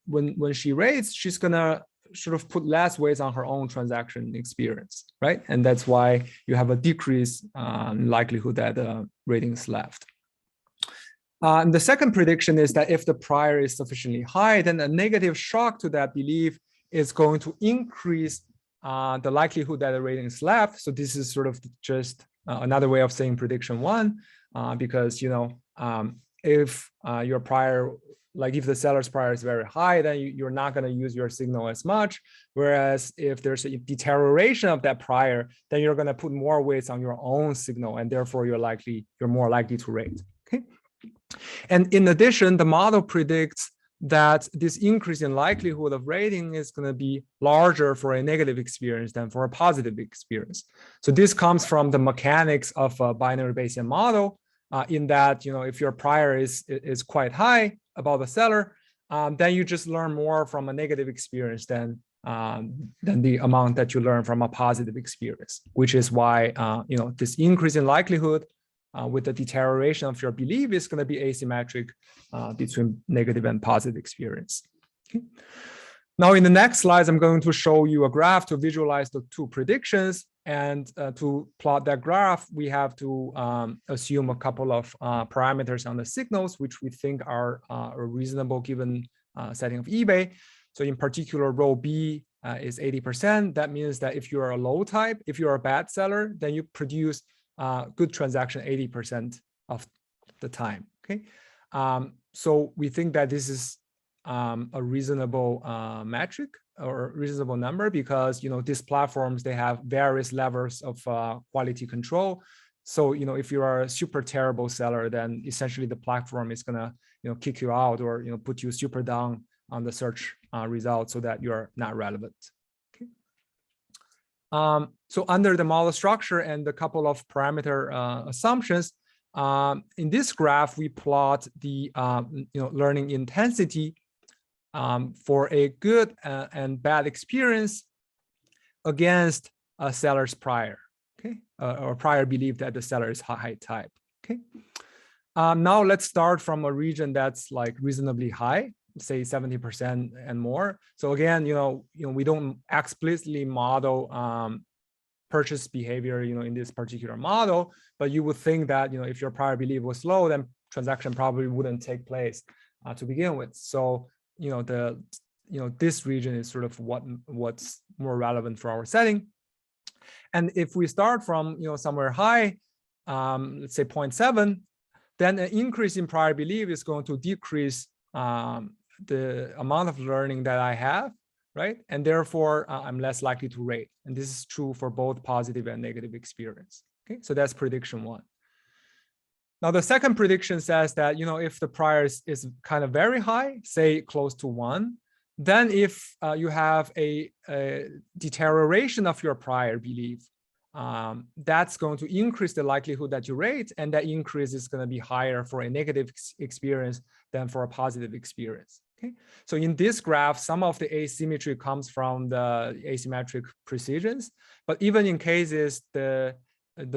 when she rates, she's gonna sort of put less weight on her own transaction experience, right? And that's why you have a decrease in likelihood that the rating is left. And the second prediction is that if the prior is sufficiently high, then a negative shock to that belief is going to increase the likelihood that the rating is left. So this is sort of just another way of saying prediction one, because if your prior, like if the seller's prior is very high, then you're not going to use your signal as much. Whereas if there's a deterioration of that prior, then you're going to put more weights on your own signal, and therefore you're more likely to rate. Okay. And in addition, the model predicts that this increase in likelihood of rating is going to be larger for a negative experience than for a positive experience. So this comes from the mechanics of a binary Bayesian model, in that if your prior is quite high about the seller, then you just learn more from a negative experience than the amount that you learn from a positive experience, which is why this increase in likelihood with the deterioration of your belief is going to be asymmetric between negative and positive experience. Okay. Now, in the next slides, I'm going to show you a graph to visualize the two predictions. And to plot that graph, we have to assume a couple of parameters on the signals, which we think are a reasonable given setting of eBay. So in particular, row B is 80%. That means that if you're a low type, if you're a bad seller, then you produce good transaction 80% of the time. Okay, so we think that this is a reasonable metric or reasonable number, because these platforms, they have various levels of quality control. So if you are a super terrible seller, then essentially the platform is gonna kick you out or put you super down on the search results so that you're not relevant. Okay. So under the model structure and a couple of parameter assumptions, in this graph we plot the learning intensity for a good and bad experience against a seller's prior, okay, or prior belief that the seller is high type. Okay. Now let's start from a region that's like reasonably high, say 70% and more. So again, we don't explicitly model purchase behavior, in this particular model, but you would think that if your prior belief was low, then transaction probably wouldn't take place to begin with. So this region is sort of what's more relevant for our setting. And if we start from somewhere high, let's say 0.7, then an increase in prior belief is going to decrease the amount of learning that I have, right? And therefore I'm less likely to rate. And this is true for both positive and negative experience. Okay, so that's prediction one. Now, the second prediction says that, if the prior is kind of very high, say close to 1, Then if you have a deterioration of your prior belief, that's going to increase the likelihood that you rate, and that increase is going to be higher for a negative experience than for a positive experience. Okay, so in this graph, some of the asymmetry comes from the asymmetric precisions, but even in cases the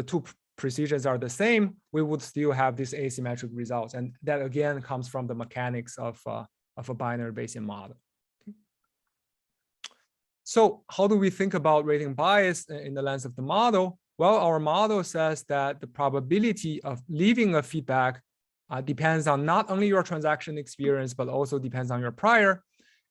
two precisions are the same, we would still have these asymmetric results, and that again comes from the mechanics of a binary Bayesian model. So how do we think about rating bias in the lens of the model? Well, our model says that the probability of leaving a feedback depends on not only your transaction experience, but also depends on your prior.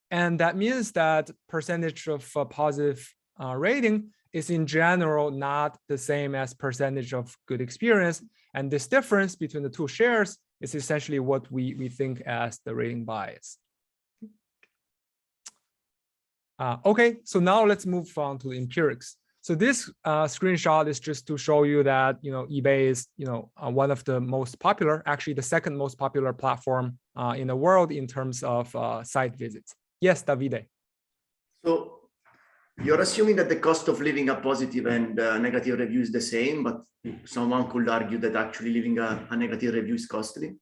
And that means that percentage of positive rating is in general not the same as percentage of good experience. And this difference between the two shares is essentially what we think as the rating bias. Okay, so now let's move on to the empirics. So this screenshot is just to show you that eBay is one of the most popular, actually the second most popular platform in the world in terms of site visits. Yes, Davide. So you're assuming that the cost of leaving a positive and negative review is the same, but someone could argue that actually leaving a negative review is costly.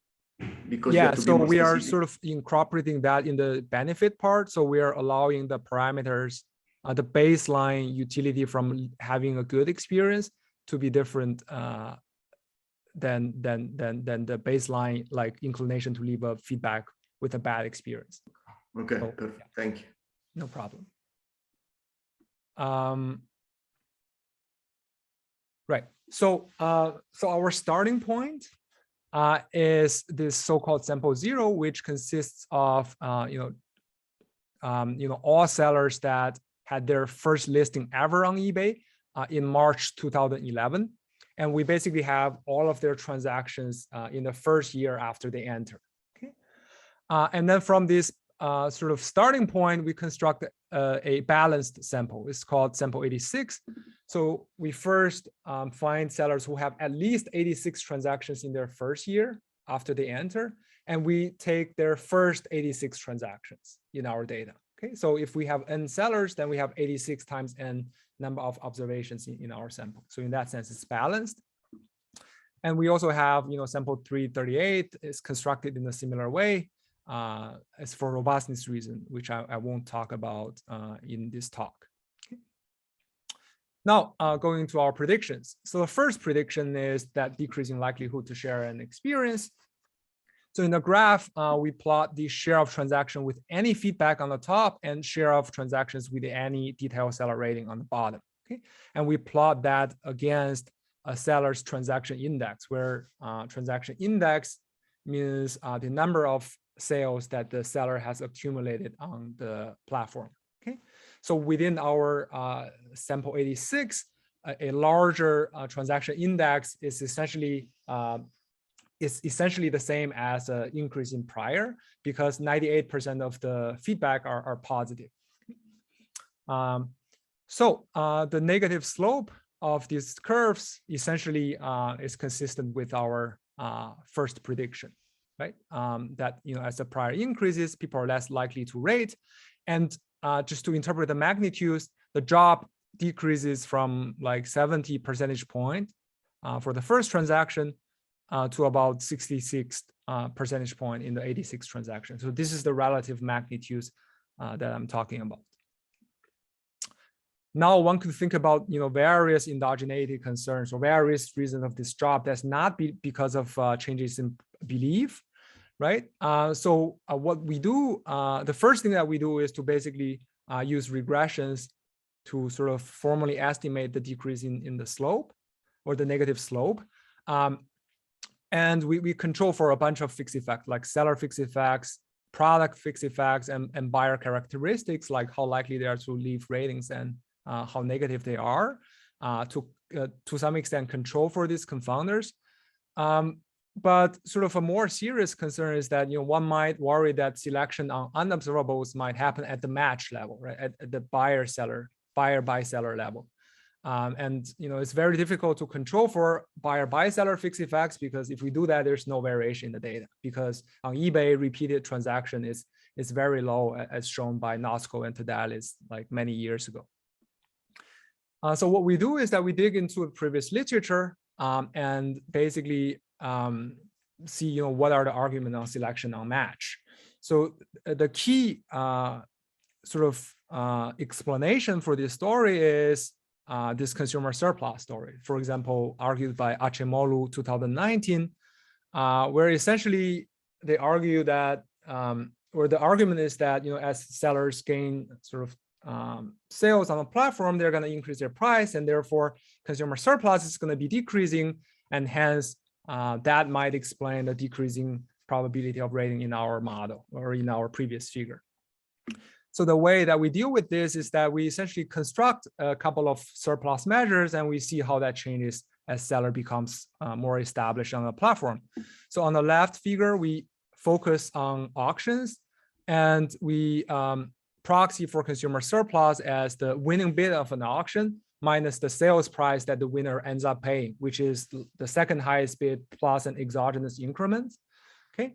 Because so we are sort of incorporating that in the benefit part. So we are allowing the parameters, the baseline utility from having a good experience to be different than the baseline like inclination to leave a feedback with a bad experience. Okay, so, perfect. Yeah. Thank you. No problem. Right. So our starting point is this so-called sample zero, which consists of all sellers that had their first listing ever on eBay in March 2011, and we basically have all of their transactions in the first year after they enter. Okay, and then from this sort of starting point, we construct a balanced sample. It's called sample 86. So we first find sellers who have at least 86 transactions in their first year after they enter, and we take their first 86 transactions in our data. Okay, so if we have n sellers, then we have 86 times n number of observations in our sample. So in that sense, it's balanced. And we also have, sample 338 is constructed in a similar way as for robustness reason, which I won't talk about in this talk. Now, going to our predictions. So the first prediction is that decreasing likelihood to share an experience. So in the graph, we plot the share of transaction with any feedback on the top and share of transactions with any detailed seller rating on the bottom. Okay, and we plot that against a seller's transaction index, where transaction index means the number of sales that the seller has accumulated on the platform. Okay, so within our sample 86, a larger transaction index is essentially the same as an increase in prior, because 98% of the feedback are positive. So the negative slope of these curves essentially is consistent with our first prediction, right? That as the prior increases, people are less likely to rate, and just to interpret the magnitudes, the drop decreases from like 70 percentage point for the first transaction to about 66 percentage point in the 86 transaction. So this is the relative magnitudes that I'm talking about. Now one could think about various endogeneity concerns or various reasons of this drop that's not because of changes in belief, right? So what we do, the first thing that we do is to basically use regressions to sort of formally estimate the decrease in the slope or the negative slope. And we control for a bunch of fixed effects like seller fixed effects, product fixed effects, and buyer characteristics, like how likely they are to leave ratings and how negative they are, to some extent control for these confounders. But sort of a more serious concern is that one might worry that selection on unobservables might happen at the match level, right? At the buyer by seller level. And it's very difficult to control for buyer by seller fixed effects, because if we do that, there's no variation in the data, because on eBay repeated transaction is is very low, as shown by Nosko and Tadalis like many years ago. So what we do is that we dig into the previous literature and basically see, what are the arguments on selection on match. So the key explanation for this story is this consumer surplus story. For example, argued by Acemoglu 2019, where essentially they argue that, or the argument is that, as sellers gain sales on the platform, they're going to increase their price, and therefore consumer surplus is going to be decreasing, and hence that might explain the decreasing probability of rating in our model or in our previous figure. So the way that we deal with this is that we essentially construct a couple of surplus measures, and we see how that changes as seller becomes more established on the platform. So on the left figure, we focus on auctions, and we proxy for consumer surplus as the winning bid of an auction minus the sales price that the winner ends up paying, which is the second highest bid plus an exogenous increment. Okay.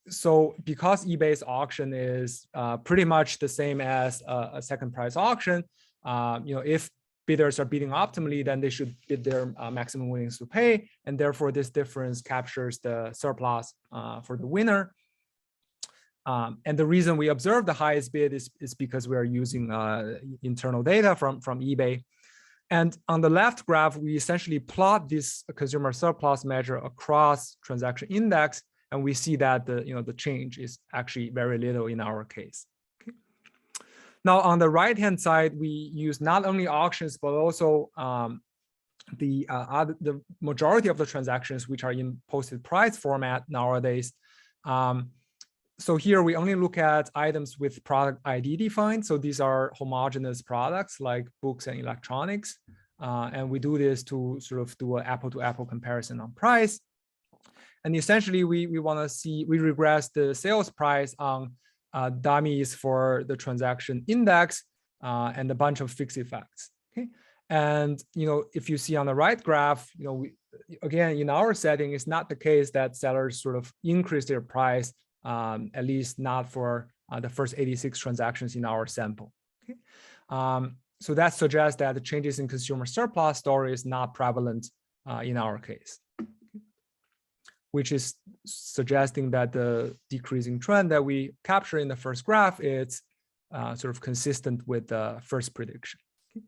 So because eBay's auction is pretty much the same as a second price auction, if bidders are bidding optimally, then they should bid their maximum willingness to pay, and therefore this difference captures the surplus for the winner. And the reason we observe the highest bid is because we are using internal data from eBay. And on the left graph, we essentially plot this consumer surplus measure across transaction index, and we see that the change is actually very little in our case. Okay. Now on the right-hand side, we use not only auctions but also the majority of the transactions which are in posted price format nowadays. So here we only look at items with product ID defined. So these are homogeneous products like books and electronics. And we do this to do an apple-to-apple comparison on price. And essentially we want to see, we regress the sales price on dummies for the transaction index and a bunch of fixed effects. Okay. And if you see on the right graph, again, in our setting, it's not the case that sellers increase their price, at least not for the first 86 transactions in our sample. Okay. So that suggests that the changes in consumer surplus story is not prevalent in our case, which is suggesting that the decreasing trend that we capture in the first graph is consistent with the first prediction. Okay.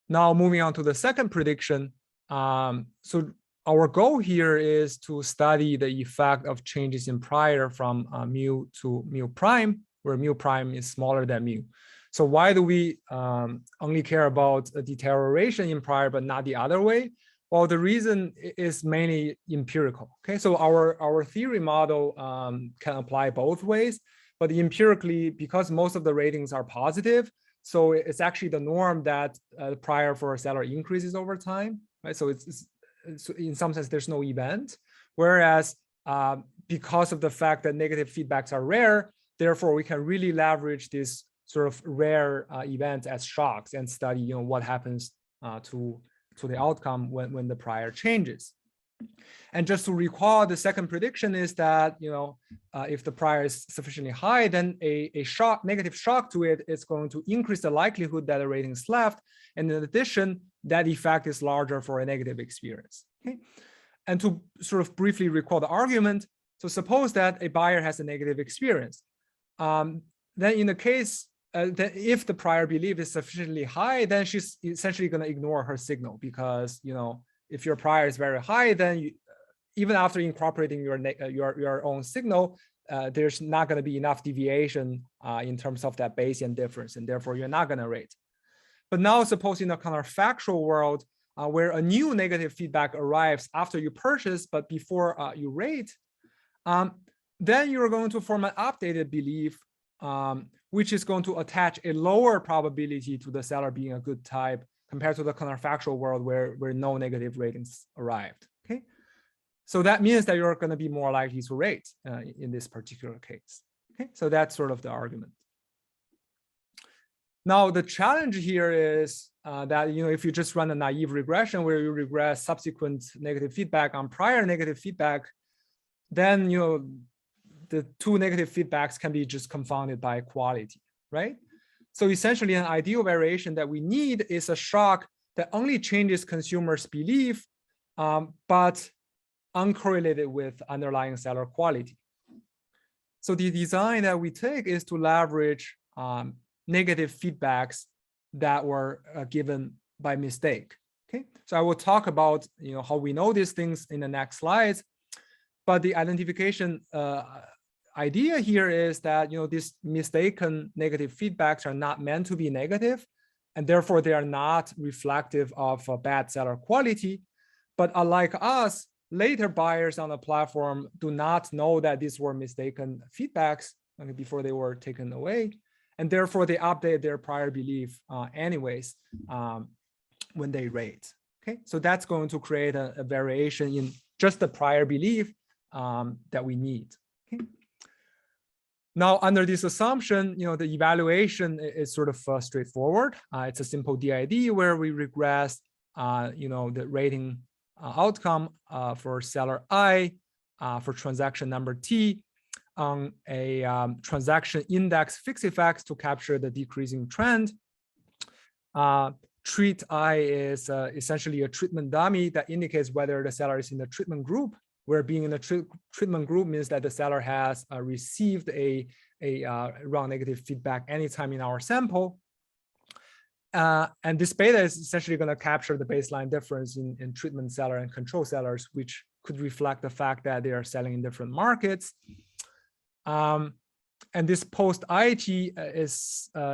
Now moving on to the second prediction. So our goal here is to study the effect of changes in prior from mu to mu prime, where mu prime is smaller than mu. So why do we only care about a deterioration in prior but not the other way? Well, the reason is mainly empirical. Okay, so our theory model can apply both ways, but empirically, because most of the ratings are positive, so it's actually the norm that prior for a seller increases over time, right? So so in some sense, there's no event. Whereas because of the fact that negative feedbacks are rare, therefore we can really leverage this rare events as shocks and study, what happens to the outcome when the prior changes. And just to recall, the second prediction is that, if the prior is sufficiently high, then a negative shock to it is going to increase the likelihood that a rating is left. And in addition, that effect is larger for a negative experience. Okay. And to briefly recall the argument, so suppose that a buyer has a negative experience. Then in the case that if the prior belief is sufficiently high, then she's essentially going to ignore her signal, because if your prior is very high, then even after incorporating your own signal, there's not going to be enough deviation in terms of that Bayesian difference, and therefore you're not going to rate. But now suppose in a counterfactual world where a new negative feedback arrives after you purchase but before you rate, then you're going to form an updated belief which is going to attach a lower probability to the seller being a good type compared to the counterfactual world where no negative ratings arrived. Okay, so that means that you're going to be more likely to rate in this particular case. Okay, so that's the argument. Now the challenge here is that if you just run a naive regression where you regress subsequent negative feedback on prior negative feedback, then the two negative feedbacks can be just confounded by quality, right? So essentially an ideal variation that we need is a shock that only changes consumers' belief, but uncorrelated with underlying seller quality. So the design that we take is to leverage negative feedbacks that were given by mistake. Okay, so I will talk about how we know these things in the next slides, but the identification idea here is that these mistaken negative feedbacks are not meant to be negative, and therefore they are not reflective of bad seller quality. But unlike us, later buyers on the platform do not know that these were mistaken feedbacks before they were taken away, and therefore they update their prior belief anyways when they rate. Okay, so that's going to create a variation in just the prior belief that we need. Okay. Now, under this assumption, the evaluation is sort of straightforward. It's a simple DID where we regress, the rating outcome for seller I, for transaction number T, on a transaction index fixed effects to capture the decreasing trend. Treat I is essentially a treatment dummy that indicates whether the seller is in the treatment group, where being in the treatment group means that the seller has received a wrong negative feedback anytime in our sample. And this beta is essentially going to capture the baseline difference in treatment seller and control sellers, which could reflect the fact that they are selling in different markets. And this post-IT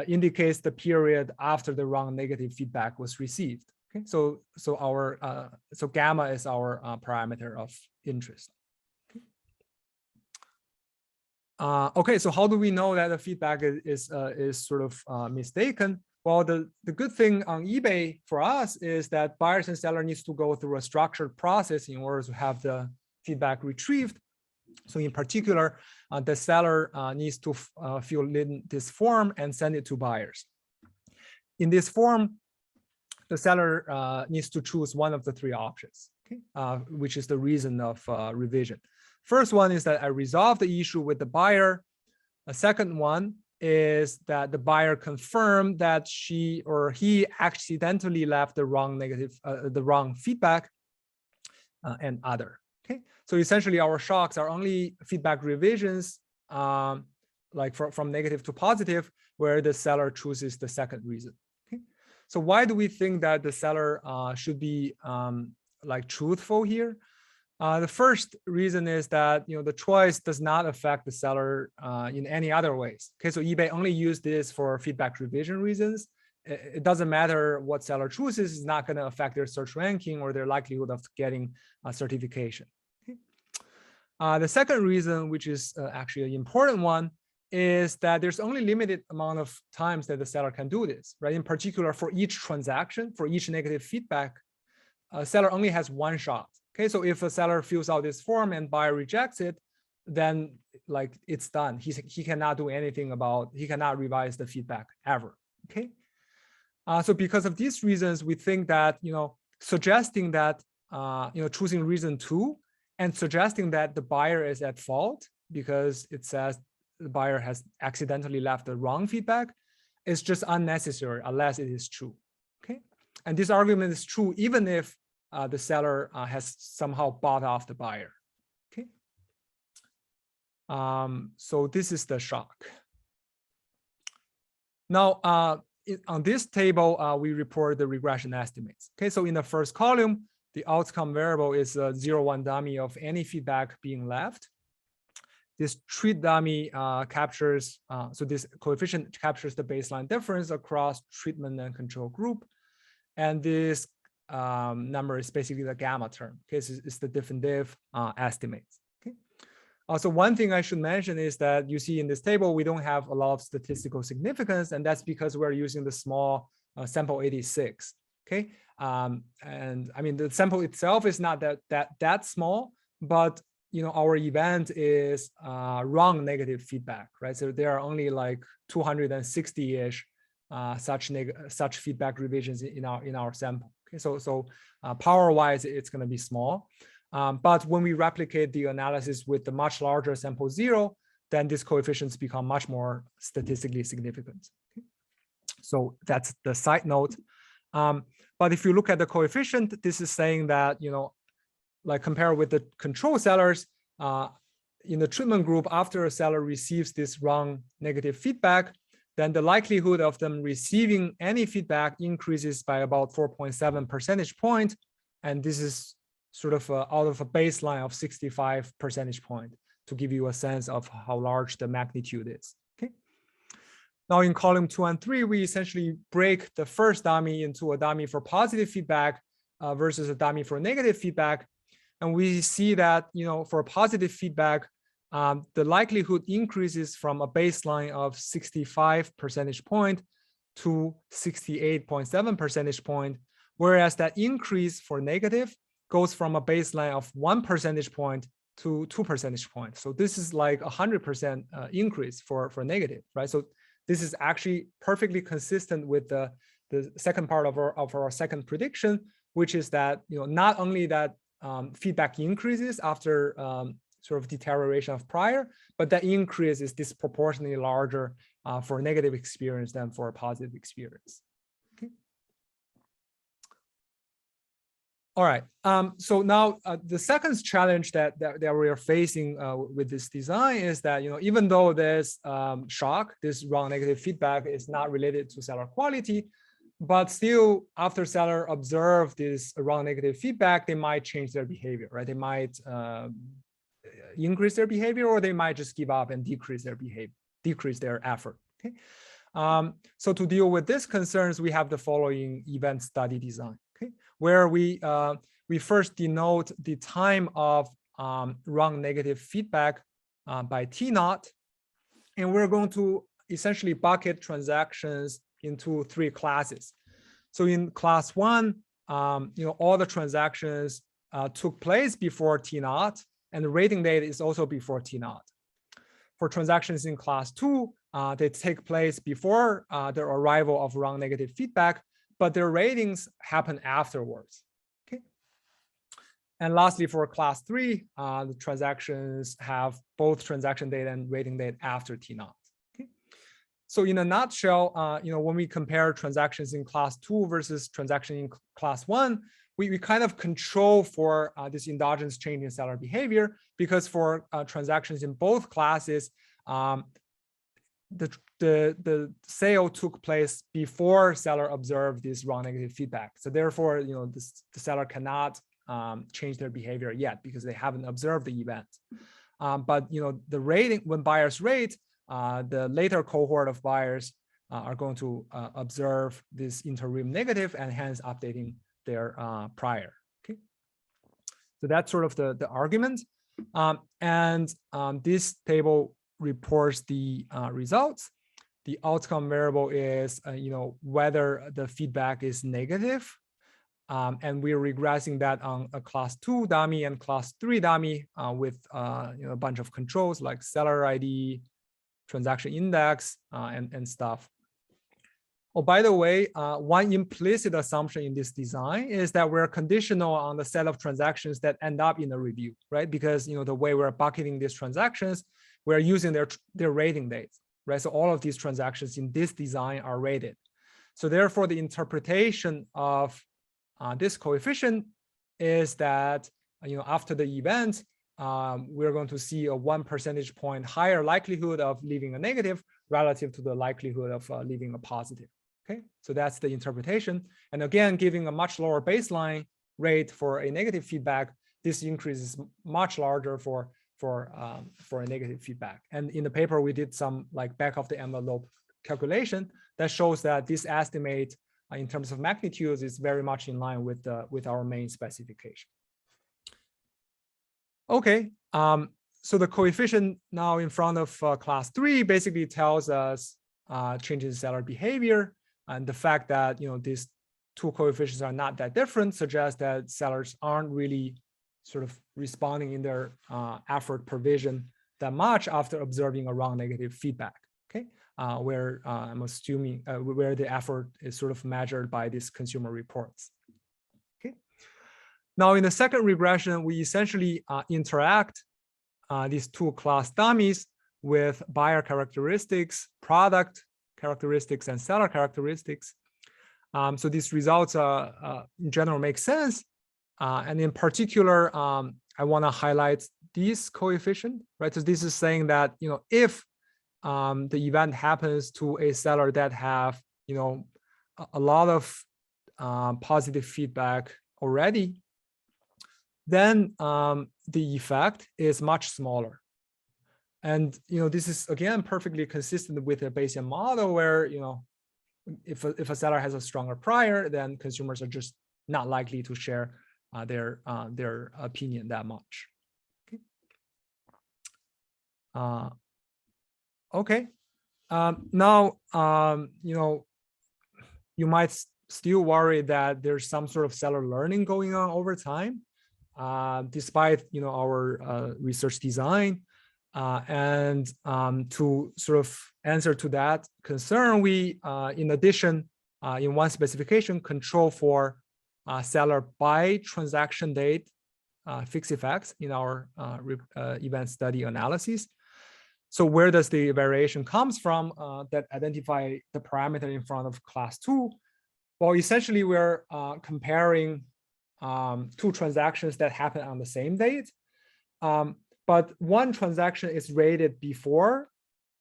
indicates the period after the wrong negative feedback was received. Okay, so gamma is our parameter of interest. Okay, so how do we know that the feedback is sort of mistaken? Well, the good thing on eBay for us is that buyers and sellers needs to go through a structured process in order to have the feedback retrieved. So in particular, the seller needs to fill in this form and send it to buyers. In this form, the seller needs to choose one of the three options, okay? Which is the reason of revision. First one is that I resolve the issue with the buyer. A second one is that the buyer confirmed that she or he accidentally left the wrong the wrong feedback, and other. Okay, so essentially our shocks are only feedback revisions, like from negative to positive, where the seller chooses the second reason. Okay, so why do we think that the seller should be like truthful here? The first reason is that the choice does not affect the seller in any other ways. Okay, so eBay only used this for feedback revision reasons. It doesn't matter what seller chooses; it's not going to affect their search ranking or their likelihood of getting a certification. Okay. The second reason, which is actually an important one, is that there's only limited amount of times that the seller can do this, right? In particular, for each transaction, for each negative feedback, a seller only has one shot. Okay, so if a seller fills out this form and buyer rejects it, then like it's done. He cannot do anything about, he cannot revise the feedback ever. Okay, so because of these reasons, we think that suggesting that choosing reason 2 and suggesting that the buyer is at fault because it says the buyer has accidentally left the wrong feedback is just unnecessary unless it is true. Okay, and this argument is true even if the seller has somehow bought off the buyer. Okay, so this is the shock. Now, on this table, we report the regression estimates. Okay, so in the first column, the outcome variable is a 0-1 dummy of any feedback being left. This treat dummy captures, so this coefficient captures the baseline difference across treatment and control group. And this number is basically the gamma term. Okay, so it's the diff and diff estimates. Okay. Also, one thing I should mention is that you see in this table, we don't have a lot of statistical significance, and that's because we're using the small sample 86. Okay, and I mean the sample itself is not that small, but our event is wrong negative feedback, right? So there are only like 260-ish such feedback revisions in our sample. Okay, so power-wise, it's going to be small. But when we replicate the analysis with the much larger sample 0, then these coefficients become much more statistically significant. So that's the side note. But if you look at the coefficient, this is saying that, like compared with the control sellers, in the treatment group, after a seller receives this wrong negative feedback, then the likelihood of them receiving any feedback increases by about 4.7 percentage point. And this is sort of out of a baseline of 65 percentage point to give you a sense of how large the magnitude is. Okay. Now in column 2 and 3, we essentially break the first dummy into a dummy for positive feedback versus a dummy for negative feedback. And we see that, for positive feedback, the likelihood increases from a baseline of 65 percentage point to 68.7 percentage point, whereas that increase for negative goes from a baseline of 1 percentage point to 2 percentage points. So this is like 100% increase for negative, right? So this is actually perfectly consistent with the second part of our second prediction, which is that, not only that feedback increases after sort of deterioration of prior, but that increase is disproportionately larger for negative experience than for a positive experience. Okay. All right. So now the second challenge that we are facing with this design is that, even though this shock, this wrong negative feedback is not related to seller quality, but still after seller observe this wrong negative feedback, they might change their behavior, right? They might increase their behavior, or they might just give up and decrease their behavior, decrease their effort. Okay. So to deal with these concerns, we have the following event study design, okay, where we first denote the time of wrong negative feedback by T0, and we're going to essentially bucket transactions into 3 classes. So in class 1, all the transactions took place before T0, and the rating date is also before T0. For transactions in class 2, they take place before the arrival of wrong negative feedback, but their ratings happen afterwards. Okay. And lastly, for class 3, the transactions have both transaction date and rating date after T0. Okay. So in a nutshell, when we compare transactions in class 2 versus transaction in class 1, we kind of control for this endogenous change in seller behavior, because for transactions in both classes, the sale took place before seller observed this wrong negative feedback. So therefore, the seller cannot change their behavior yet because they haven't observed the event. But the rating, when buyers rate, the later cohort of buyers are going to observe this interim negative and hence updating their prior. Okay, so that's sort of the argument, and this table reports the results. The outcome variable is whether the feedback is negative, and we're regressing that on a class 2 dummy and class 3 dummy with a bunch of controls like seller ID, transaction index, and stuff. Oh, by the way, one implicit assumption in this design is that we're conditional on the set of transactions that end up in the review, right? Because the way we're bucketing these transactions, we're using their rating dates, right? So all of these transactions in this design are rated. So therefore, the interpretation of this coefficient is that after the event, we're going to see a 1 percentage point higher likelihood of leaving a negative relative to the likelihood of leaving a positive. Okay, so that's the interpretation. And again, giving a much lower baseline rate for a negative feedback, this increase is much larger for a negative feedback. And in the paper, we did some like back of the envelope calculation that shows that this estimate in terms of magnitudes is very much in line with our main specification. Okay, so the coefficient now in front of class 3 basically tells us changes in seller behavior. And the fact that these 2 coefficients are not that different suggests that sellers aren't really sort of responding in their effort provision that much after observing a wrong negative feedback. Okay, where I'm assuming where the effort is sort of measured by these consumer reports. Okay, now in the second regression, we essentially interact these 2 class dummies with buyer characteristics, product characteristics, and seller characteristics. So these results in general make sense. And in particular, I want to highlight these coefficient, right? So this is saying that, if the event happens to a seller that have, a lot of positive feedback already, then the effect is much smaller. And this is again perfectly consistent with a Bayesian model where if a seller has a stronger prior, then consumers are just not likely to share their opinion that much. Okay. Now you might still worry that there's some sort of seller learning going on over time, despite our research design. And to sort of answer to that concern, we, in addition, in one specification, control for seller by transaction date fixed effects in our event study analysis. So where does the variation comes from that identify the parameter in front of class 2? Well, essentially, we're comparing two transactions that happen on the same date. But one transaction is rated before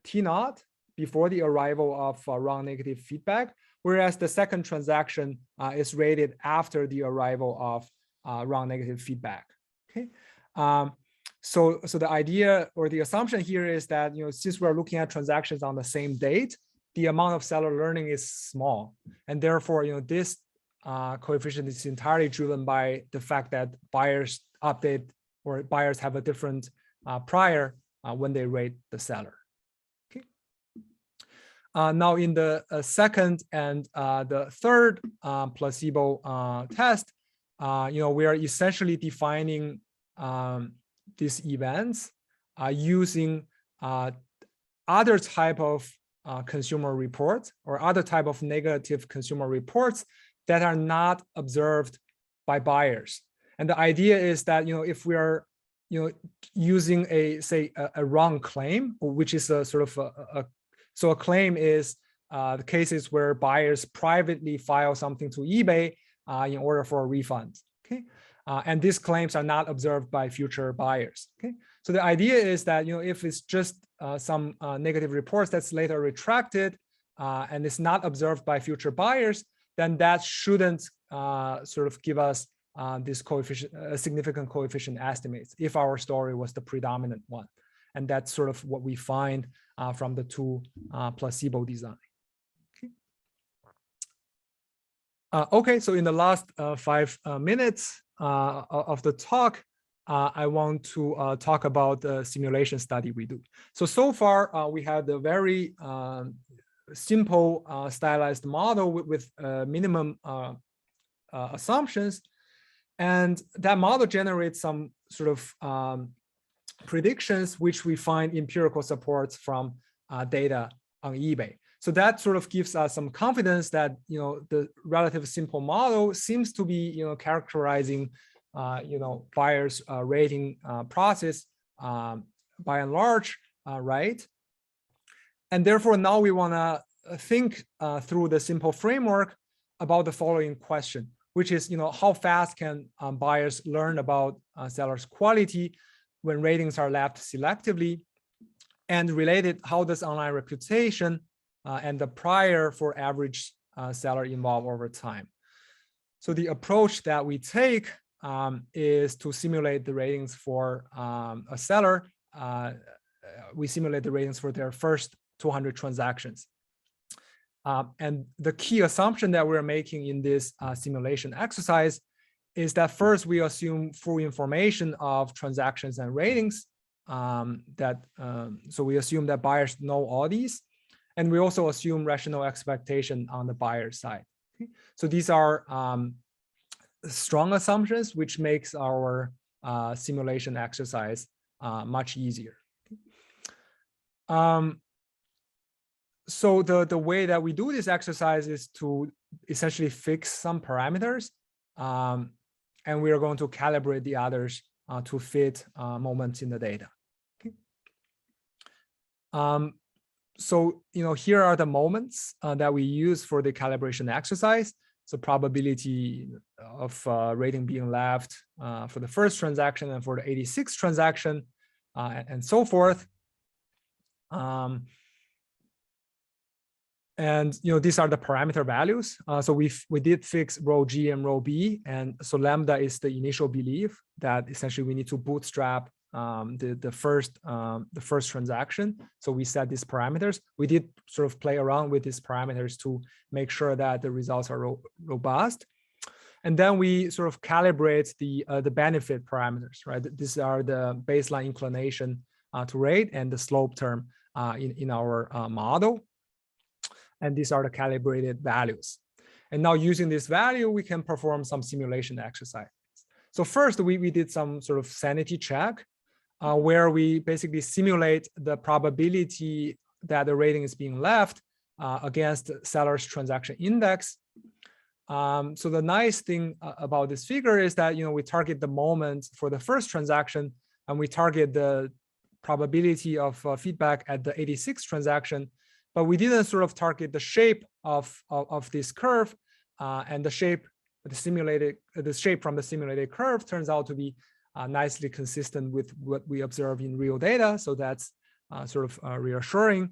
T0, before the arrival of wrong negative feedback, whereas the second transaction is rated after the arrival of wrong negative feedback. Okay. So the idea or the assumption here is that since we're looking at transactions on the same date, the amount of seller learning is small, and therefore this coefficient is entirely driven by the fact that buyers update or buyers have a different prior when they rate the seller. Okay. Now in the second and the third placebo test, we are essentially defining these events using other type of consumer reports or other type of negative consumer reports that are not observed by buyers. And the idea is that if we are using a wrong claim, which is a sort of a claim is the cases where buyers privately file something to eBay in order for a refund. Okay. And these claims are not observed by future buyers. Okay, so the idea is that if it's just some negative reports that's later retracted and it's not observed by future buyers, then that shouldn't sort of give us this coefficient, significant coefficient estimates if our story was the predominant one, and that's sort of what we find from the two placebo design. Okay, so in the last 5 minutes of the talk, I want to talk about the simulation study we do. So far, we had a very simple stylized model with minimum assumptions. And that model generates some sort of predictions, which we find empirical supports from data on eBay. So that sort of gives us some confidence that the relatively simple model seems to be characterizing buyers rating process by and large, right? And therefore now we want to think through the simple framework about the following question, which is how fast can buyers learn about sellers' quality when ratings are left selectively, and related, how does online reputation and the prior for average seller evolve over time? So the approach that we take is to simulate the ratings for a seller. We simulate the ratings for their first 200 transactions. And the key assumption that we're making in this simulation exercise is that first we assume full information of transactions and ratings. So we assume that buyers know all these. And we also assume rational expectation on the buyer side. Okay? So these are strong assumptions, which makes our simulation exercise much easier. So the way that we do this exercise is to essentially fix some parameters, and we are going to calibrate the others to fit moments in the data. Okay. So, here are the moments that we use for the calibration exercise. So probability of rating being left for the first transaction and for the 86th transaction, and so forth. And these are the parameter values. So we did fix rho G and rho B, and so lambda is the initial belief that essentially we need to bootstrap the first transaction. So we set these parameters. We did sort of play around with these parameters to make sure that the results are robust. And then we sort of calibrate the benefit parameters, right? These are the baseline inclination to rate and the slope term in our model. And these are the calibrated values. And now using this value, we can perform some simulation exercise. So first, we did some sort of sanity check where we basically simulate the probability that the rating is being left against seller's transaction index. So the nice thing about this figure is that we target the moment for the first transaction, and we target the probability of feedback at the 86th transaction, but we didn't sort of target the shape of this curve, and the shape from the simulated curve turns out to be nicely consistent with what we observe in real data. So that's sort of reassuring.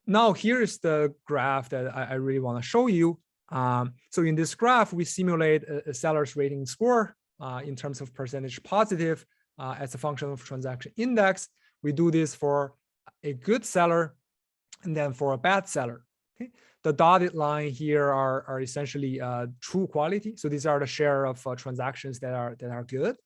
Now here's the graph that I really want to show you. So in this graph, we simulate a seller's rating score in terms of percentage positive as a function of transaction index. We do this for a good seller and then for a bad seller. Okay? The dotted line here are essentially true quality. So these are the share of transactions that are good.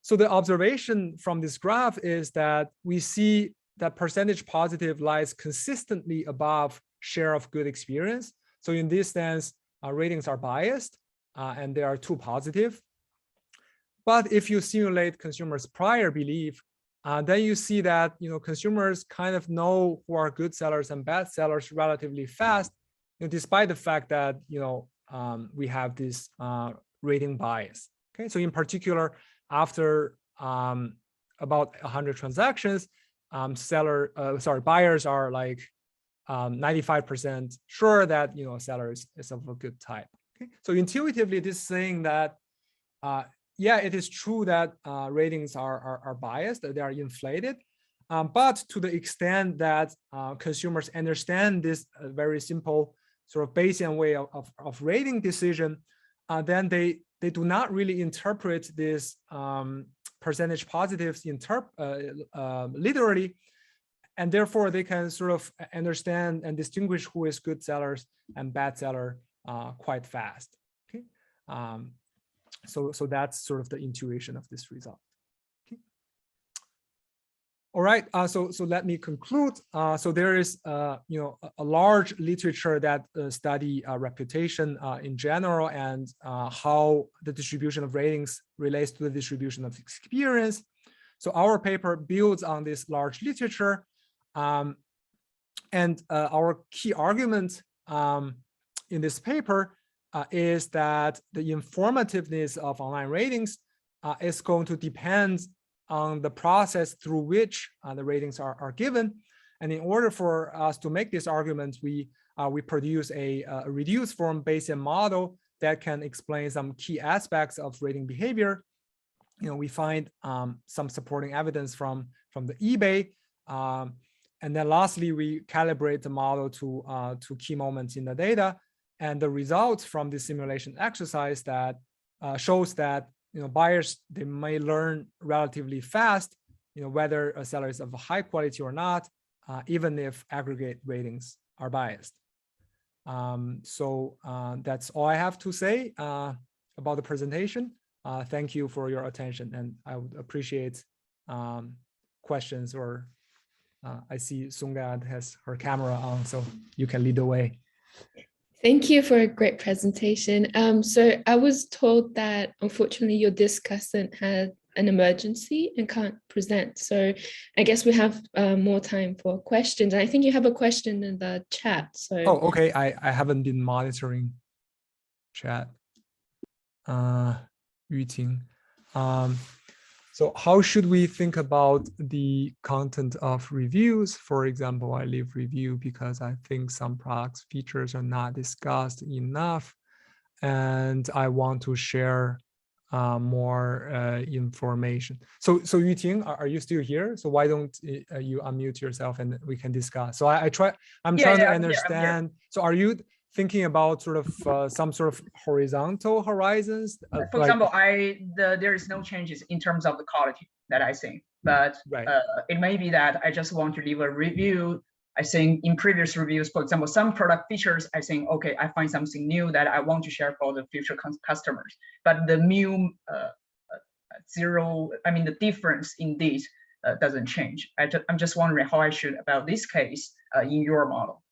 So the observation from this graph is that we see that percentage positive lies consistently above share of good experience. So in this sense, ratings are biased and they are too positive. But if you simulate consumers' prior belief, then you see that consumers kind of know who are good sellers and bad sellers relatively fast, despite the fact that we have this rating bias. Okay, so in particular, after about 100 transactions, buyers are like 95% sure that a seller is of a good type. Okay, so intuitively, this is saying that yeah, it is true that ratings are biased, that they are inflated, but to the extent that consumers understand this very simple sort of Bayesian way of rating decision, then they do not really interpret this percentage positives literally, and therefore they can sort of understand and distinguish who is good sellers and bad seller quite fast. Okay. So that's sort of the intuition of this result. Okay. All right, so let me conclude. So there is a large literature that study reputation in general and how the distribution of ratings relates to the distribution of experience. So our paper builds on this large literature, and our key argument in this paper is that the informativeness of online ratings is going to depend on the process through which the ratings are given. And in order for us to make this argument, we produce a reduced form Bayesian model that can explain some key aspects of rating behavior. We find some supporting evidence from the eBay. And then lastly, we calibrate the model to key moments in the data. And the results from this simulation exercise that shows that buyers, they may learn relatively fast whether a seller is of high quality or not, even if aggregate ratings are biased. So that's all I have to say about the presentation. Thank you for your attention, and I would appreciate questions, or I see Sungad has her camera on, so you can lead the way. Thank you for a great presentation. So I was told that unfortunately your discussant had an emergency and can't present. So I guess we have more time for questions. And I think you have a question in the chat. So okay. I haven't been monitoring chat. Yuting. So So how should we think about the content of reviews? For example, I leave review because I think some products features are not discussed enough, and I want to share more information. So Yuting, are you still here? So why don't you unmute yourself and we can discuss? So I'm trying to understand. I'm here. So are you thinking about sort of some sort of horizontal horizons? For example, there is no changes in terms of the quality that I think, but it may be that I just want to leave a review. I think in previous reviews, for example, some product features, I think, okay, I find something new that I want to share for the future customers. But the new the difference in this doesn't change. I'm just wondering how I should about this case in your model.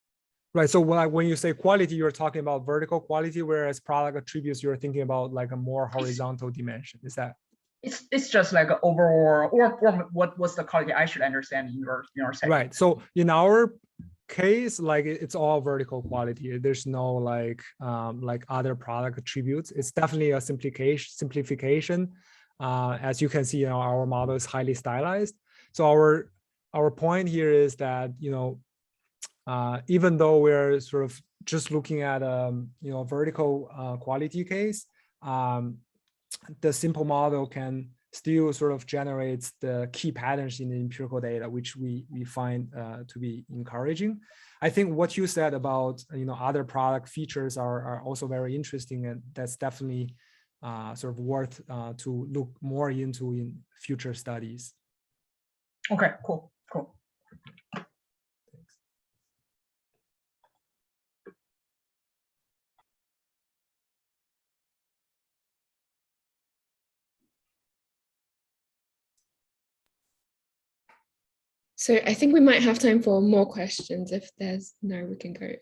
Right. So when you say quality, you're talking about vertical quality, whereas product attributes, you're thinking about like a more horizontal dimension. Is that? It's just like an overall, or what's the quality I should understand in your segment. Right. So in our case, like it's all vertical quality. There's no like other product attributes. It's definitely a simplification. As you can see, our model is highly stylized. So our point here is that even though we're sort of just looking at vertical quality case, the simple model can still sort of generate the key patterns in the empirical data, which we find to be encouraging. I think what you said about other product features are also very interesting, and that's definitely sort of worth to look more into in future studies. Okay, cool. So I think we might have time for more questions. If there's no, we can go.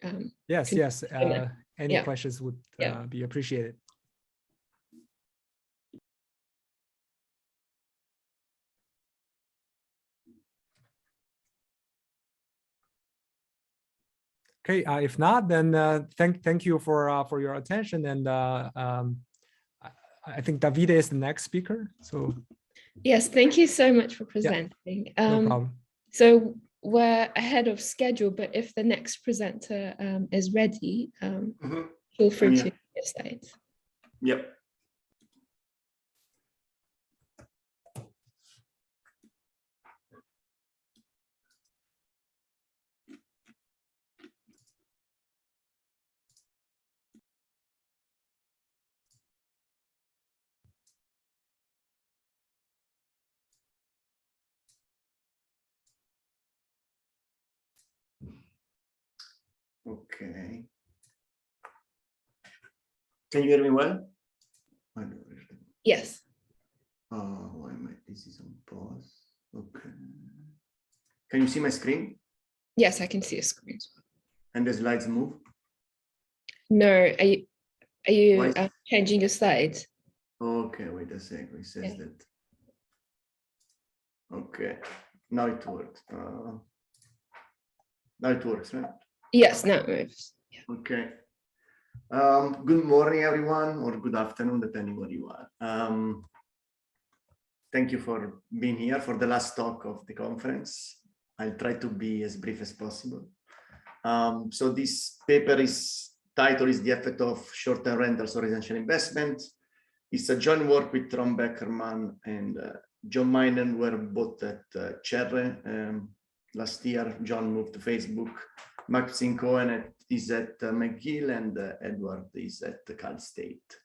Yes. Any questions would be appreciated. Okay. If not, then thank you for your attention, and I think Davide is the next speaker. So. Yes, thank you so much for presenting. No problem. So we're ahead of schedule, but if the next presenter is ready, feel free to your slides. Yep. Okay. Can you hear me well? Yes. Why am I? This is on pause. Okay. Can you see my screen? Yes, I can see a screen. And the slides move? No. Are you changing your slides? Okay, wait a second. It says that. Okay. Now it works. Now it works, right? Yes, now it moves. Okay. Good morning, everyone, or good afternoon, depending where you are. Thank you for being here for the last talk of the conference. I'll try to be as brief as possible. So this paper title is The Effect of Short-Term Rentals on Residential Investment. It's a joint work with Ron Beckerman and John Minen, were both at Cherre last year. John moved to Facebook. Maxine Cohen is at McGill, and Edward is at Cal State.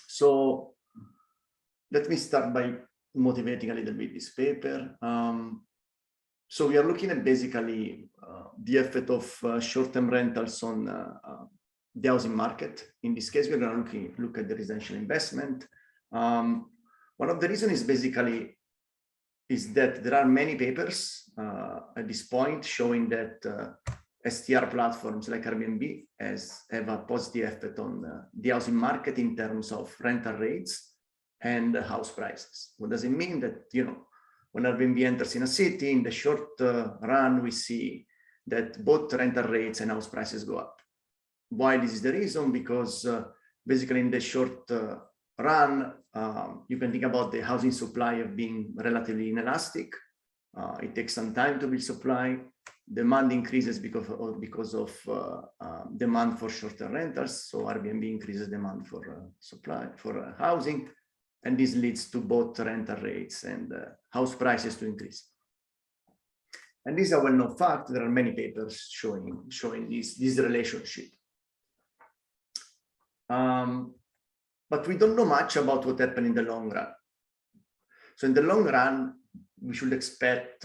So let me start by motivating a little bit this paper. So we are looking at basically the effect of short-term rentals on the housing market. In this case, we're going to look at the residential investment. One of the reasons is basically that there are many papers at this point showing that STR platforms like Airbnb have a positive effect on the housing market in terms of rental rates and house prices. What does it mean? That, when Airbnb enters in a city, in the short run, we see that both rental rates and house prices go up. Why this is the reason? Because basically in the short run, you can think about the housing supply of being relatively inelastic. It takes some time to build supply. Demand increases because of demand for short-term rentals. So Airbnb increases demand for supply for housing, and this leads to both rental rates and house prices to increase. And this is a well-known fact. There are many papers showing this relationship. But we don't know much about what happened in the long run. So in the long run, we should expect,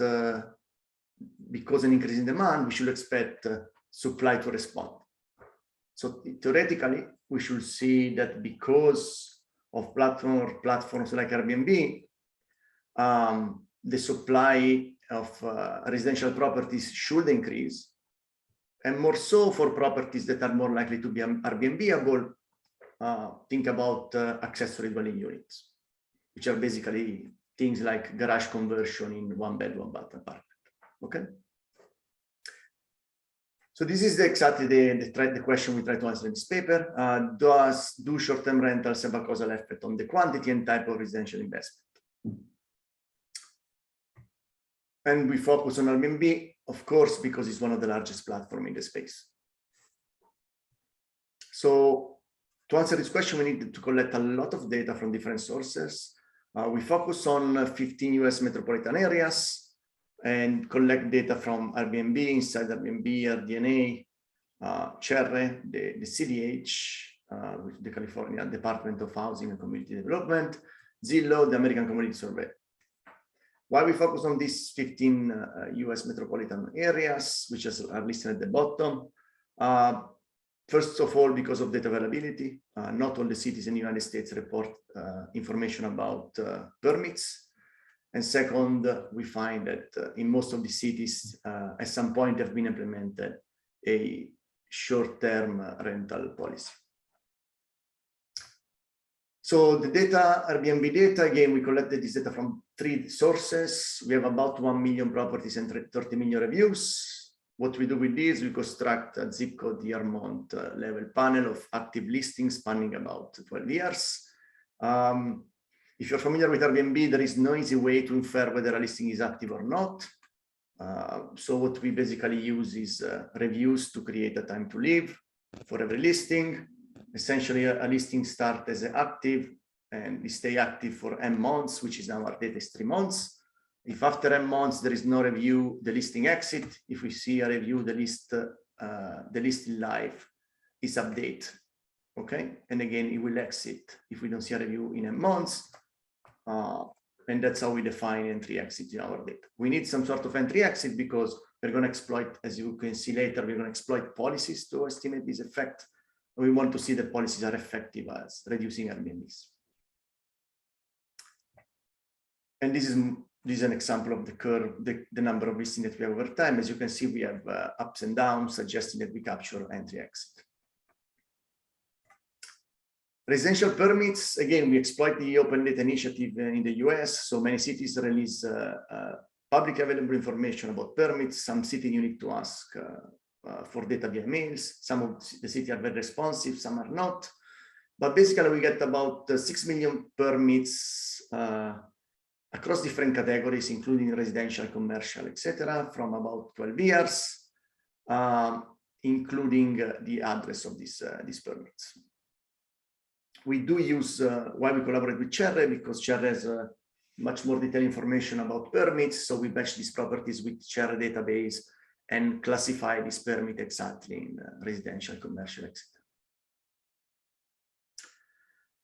because an increase in demand, we should expect supply to respond. So theoretically, we should see that because of platforms like Airbnb, the supply of residential properties should increase, and more so for properties that are more likely to be Airbnb-able. Think about accessory dwelling units, which are basically things like garage conversion in one bed, one bath apartment. Okay. So this is exactly the question we try to answer in this paper. Do short-term rentals have a causal effect on the quantity and type of residential investment? And we focus on Airbnb, of course, because it's one of the largest platforms in the space. So to answer this question, we need to collect a lot of data from different sources. We focus on 15 US metropolitan areas and collect data from Airbnb, inside Airbnb, RDNA, CHERRE, the CDH, the California Department of Housing and Community Development, Zillow, the American Community Survey. Why we focus on these 15 US metropolitan areas, which are listed at the bottom? First of all, because of data availability. Not all the cities in the United States report information about permits. And second, we find that in most of the cities, at some point have been implemented a short-term rental policy. So the data, Airbnb data, again, we collected this data from 3 sources. We have about 1 million properties and 30 million reviews. What we do with this, we construct a zip code year month level panel of active listings spanning about 12 years. If you're familiar with Airbnb, there is no easy way to infer whether a listing is active or not. So what we basically use is reviews to create a time to live for every listing. Essentially, a listing starts as active and we stay active for M months, which is now our data is 3 months. If after M months there is no review, the listing exit. If we see a review, the list live is update. Okay, and again it will exit if we don't see a review in M months. And that's how we define entry exit in our data. We need some sort of entry exit because we're going to exploit, as you can see later, we're going to exploit policies to estimate this effect. We want to see that policies are effective as reducing Airbnbs. And this is an example of the curve, the number of listings that we have over time. As you can see, we have ups and downs suggesting that we capture entry exit. Residential permits, again, we exploit the Open Data Initiative in the US. So many cities release public available information about permits. Some cities you need to ask for data via mails. Some of the cities are very responsive, some are not. But basically we get about 6 million permits across different categories, including residential, commercial, etc., from about 12 years, including the address of these permits. We do use, why we collaborate with CHERRE, because CHERRE has much more detailed information about permits. So we batch these properties with CHERRE database and classify this permit exactly in residential, commercial, etc.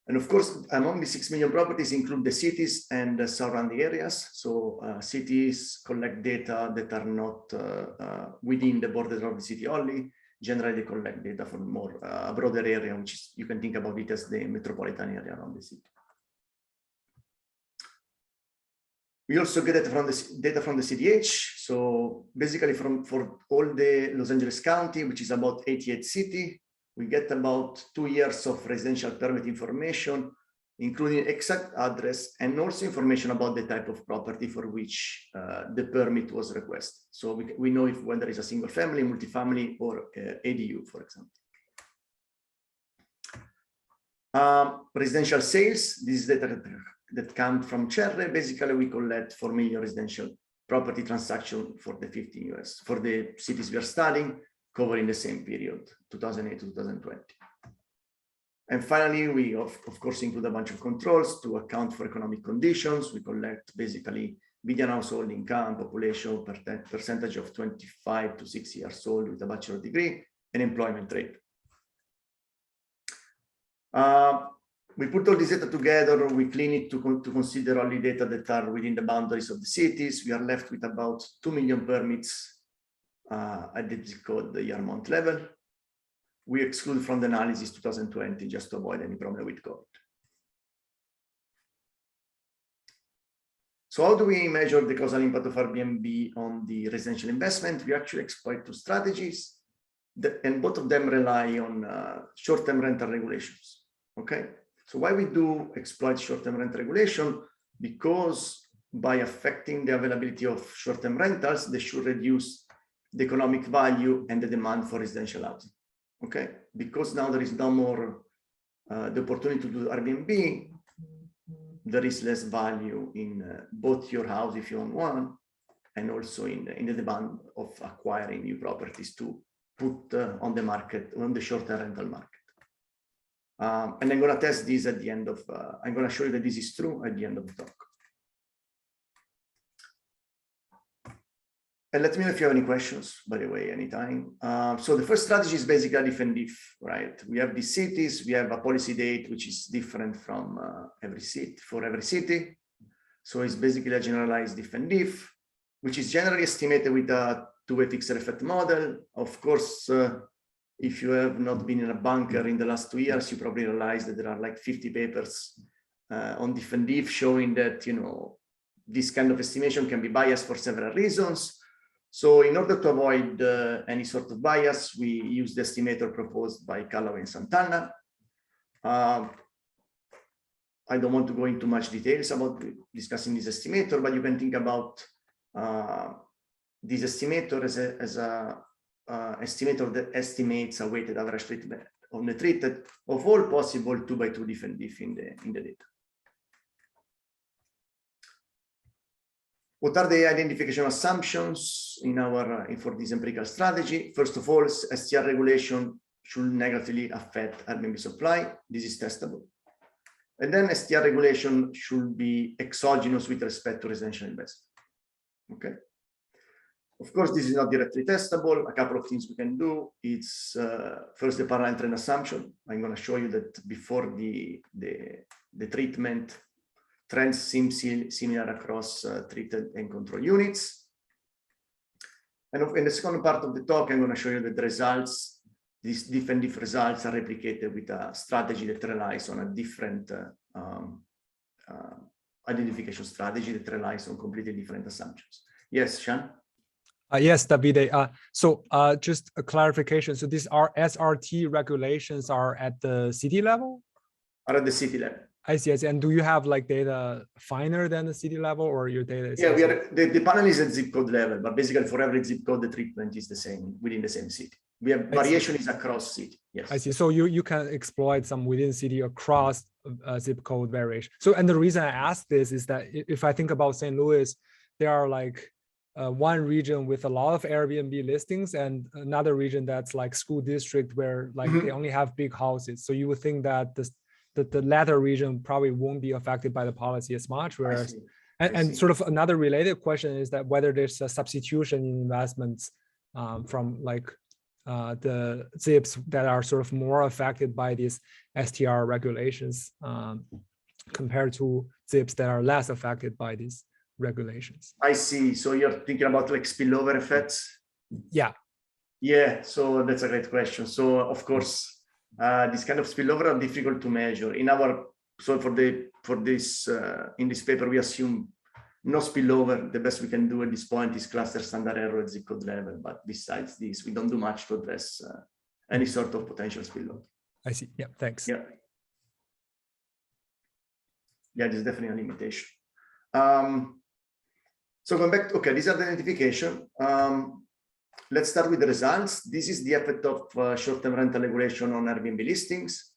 And of course, among the 6 million properties include the cities and the surrounding areas. So cities collect data that are not within the borders of the city only. Generally, they collect data from more a broader area, which is, you can think about it as the metropolitan area around the city. We also get data from the CDH. So basically for all the Los Angeles County, which is about 88 cities, we get about 2 years of residential permit information, including exact address and also information about the type of property for which the permit was requested. So we know whether it's a single family, multifamily, or ADU, for example. Residential sales, this is data that come from Cerre. Basically, we collect 4 million residential property transaction for the 15 years, for the cities we are studying, covering the same period, 2008 to 2020. And finally, we of course include a bunch of controls to account for economic conditions. We collect basically median household income, population, percentage of 25 to 60 years old with a bachelor degree, and employment rate. We put all this data together, we clean it to consider only data that are within the boundaries of the cities. We are left with about 2 million permits at the zip code, the year-month level. We exclude from the analysis 2020 just to avoid any problem with COVID. So how do we measure the causal impact of Airbnb on the residential investment? We actually exploit two strategies, and both of them rely on short-term rental regulations, okay? So why we do exploit short-term rent regulation? Because by affecting the availability of short-term rentals, they should reduce the economic value and the demand for residential housing, okay? Because now there is no more the opportunity to do Airbnb, there is less value in both your house if you own one, and also in the demand of acquiring new properties to put on the market, on the short-term rental market. And I'm going to test this at the end of, I'm going to show you that this is true at the end of the talk. And let me know if you have any questions, by the way, anytime. So the first strategy is basically defend if, right? We have these cities, we have a policy date, which is different from every city, for every city. So it's basically a generalized defend if, which is generally estimated with a two-way fixed effect model. Of course, if you have not been in a bunker in the last 2 years, you probably realize that there are like 50 papers on defend if showing that, you know, this kind of estimation can be biased for several reasons. So in order to avoid any sort of bias, we use the estimator proposed by Callaway and Santana. I don't want to go into much details about discussing this estimator, but you can think about this estimator as a estimator that estimates a weighted average treatment on the treated of all possible 2x2 defend if in the data. What are the identification assumptions in our for this empirical strategy? First of all, STR regulation should negatively affect Airbnb supply. This is testable. And then STR regulation should be exogenous with respect to residential investment. Okay. Of course, this is not directly testable. A couple of things we can do. It's first the parallel trend assumption. I'm going to show you that before the treatment, trends seem similar across treated and control units. And in the second part of the talk, I'm going to show you that the results, these defend if results are replicated with a strategy that relies on a different identification strategy that relies on completely different assumptions. Yes, Sean? Yes, Davide. So just a clarification. So these are SRT regulations are at the city level? Are at the city level. I see. And do you have like data finer than the city level, or your data is? Yeah, we are. The panel is at zip code level, but basically for every zip code, the treatment is the same within the same city. We have variation is across city. Yes. I see. So you can exploit some within city across zip code variation. So, and the reason I ask this is that if I think about St. Louis, there are like one region with a lot of Airbnb listings and another region that's like school district where like they only have big houses. So you would think that the latter region probably won't be affected by the policy as much, whereas, and sort of another related question is that whether there's a substitution in investments from like the zips that are sort of more affected by these STR regulations compared to zips that are less affected by these regulations. I see. So you're thinking about like spillover effects? Yeah. Yeah, so that's a great question. So of course, this kind of spillover are difficult to measure. In our, so for this in this paper, we assume no spillover. The best we can do at this point is cluster standard error at zip code level. But besides this, we don't do much to address any sort of potential spillover. I see. Yeah, thanks. Yeah. Yeah, there's definitely a limitation. So going back to, okay, these are the identification. Let's start with the results. This is the effect of short-term rental regulation on Airbnb listings.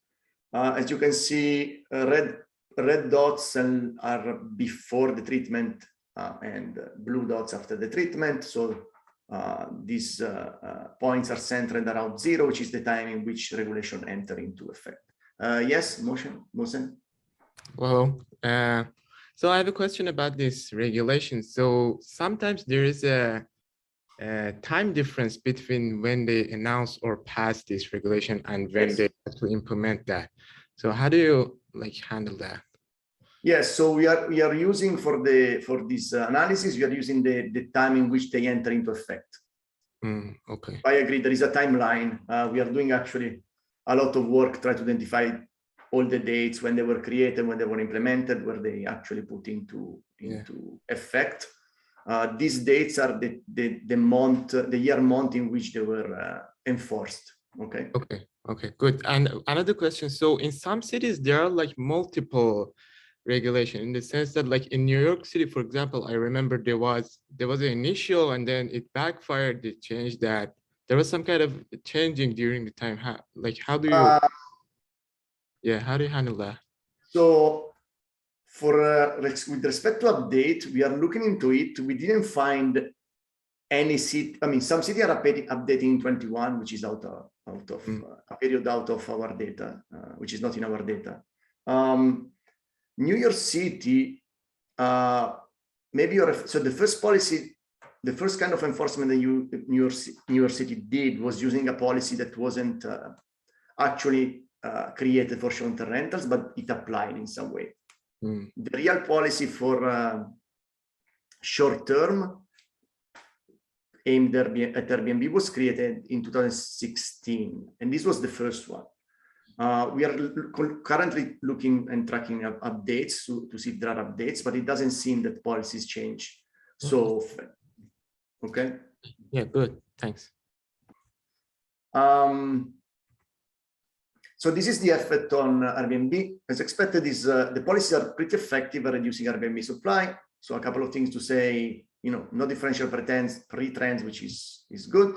As you can see, red dots are before the treatment and blue dots after the treatment. So these points are centered around 0, which is the time in which regulation enter into effect. Yes, Mohsen? Well, so I have a question about this regulation. So sometimes there is a time difference between when they announce or pass this regulation and when they actually implement that. So how do you handle that? Yes, so we are using for this analysis, we are using the time in which they enter into effect. Okay. I agree. There is a timeline. We are doing actually a lot of work try to identify all the dates when they were created, when they were implemented, where they actually put into effect. These dates are the year month in which they were enforced. Okay. Okay, good. And another question. So in some cities, there are multiple regulation in the sense that in New York City, for example, I remember there was an initial and then it backfired. They changed that. There was some kind of changing during the time. How do you how do you handle that? So for with respect to update, we are looking into it. We didn't find any city. I mean, some cities are updating in 21, which is out of a period out of our data, which is not in our data. New York City, maybe so the first policy, the first kind of enforcement that New York City did was using a policy that wasn't actually created for short-term rentals, but it applied in some way. The real policy for short-term aimed at Airbnb was created in 2016, and this was the first one. We are currently looking and tracking updates to see if there are updates, but it doesn't seem that policies change so often. Okay. Yeah, good. Thanks. So this is the effect on Airbnb. As expected, the policies are pretty effective at reducing Airbnb supply. So a couple of things to say, no differential pre-trends, which is good.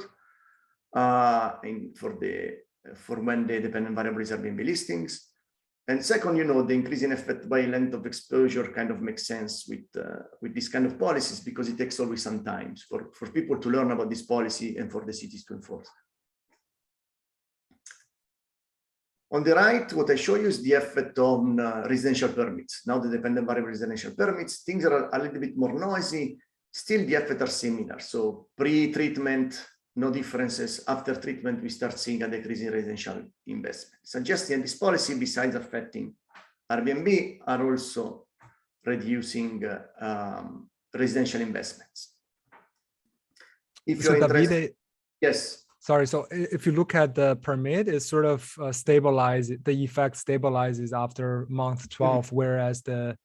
For when the dependent variable is Airbnb listings. And second, the increasing effect by length of exposure kind of makes sense with this kind of policies because it takes always some time for people to learn about this policy and for the cities to enforce. On the right, what I show you is the effect on residential permits. Now the dependent variable residential permits, things are a little bit more noisy. Still, the effects are similar. So pre-treatment, no differences. After treatment, we start seeing a decrease in residential investment, suggesting this policy, besides affecting Airbnb, are also reducing residential investments. If you're interested, yes. Sorry, so if you look at the permit, it sort of stabilizes, the effect stabilizes after month 12, whereas the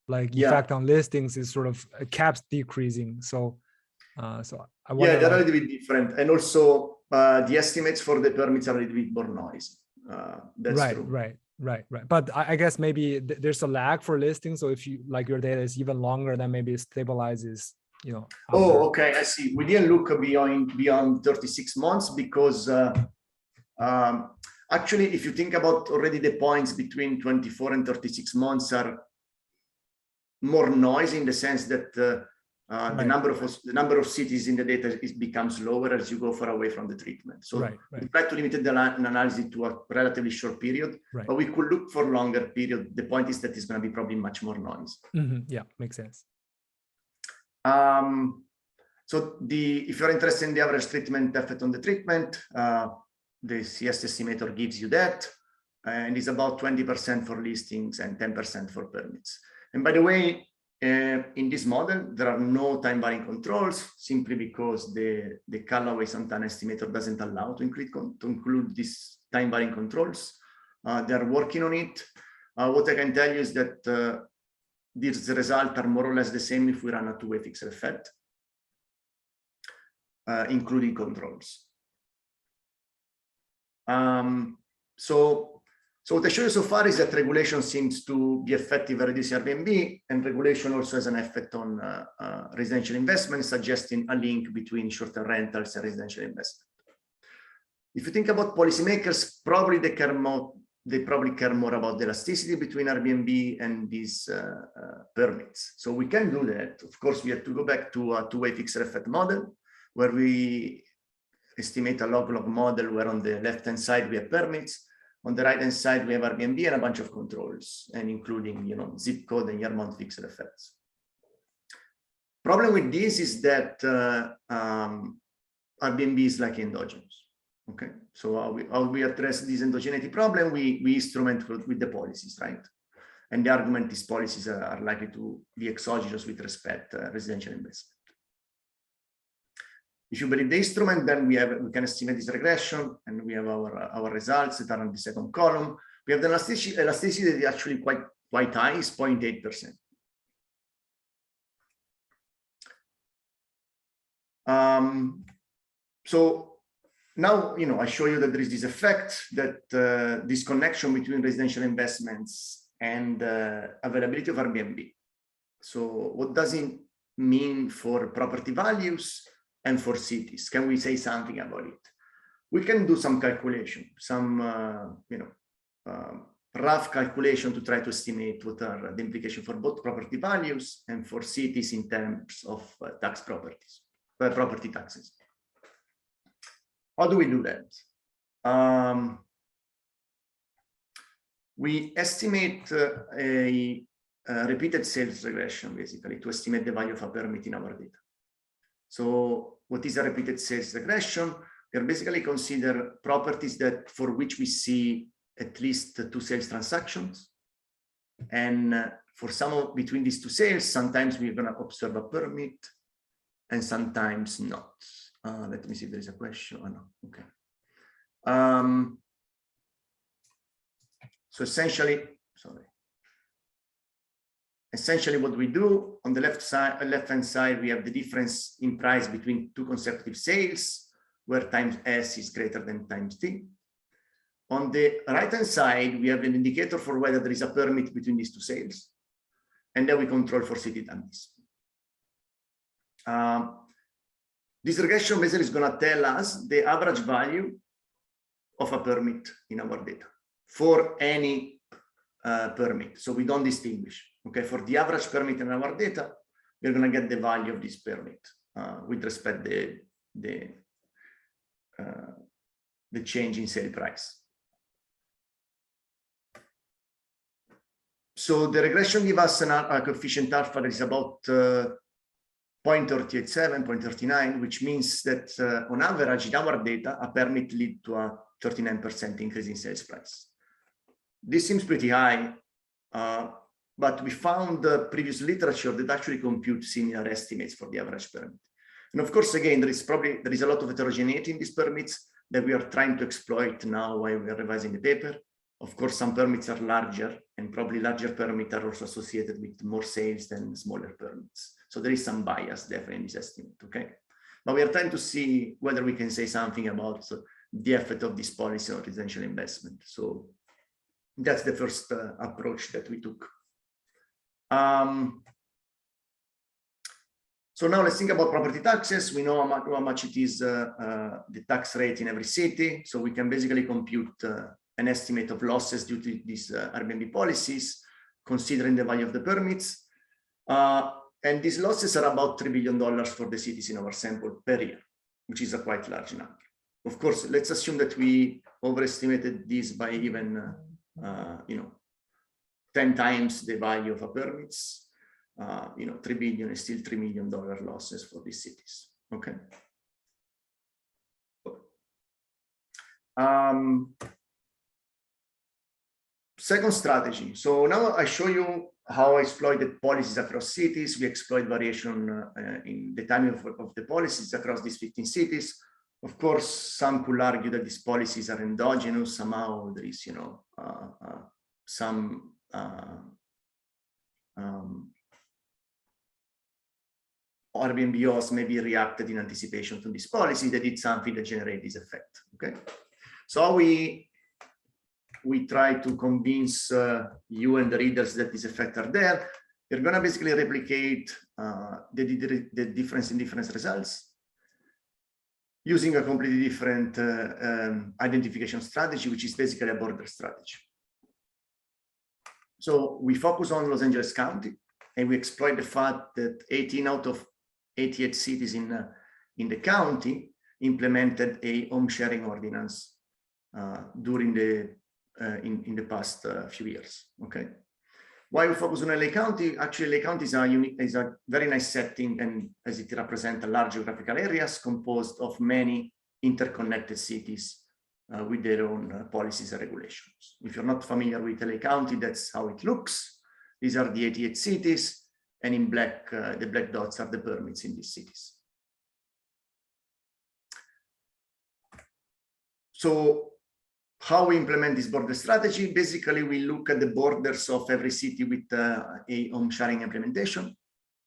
effect on listings is sort of caps decreasing. So I wonder, they're a little bit different, and also the estimates for the permits are a little bit more noisy. That's true. Right. But I guess maybe there's a lag for listings. So if you your data is even longer, then maybe it stabilizes. Oh, okay, I see. We didn't look beyond 36 months because actually, if you think about already the points between 24 and 36 months are more noisy in the sense that the number of cities in the data becomes lower as you go far away from the treatment. So we try to limit the analysis to a relatively short period, but we could look for longer period. The point is that it's going to be probably much more noise. Yeah, makes sense. So if you're interested in the average treatment effect on the treatment, the CS estimator gives you that, and it's about 20% for listings and 10% for permits. And by the way, in this model, there are no time varying controls simply because the Callaway-Santana estimator doesn't allow to include these time varying controls. They're working on it. What I can tell you is that these results are more or less the same if we run a two-way fixed effect, including controls. So what I show you so far is that regulation seems to be effective at reducing Airbnb, and regulation also has an effect on residential investment, suggesting a link between short-term rentals and residential investment. If you think about policymakers, probably they care more they probably care more about the elasticity between Airbnb and these permits. So we can do that. Of course, we have to go back to a two-way fixed effect model, where we estimate a log-log model where on the left-hand side we have permits, on the right-hand side we have Airbnb and a bunch of controls, and including zip code and year-month fixed effects. Problem with this is that Airbnb is like endogenous. Okay, so how we address this endogeneity problem, we instrument with the policies, right? And the argument these policies are likely to be exogenous with respect to residential investment. If you believe the instrument, then we can estimate this regression, and we have our results that are on the second column. We have the elasticity that is actually quite high, is 0.8%. So now, I show you that there is this effect that this connection between residential investments and availability of Airbnb. So what does it mean for property values and for cities? Can we say something about it? We can do some calculation, some rough calculation to try to estimate what are the implications for both property values and for cities in terms of property taxes. How do we do that? We estimate a repeated sales regression, basically, to estimate the value of a permit in our data. So what is a repeated sales regression? We are basically consider properties for which we see at least 2 sales transactions. And for some between these 2 sales, sometimes we're going to observe a permit and sometimes not. Let me see if there is a question. Oh, no. Okay. So essentially what we do on the left-hand side, we have the difference in price between 2 consecutive sales, where times S is greater than times T. On the right-hand side, we have an indicator for whether there is a permit between these 2 sales. And then we control for city dummies. This regression basically is going to tell us the average value of a permit in our data for any permit. So we don't distinguish. Okay, for the average permit in our data, we're going to get the value of this permit with respect to the change in sale price. So the regression gives us a coefficient alpha that is about 0.387, 0.39, which means that on average in our data, a permit leads to a 39% increase in sales price. This seems pretty high, but we found previous literature that actually compute similar estimates for the average permit. And of course, again, there is a lot of heterogeneity in these permits that we are trying to exploit now while we are revising the paper. Of course, some permits are larger, and probably larger permits are also associated with more sales than smaller permits. So there is some bias definitely in this estimate, okay? But we are trying to see whether we can say something about the effect of this policy on residential investment. So that's the first approach that we took. So now let's think about property taxes. We know how much it is the tax rate in every city. So we can basically compute an estimate of losses due to these Airbnb policies, considering the value of the permits. And these losses are about $3 billion for the cities in our sample per year, which is a quite large number. Of course, let's assume that we overestimated this by even 10 times the value of a permits. 3 billion is still $3 million losses for these cities. Okay. Second strategy. So now I show you how I exploited policies across cities. We exploit variation in the timing of the policies across these 15 cities. Of course, some could argue that these policies are endogenous. Somehow there is, some Airbnb hosts maybe reacted in anticipation to this policy. They did something that generated this effect. Okay, so we try to convince you and the readers that this effect are there. You're going to basically replicate the difference in difference results using a completely different identification strategy, which is basically a border strategy. So we focus on Los Angeles County, and we exploit the fact that 18 out of 88 cities in the county implemented a home sharing ordinance during in the past few years. Okay. Why we focus on LA County? Actually, LA County is a very nice setting, and as it represents a large geographical areas composed of many interconnected cities with their own policies and regulations. If you're not familiar with LA County, that's how it looks. These are the 88 cities, and in black, the black dots are the permits in these cities. So how we implement this border strategy? Basically, we look at the borders of every city with a home sharing implementation.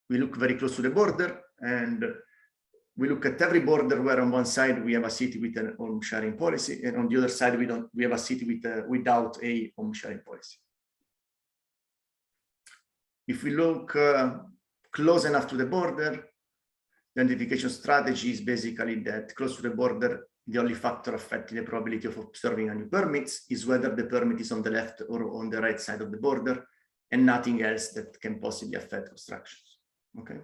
We look very close to the border, and we look at every border where on one side we have a city with an home sharing policy, and on the other side we have a city with without a home sharing policy. If we look close enough to the border, the identification strategy is basically that close to the border, the only factor affecting the probability of observing a new permit is whether the permit is on the left or on the right side of the border, and nothing else that can possibly affect obstructions. Okay.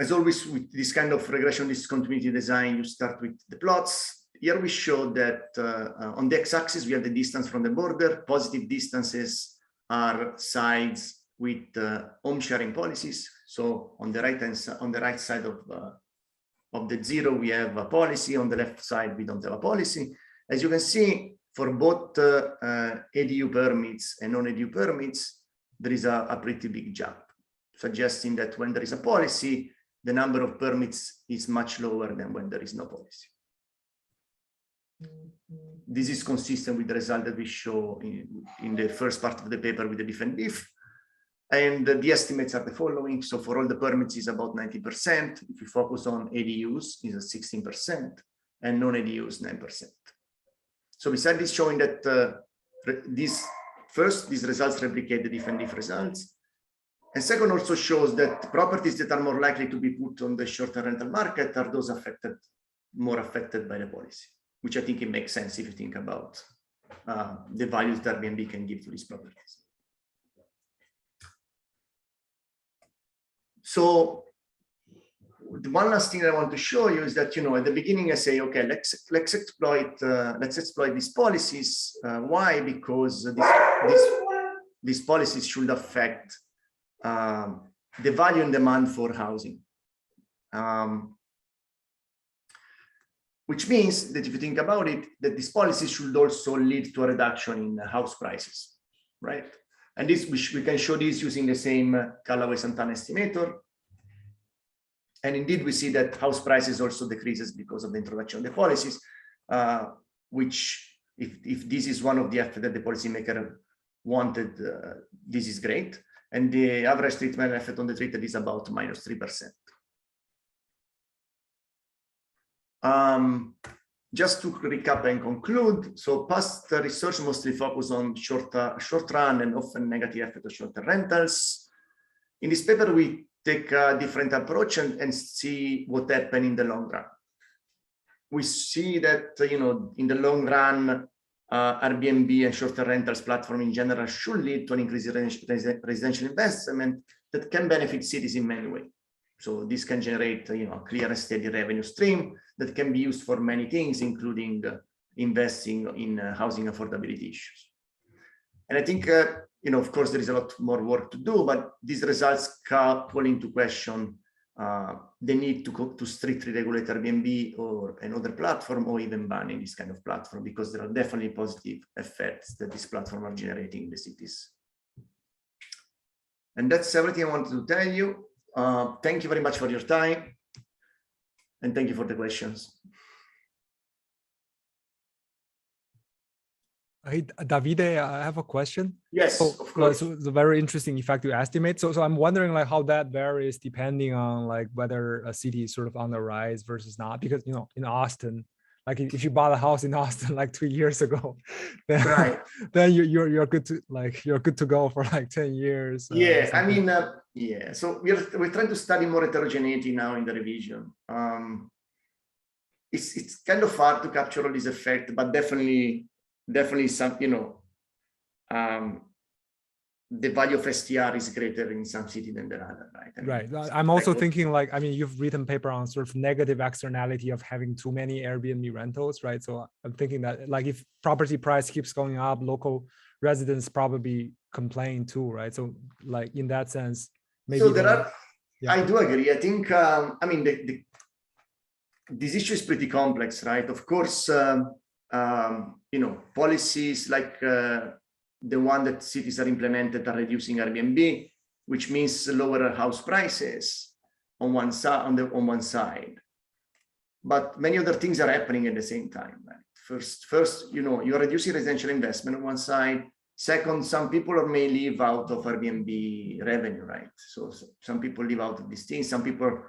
As always, with this kind of regression discontinuity design, you start with the plots. Here we show that on the x-axis, we have the distance from the border. Positive distances are sides with home sharing policies. So on the right side of the zero, we have a policy. On the left side, we don't have a policy. As you can see, for both ADU permits and non-ADU permits, there is a pretty big jump, suggesting that when there is a policy, the number of permits is much lower than when there is no policy. This is consistent with the result that we show in the first part of the paper with the diff and diff. And the estimates are the following. So for all the permits is about 90%. If you focus on ADUs, is 16%, and non-ADUs 9%. So besides this showing that these results replicate the diff and diff results. And second also shows that properties that are more likely to be put on the short-term rental market are those more affected by the policy, which I think it makes sense if you think about the values that Airbnb can give to these properties. So the one last thing I want to show you is that, at the beginning I say, okay, let's exploit these policies. Why? Because these policies should affect the value and demand for housing. Which means that if you think about it, that these policies should also lead to a reduction in house prices, right? And this we can show this using the same Callaway-Santana estimator. And indeed, we see that house prices also decreases because of the introduction of the policies, which if this is one of the effects that the policymaker wanted, this is great. And the average treatment effect on the treated is about -3%. Just to recap and conclude, so past research mostly focused on short run and often negative effect of short-term rentals. In this paper, we take a different approach and see what happened in the long run. We see that, in the long run, Airbnb and short-term rentals platform in general should lead to an increase in residential investment that can benefit cities in many ways. So this can generate, a clear and steady revenue stream that can be used for many things, including investing in housing affordability issues. And I think, of course, there is a lot more work to do, but these results call into question the need to strictly regulate Airbnb or another platform, or even banning this kind of platform, because there are definitely positive effects that this platform are generating in the cities. And that's everything I wanted to tell you. Thank you very much for your time, and thank you for the questions. Hey, Davide, I have a question. Yes, of course. So it's a very interesting effective estimate. So I'm wondering how that varies depending on whether a city is sort of on the rise versus not. Because in Austin, if you bought a house in Austin 2 years ago, then, right, then you're good to you're good to go for 10 years. Yeah, I mean, yeah. So we're trying to study more heterogeneity now in the revision. It's kind of hard to capture all these effects, but definitely definitely some, the value of STR is greater in some city than the other, right? Right. I'm also thinking like, I mean, you've written paper on sort of negative externality of having too many Airbnb rentals, right? So I'm thinking that like if property price keeps going up, local residents probably complain too, right? So like in that sense, maybe. So there are, yeah. I do agree. I think, I mean, this issue is pretty complex, right? Of course, policies like the one that cities are implemented are reducing Airbnb, which means lower house prices on one side. But many other things are happening at the same time. Right? First, you're reducing residential investment on one side. Second, some people may live out of Airbnb revenue, right? So some people live out of these things. Some people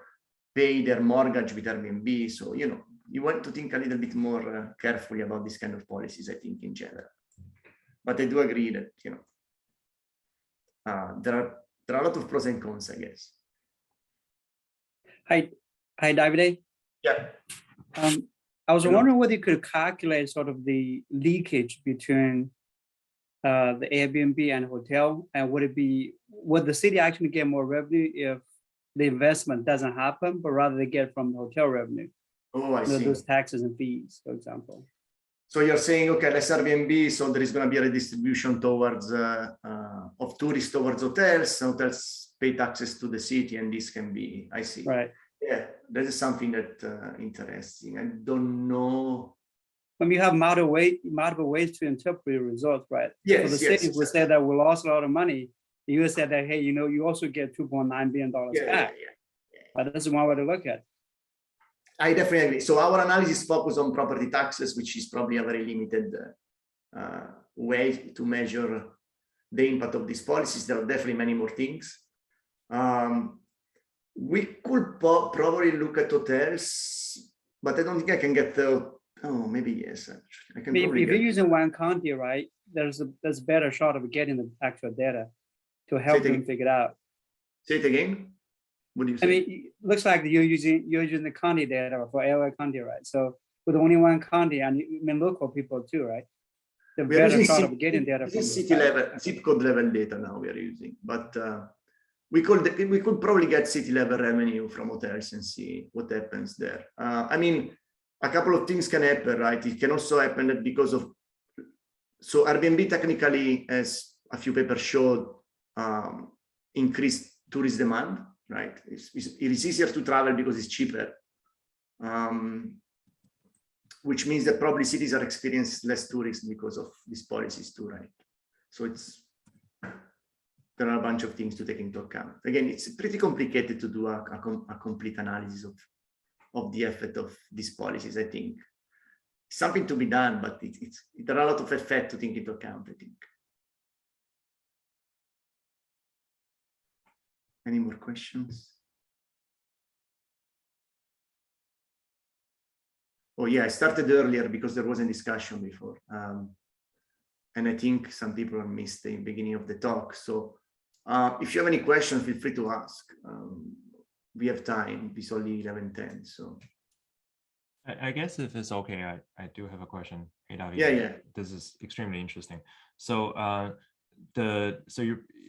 pay their mortgage with Airbnb. So, you want to think a little bit more carefully about this kind of policies, I think, in general. But I do agree that, there are a lot of pros and cons, I guess. Hi, Davide. Yeah. I was wondering whether you could calculate sort of the leakage between the Airbnb and hotel, and would the city actually get more revenue if the investment doesn't happen, but rather they get from the hotel revenue? Oh, I see. Those taxes and fees, for example. So you're saying, okay, less Airbnb, so there is going to be a redistribution towards of tourists towards hotels pay taxes to the city, and this can be, I see. Right. Yeah, that is something that interesting. I don't know. When you have multiple ways to interpret the results, right? Yes, so the city would say that we lost a lot of money. You would say that, hey, you also get $2.9 billion back. But that's one way to look at it. I definitely agree. So our analysis focus on property taxes, which is probably a very limited way to measure the impact of these policies. There are definitely many more things. We could probably look at hotels, but I don't think I can get the, maybe yes, actually. I can if you're using one county, right, there's a better shot of getting the actual data to help them figure it out. Say it again. What do you say? I mean, it looks like you're using the county data for LA County, right? So with only one county, and you mean local people too, right? The better shot of getting data from city level, zip code level data now we are using, but we could probably get city level revenue from hotels and see what happens there. I mean, a couple of things can happen, right? It can also happen that because of, so Airbnb technically, as a few papers showed, increased tourist demand, right? It is easier to travel because it's cheaper, which means that probably cities are experiencing less tourists because of these policies too, right? So there are a bunch of things to take into account. Again, it's pretty complicated to do a complete analysis of the effect of these policies, I think. Something to be done, but there are a lot of effect to take into account, I think. Any more questions? Oh yeah, I started earlier because there was a discussion before. And I think some people missed the beginning of the talk. So if you have any questions, feel free to ask. We have time, it's only 11:10, so. I guess if it's okay, I do have a question. Hey, David, yeah. This is extremely interesting. So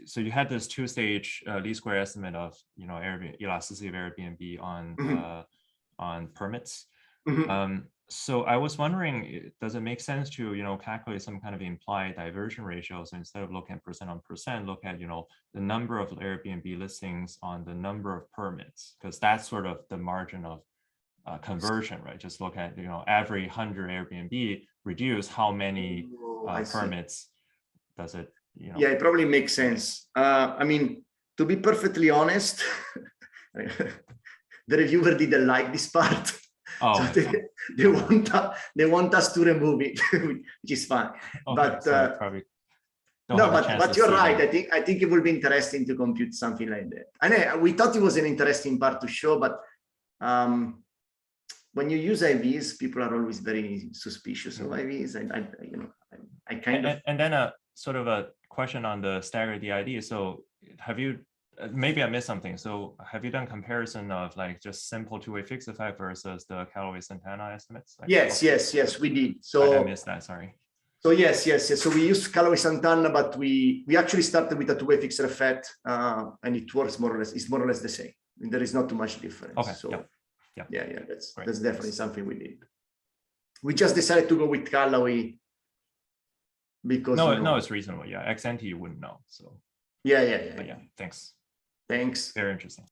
so you had this two-stage least square estimate of elasticity of Airbnb on permits. So I was wondering, does it make sense to calculate some kind of implied diversion ratio? So instead of looking at % on %, look at the number of Airbnb listings on the number of permits, because that's sort of the margin of conversion, right? Just look at every 100 Airbnb reduce how many permits does it? Yeah, it probably makes sense. I mean, to be perfectly honest, the reviewer didn't like this part. Oh, so they want us to remove it, which is fine. Okay, but so probably but you're right. I think it would be interesting to compute something like that. And we thought it was an interesting part to show, but when you use IVs, people are always very suspicious of IVs. I kind of. And then a sort of a question on the staggered DID. So have you? Maybe I missed something. So have you done comparison of like just simple two-way fixed effect versus the Callaway-Santana estimates? Like, yes, we did. So I missed that, sorry. So yes. So we use Callaway Santana, but we actually started with a two-way fixed effect, and it works more or less. It's more or less the same. There is not too much difference. Okay. So yeah. That's Great. definitely something we did. We just decided to go with Callaway because no, it's reasonable. Yeah, ex ante you wouldn't know. So yeah. But yeah, thanks. Thanks. Very interesting.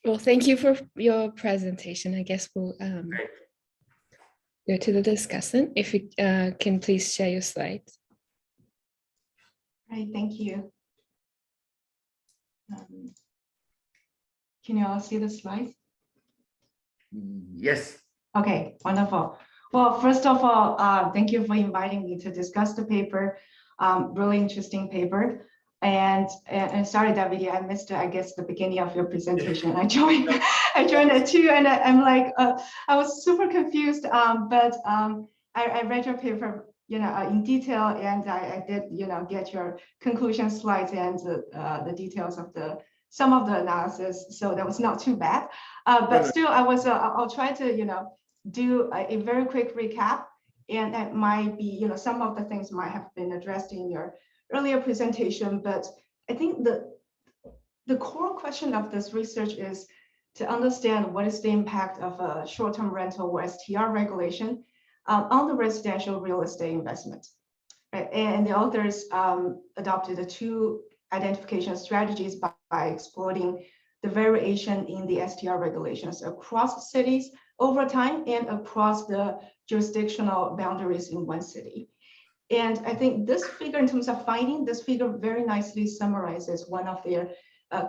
Well, thank you for your presentation. I guess we'll go to the discussant. If you can please share your slides. Right, thank you. Can you all see the slides? Yes. Okay, wonderful. Well, first of all, thank you for inviting me to discuss the paper. Really interesting paper. And sorry, David, I missed, I guess, the beginning of your presentation. I joined it too, and I'm like, I was super confused. But I read your paper, in detail, and I did, get your conclusion slides and the details of some of the analysis. So that was not too bad. But still, I'll try to, do a very quick recap, and that might be, some of the things might have been addressed in your earlier presentation, but I think the core question of this research is to understand what is the impact of a short-term rental or STR regulation on the residential real estate investment. Right? And the authors adopted the two identification strategies by exploring the variation in the STR regulations across cities over time and across the jurisdictional boundaries in one city. And I think this figure, in terms of finding, this figure very nicely summarizes one of their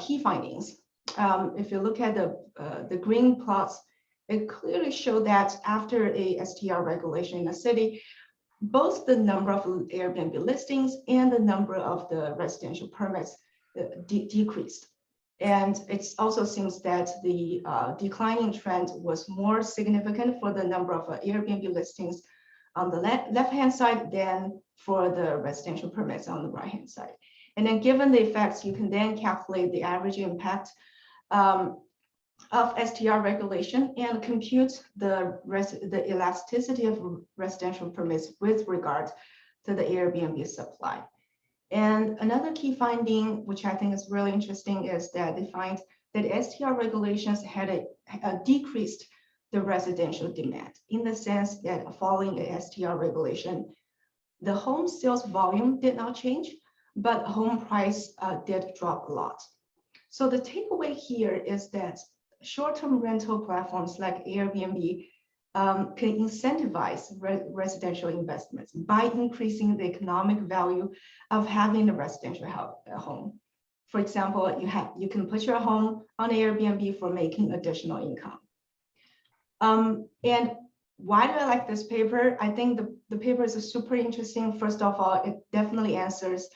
key findings. If you look at the green plots, it clearly shows that after a STR regulation in a city, both the number of Airbnb listings and the number of the residential permits decreased. And it also seems that the declining trend was more significant for the number of Airbnb listings on the left-hand side than for the residential permits on the right-hand side. And then given the effects, you can then calculate the average impact of STR regulation and compute the elasticity of residential permits with regard to the Airbnb supply. And another key finding, which I think is really interesting, is that they find that STR regulations had decreased the residential demand, in the sense that following a STR regulation, the home sales volume did not change, but home price did drop a lot. So the takeaway here is that short-term rental platforms like Airbnb can incentivize residential investments by increasing the economic value of having a residential home. For example, you can put your home on Airbnb for making additional income. And why do I like this paper? I think the paper is super interesting. First of all, it definitely answers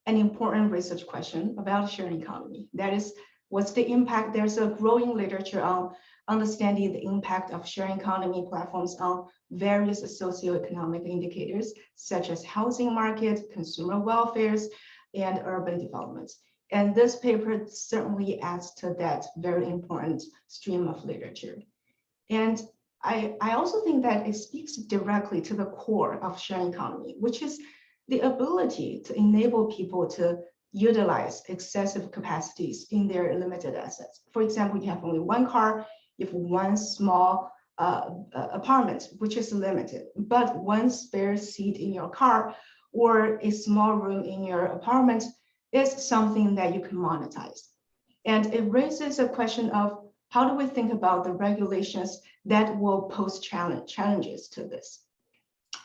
an important research question about sharing economy. That is, what's the impact? There's a growing literature on understanding the impact of sharing economy platforms on various socioeconomic indicators, such as housing market, consumer welfare, and urban developments. And this paper certainly adds to that very important stream of literature. And I also think that it speaks directly to the core of sharing economy, which is the ability to enable people to utilize excessive capacities in their limited assets. For example, you have only one car, you have one small apartment, which is limited, but one spare seat in your car or a small room in your apartment is something that you can monetize. And it raises a question of, how do we think about the regulations that will pose challenges to this?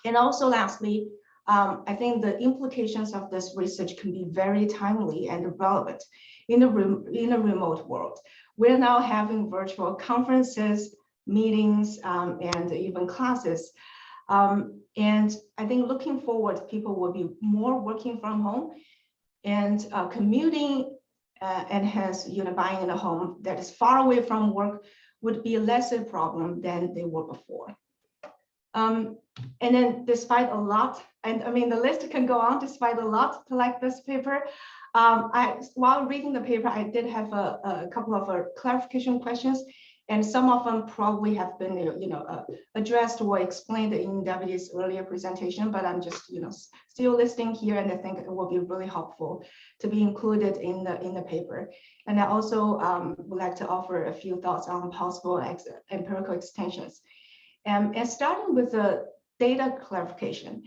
And also lastly, I think the implications of this research can be very timely and relevant in a remote world. We're now having virtual conferences, meetings, and even classes. And I think looking forward, people will be more working from home and commuting, and hence buying in a home that is far away from work would be less a problem than they were before. And then despite a lot, and I mean, the list can go on despite a lot to like this paper. While reading the paper, I did have a couple of clarification questions, and some of them probably have been, addressed or explained in David's earlier presentation, but I'm just, still listing here, and I think it will be really helpful to be included in the paper. And I also would like to offer a few thoughts on possible empirical extensions. And starting with the data clarification,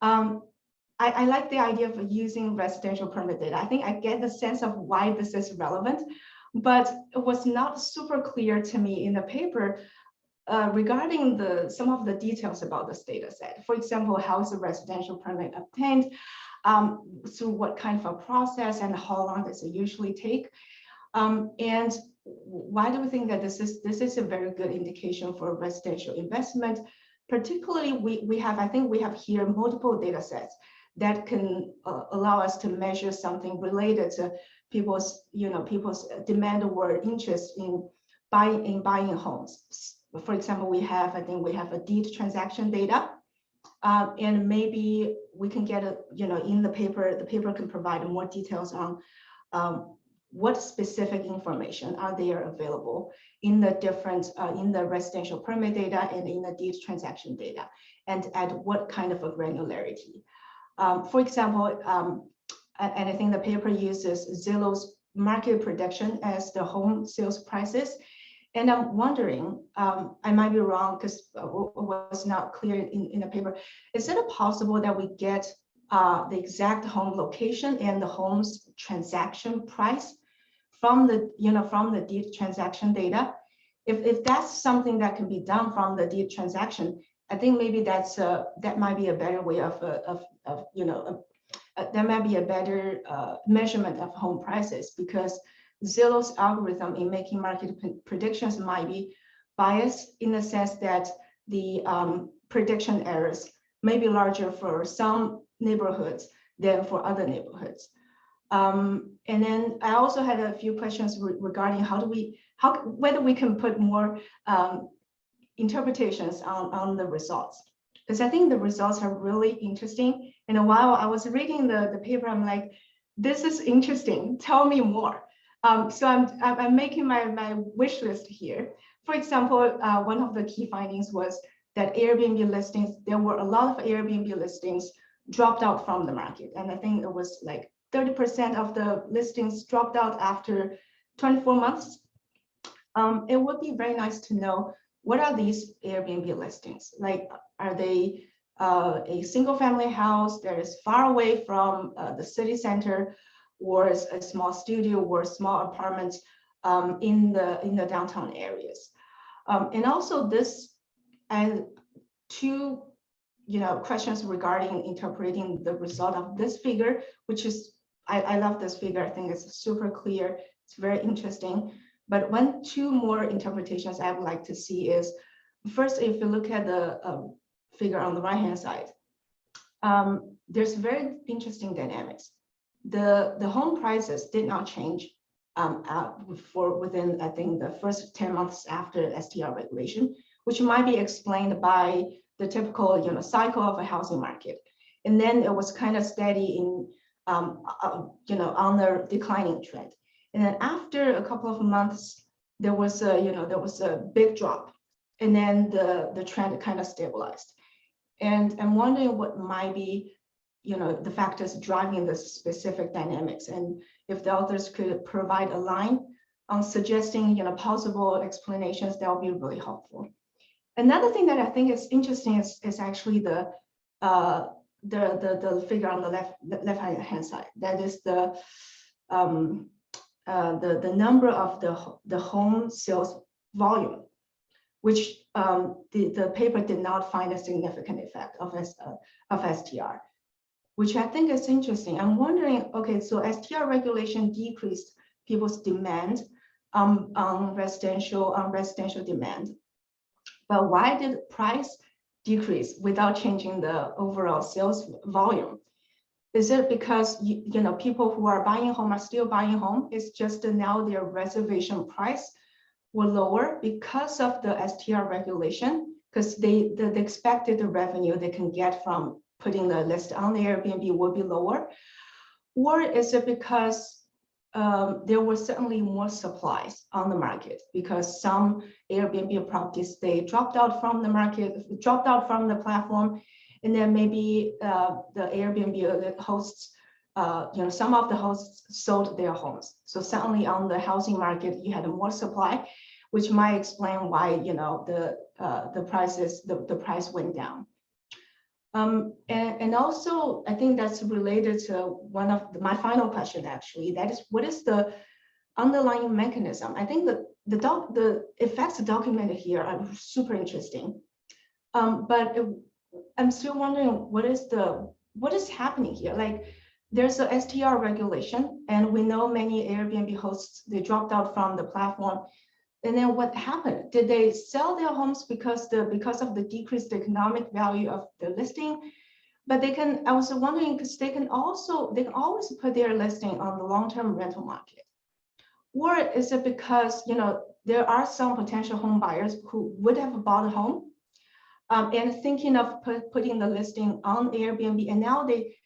I like the idea of using residential permit data. I think I get the sense of why this is relevant, but it was not super clear to me in the paper regarding some of the details about this data set. For example, how is a residential permit obtained, through what kind of a process, and how long does it usually take? And why do we think that this is a very good indication for residential investment? Particularly, I think we have here multiple data sets that can allow us to measure something related to people's demand or interest in buying homes. For example, I think we have a deed transaction data, and maybe we can get in the paper can provide more details on what specific information are there available in the different in the residential permit data and in the deed transaction data, and at what kind of a granularity. For example, and I think the paper uses Zillow's market prediction as the home sales prices. And I'm wondering, I might be wrong because it was not clear in the paper. Is it possible that we get the exact home location and the home's transaction price from the deed transaction data? If that's something that can be done from the deed transaction, I think maybe that might be a better way that might be a better measurement of home prices, because Zillow's algorithm in making market predictions might be biased in the sense that the prediction errors may be larger for some neighborhoods than for other neighborhoods. And then I also had a few questions regarding whether we can put more interpretations on the results, because I think the results are really interesting. And while I was reading the paper, I'm like, this is interesting, tell me more. So I'm making my wish list here. For example, one of the key findings was that Airbnb listings, there were a lot of Airbnb listings dropped out from the market. And I think it was like 30% of the listings dropped out after 24 months. It would be very nice to know, what are these Airbnb listings? Like, are they a single family house that is far away from the city center, or a small studio or small apartments in the downtown areas? And also this, and two questions regarding interpreting the result of this figure, which is, I love this figure. I think it's super clear. It's very interesting. But two more interpretations I would like to see is, first, if you look at the figure on the right-hand side, there's very interesting dynamics. The home prices did not change within, I think, the first 10 months after STR regulation, which might be explained by the typical cycle of a housing market. And then it was kind of steady in on the declining trend. And then after a couple of months, there was a big drop, and then the trend kind of stabilized. And I'm wondering what might be the factors driving this specific dynamics, and if the authors could provide a line on suggesting possible explanations, that would be really helpful. Another thing that I think is interesting is actually the figure on the left hand side. That is the number of the home sales volume, which the paper did not find a significant effect of STR, which I think is interesting. I'm wondering, okay, so STR regulation decreased people's demand on residential demand, but why did price decrease without changing the overall sales volume? Is it because people who are buying home are still buying home? It's just now their reservation price were lower because of the STR regulation, because the expected revenue they can get from putting the list on the Airbnb will be lower? Or is it because there were certainly more supplies on the market because some Airbnb properties, they dropped out from the market, dropped out from the platform, and then maybe the Airbnb hosts, some of the hosts sold their homes. So certainly on the housing market, you had more supply, which might explain why the price went down. And also, I think that's related to one of my final question, actually, that is, what is the underlying mechanism? I think that the effects documented here are super interesting. But I'm still wondering what is happening here? Like, there's a STR regulation, and we know many Airbnb hosts, they dropped out from the platform. And then what happened? Did they sell their homes because of the decreased economic value of the listing? But I was wondering, because they can always put their listing on the long-term rental market. Or is it because there are some potential home buyers who would have bought a home and thinking of putting the listing on Airbnb, and now they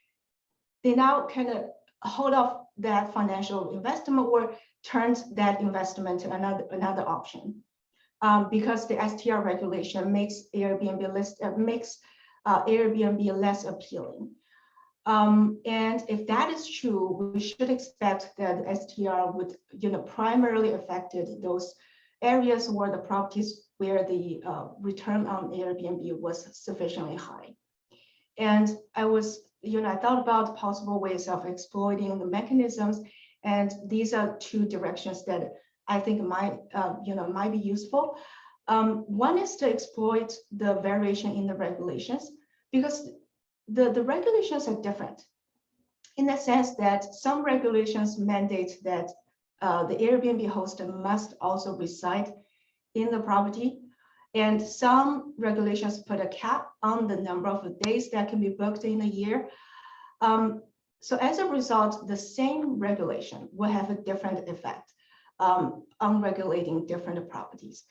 now kind of hold off that financial investment or turns that investment to another option, because the STR regulation makes Airbnb less appealing. And if that is true, we should expect that STR would primarily affected those areas where the properties where the return on Airbnb was sufficiently high. And I thought about possible ways of exploiting the mechanisms. And these are two directions that I think might be useful. One is to exploit the variation in the regulations, because the regulations are different in the sense that some regulations mandate that the Airbnb host must also reside in the property. And some regulations put a cap on the number of days that can be booked in a year. So as a result, the same regulation will have a different effect on regulating different properties.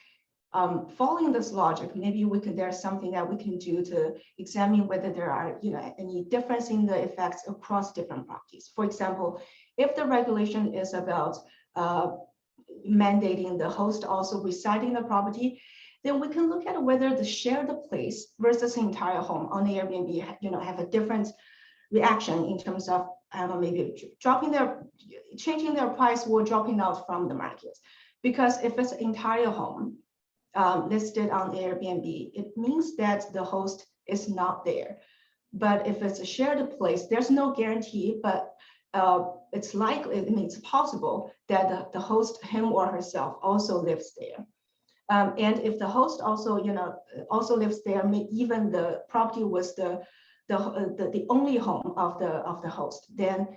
Following this logic, maybe there's something that we can do to examine whether there are any difference in the effects across different properties. For example, if the regulation is about mandating the host also reside in the property, then we can look at whether the shared place versus the entire home on the Airbnb have a different reaction in terms of, I don't know, maybe changing their price or dropping out from the market. Because if it's entire home listed on Airbnb, it means that the host is not there. But if it's a shared place, there's no guarantee, but it's likely, it's possible that the host, him or herself, also lives there. And if the host also, also lives there, even the property was the only home of the host, then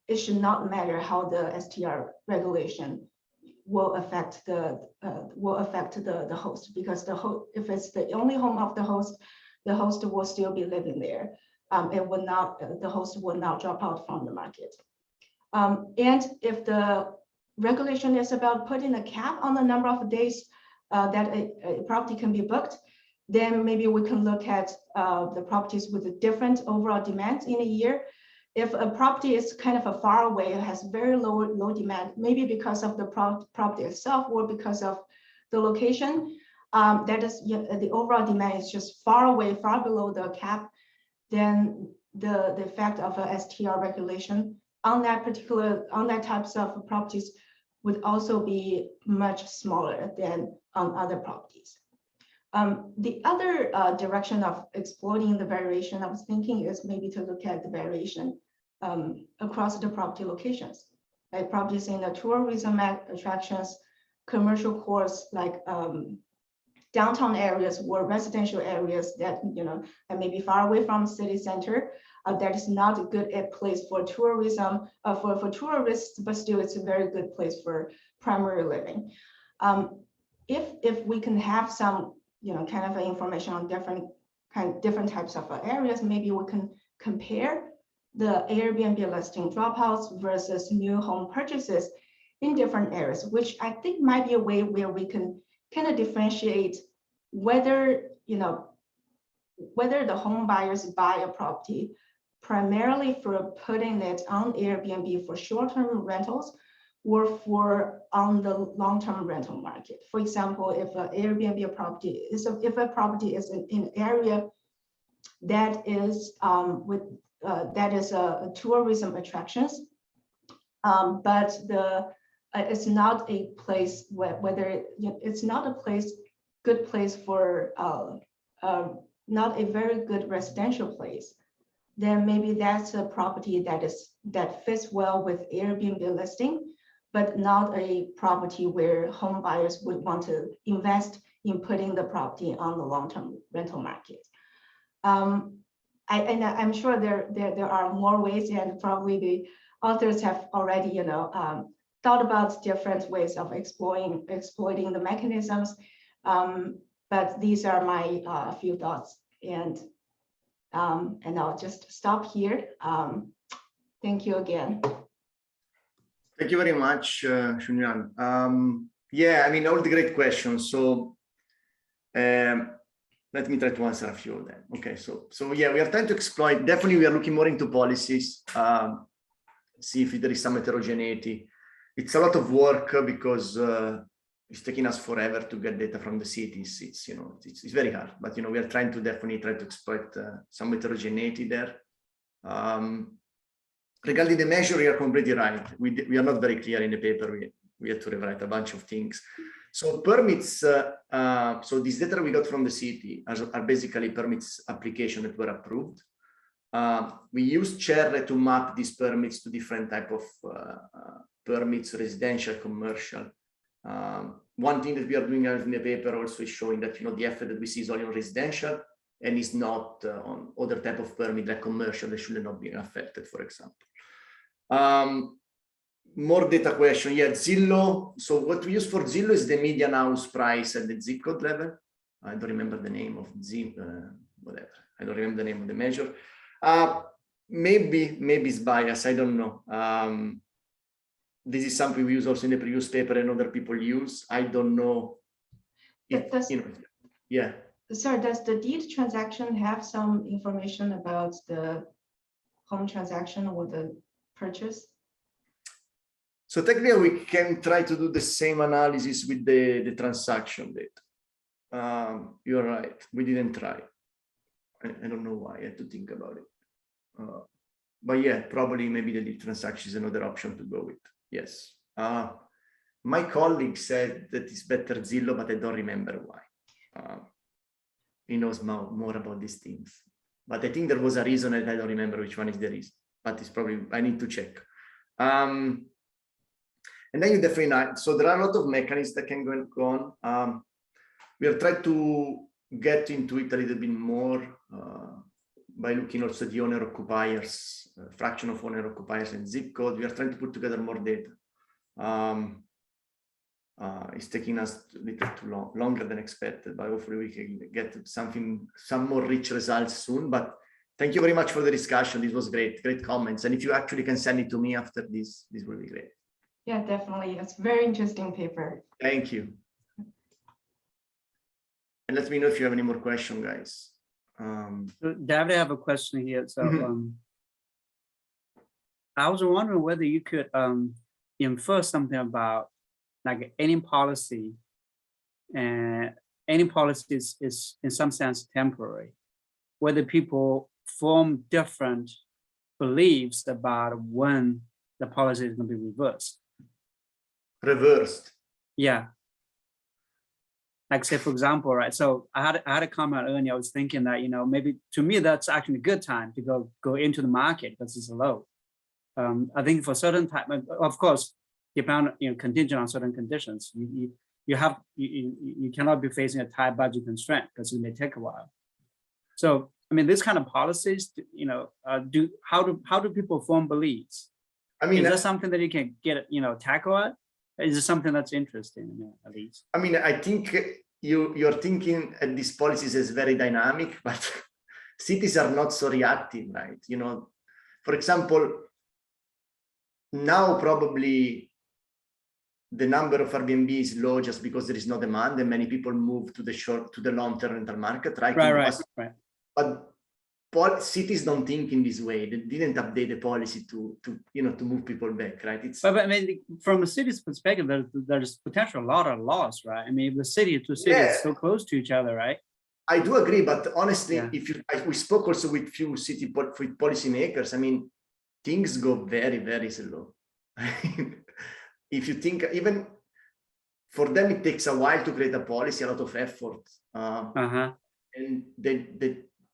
it should not matter how the STR regulation will affect the host, because if it's the only home of the host will still be living there. The host will not drop out from the market. And if the regulation is about putting a cap on the number of days that a property can be booked, then maybe we can look at the properties with a different overall demand in a year. If a property is kind of far away, it has very low demand, maybe because of the property itself or because of the location, that is, the overall demand is just far away, far below the cap, then the effect of a STR regulation on that types of properties would also be much smaller than on other properties. The other direction of exploiting the variation I was thinking is maybe to look at the variation across the property locations, like properties in the tourism attractions, commercial cores, like downtown areas or residential areas that that may be far away from city center. That is not a good place for tourism, for tourists, but still it's a very good place for primary living. If we can have some kind of information on different types of areas, maybe we can compare the Airbnb listing dropouts versus new home purchases in different areas, which I think might be a way where we can kind of differentiate whether, whether the home buyers buy a property primarily for putting it on Airbnb for short-term rentals or for on the long-term rental market. For example, if an Airbnb property is, if a property is in an area that is a tourism attractions, but it's not a place whether it's not a good place for not a very good residential place, then maybe that's a property that fits well with Airbnb listing, but not a property where home buyers would want to invest in putting the property on the long-term rental market. I'm sure there are more ways, and probably the authors have already thought about different ways of exploiting the mechanisms. But these are my few thoughts, and I'll just stop here. Thank you again. Thank you very much, Shunyan. Yeah, I mean, all the great questions. So let me try to answer a few of them. Okay, so yeah, we are trying to exploit, definitely we are looking more into policies, see if there is some heterogeneity. It's a lot of work because it's taking us forever to get data from the cities. It's very hard, but we are trying to definitely try to exploit some heterogeneity there. Regarding the measure, you are completely right. We are not very clear in the paper. We had to rewrite a bunch of things. So permits, so this data we got from the city are basically permits application that were approved. We used Cherre to map these permits to different type of permits, residential, commercial. One thing that we are doing in the paper also is showing that the effect that we see is only on residential and is not on other type of permit like commercial that should not be affected, for example. More data question. Yeah, Zillow. So what we use for Zillow is the median house price at the zip code level. I don't remember the name of whatever. I don't remember the name of the measure. Maybe it's bias. I don't know. This is something we use also in the previous paper and other people use. I don't know. Yeah. Sir, does the deed transaction have some information about the home transaction or the purchase? So technically, we can try to do the same analysis with the transaction data. You're right. We didn't try. I don't know why. I had to think about it. But yeah, probably maybe the deed transaction is another option to go with. Yes. My colleague said that it's better Zillow, but I don't remember why. He knows more about these things. But I think there was a reason, and I don't remember which one is the reason. But it's probably, I need to check. And then you definitely not. So there are a lot of mechanisms that can go on. We are trying to get into it a little bit more by looking also at the owner occupiers, fraction of owner occupiers and zip code. We are trying to put together more data. It's taking us a little too longer than expected, but hopefully we can get some more rich results soon. But thank you very much for the discussion. This was great comments. And if you actually can send it to me after this will be great. Yeah, definitely. It's a very interesting paper. Thank you. And let me know if you have any more questions, guys. So David, I have a question here. So I was wondering whether you could infer something about like any policy, and any policy is in some sense temporary, whether people form different beliefs about when the policy is going to be reversed. Reversed? Yeah. Like say, for example, right? So I had a comment earlier. I was thinking that, maybe to me, that's actually a good time to go into the market because it's low. I think for certain type, of course, depend, contingent on certain conditions. You cannot be facing a tight budget constraint because it may take a while. So, I mean, this kind of policies, how do people form beliefs? I mean, is that something that you can get, tackle at? Is it something that's interesting, at least? I mean, I think you're thinking at these policies as very dynamic, but cities are not so reactive, right? For example, now probably the number of Airbnb is low just because there is no demand and many people move to the long-term rental market, right? Right. But cities don't think in this way. They didn't update the policy to move people back, right? But I mean, from a city's perspective, there's potential a lot of loss, right? I mean, if the city to city is so close to each other, right? I do agree, but honestly, we spoke also with few with policymakers. I mean, things go very, very slow. If you think, even for them, it takes a while to create a policy, a lot of effort, and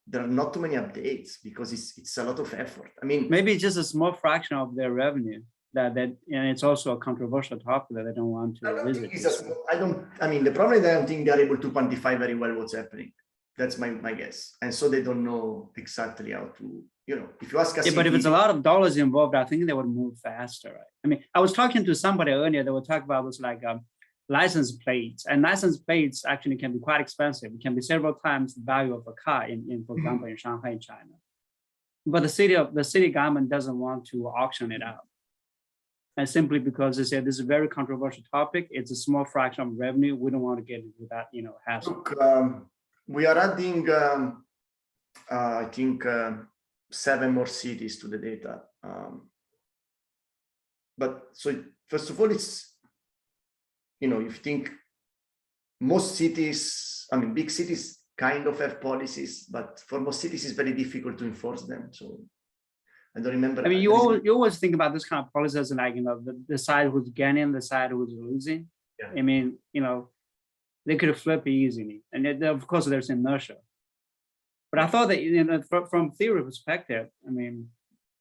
there are not too many updates because it's a lot of effort. I mean, maybe it's just a small fraction of their revenue that and it's also a controversial topic that they don't want to visit. I mean, the problem is I don't think they're able to quantify very well what's happening. That's my guess, and so they don't know exactly how to. If you ask us, but if it's a lot of dollars involved, I think they would move faster, right? I mean, I was talking to somebody earlier that would talk about was like license plates, and license plates actually can be quite expensive. It can be several times the value of a car for example, in Shanghai, China. But the city government doesn't want to auction it out, and simply because they said this is a very controversial topic. It's a small fraction of revenue. We don't want to get into that, hassle. Look, we are adding, I think. 7 more cities to the data. But so first of all, it's, if you think most cities, I mean, big cities kind of have policies, but for most cities, it's very difficult to enforce them. So I don't remember. I mean, you always think about this kind of policies as like, the side who's gaining, the side who's losing. Yeah. I mean, they could flip easily. And of course, there's inertia. But I thought that, from theory perspective, I mean,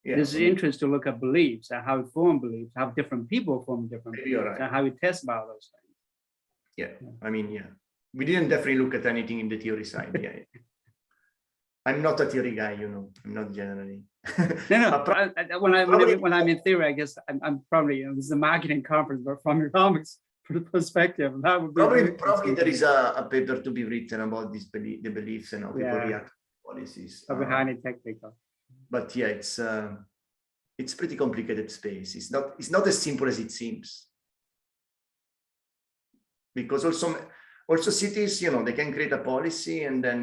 there's interest to look at beliefs and how we form beliefs, how different people form different beliefs, and how we test about those things. Yeah, I mean, we didn't definitely look at anything in the theory side. I'm not a theory guy, I'm not generally. No. When I'm in theory, I guess I'm probably, this is a marketing conference, but from economics perspective, that would be probably there is a paper to be written about the beliefs and how people react to policies. Behind it technical. But it's pretty complicated space. It's not as simple as it seems. Because also cities, they can create a policy and then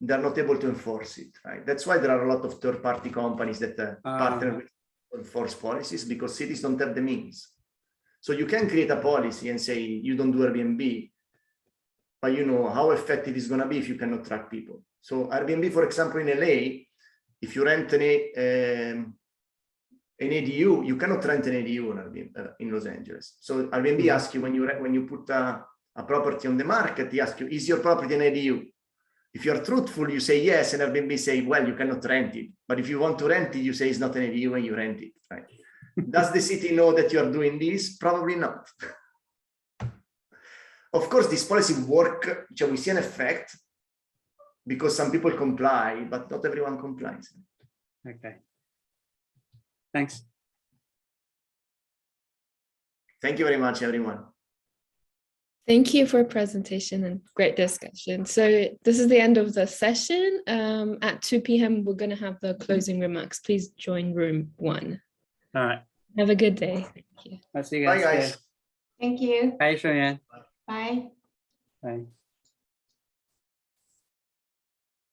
they're not able to enforce it, right? That's why there are a lot of third-party companies that partner with enforce policies, because cities don't have the means. So you can create a policy and say you don't do Airbnb, but how effective it's going to be if you cannot track people. So Airbnb, for example, in LA, if you rent an ADU, you cannot rent an ADU in Los Angeles. So Airbnb asks you when you put a property on the market, they ask you, is your property an ADU? If you're truthful, you say yes, and Airbnb say, well, you cannot rent it. But if you want to rent it, you say it's not an ADU and you rent it, right? Does the city know that you're doing this? Probably not. Of course, this policy work, we see an effect because some people comply, but not everyone complies. Okay. Thanks. Thank you very much, everyone. Thank you for a presentation and great discussion. So this is the end of the session. At 2 p.m., we're going to have the closing remarks. Please join room 1. All right. Have a good day. Thank you. I'll see you guys. Bye, guys. Thank you. Bye, Shuyan. Bye. Bye.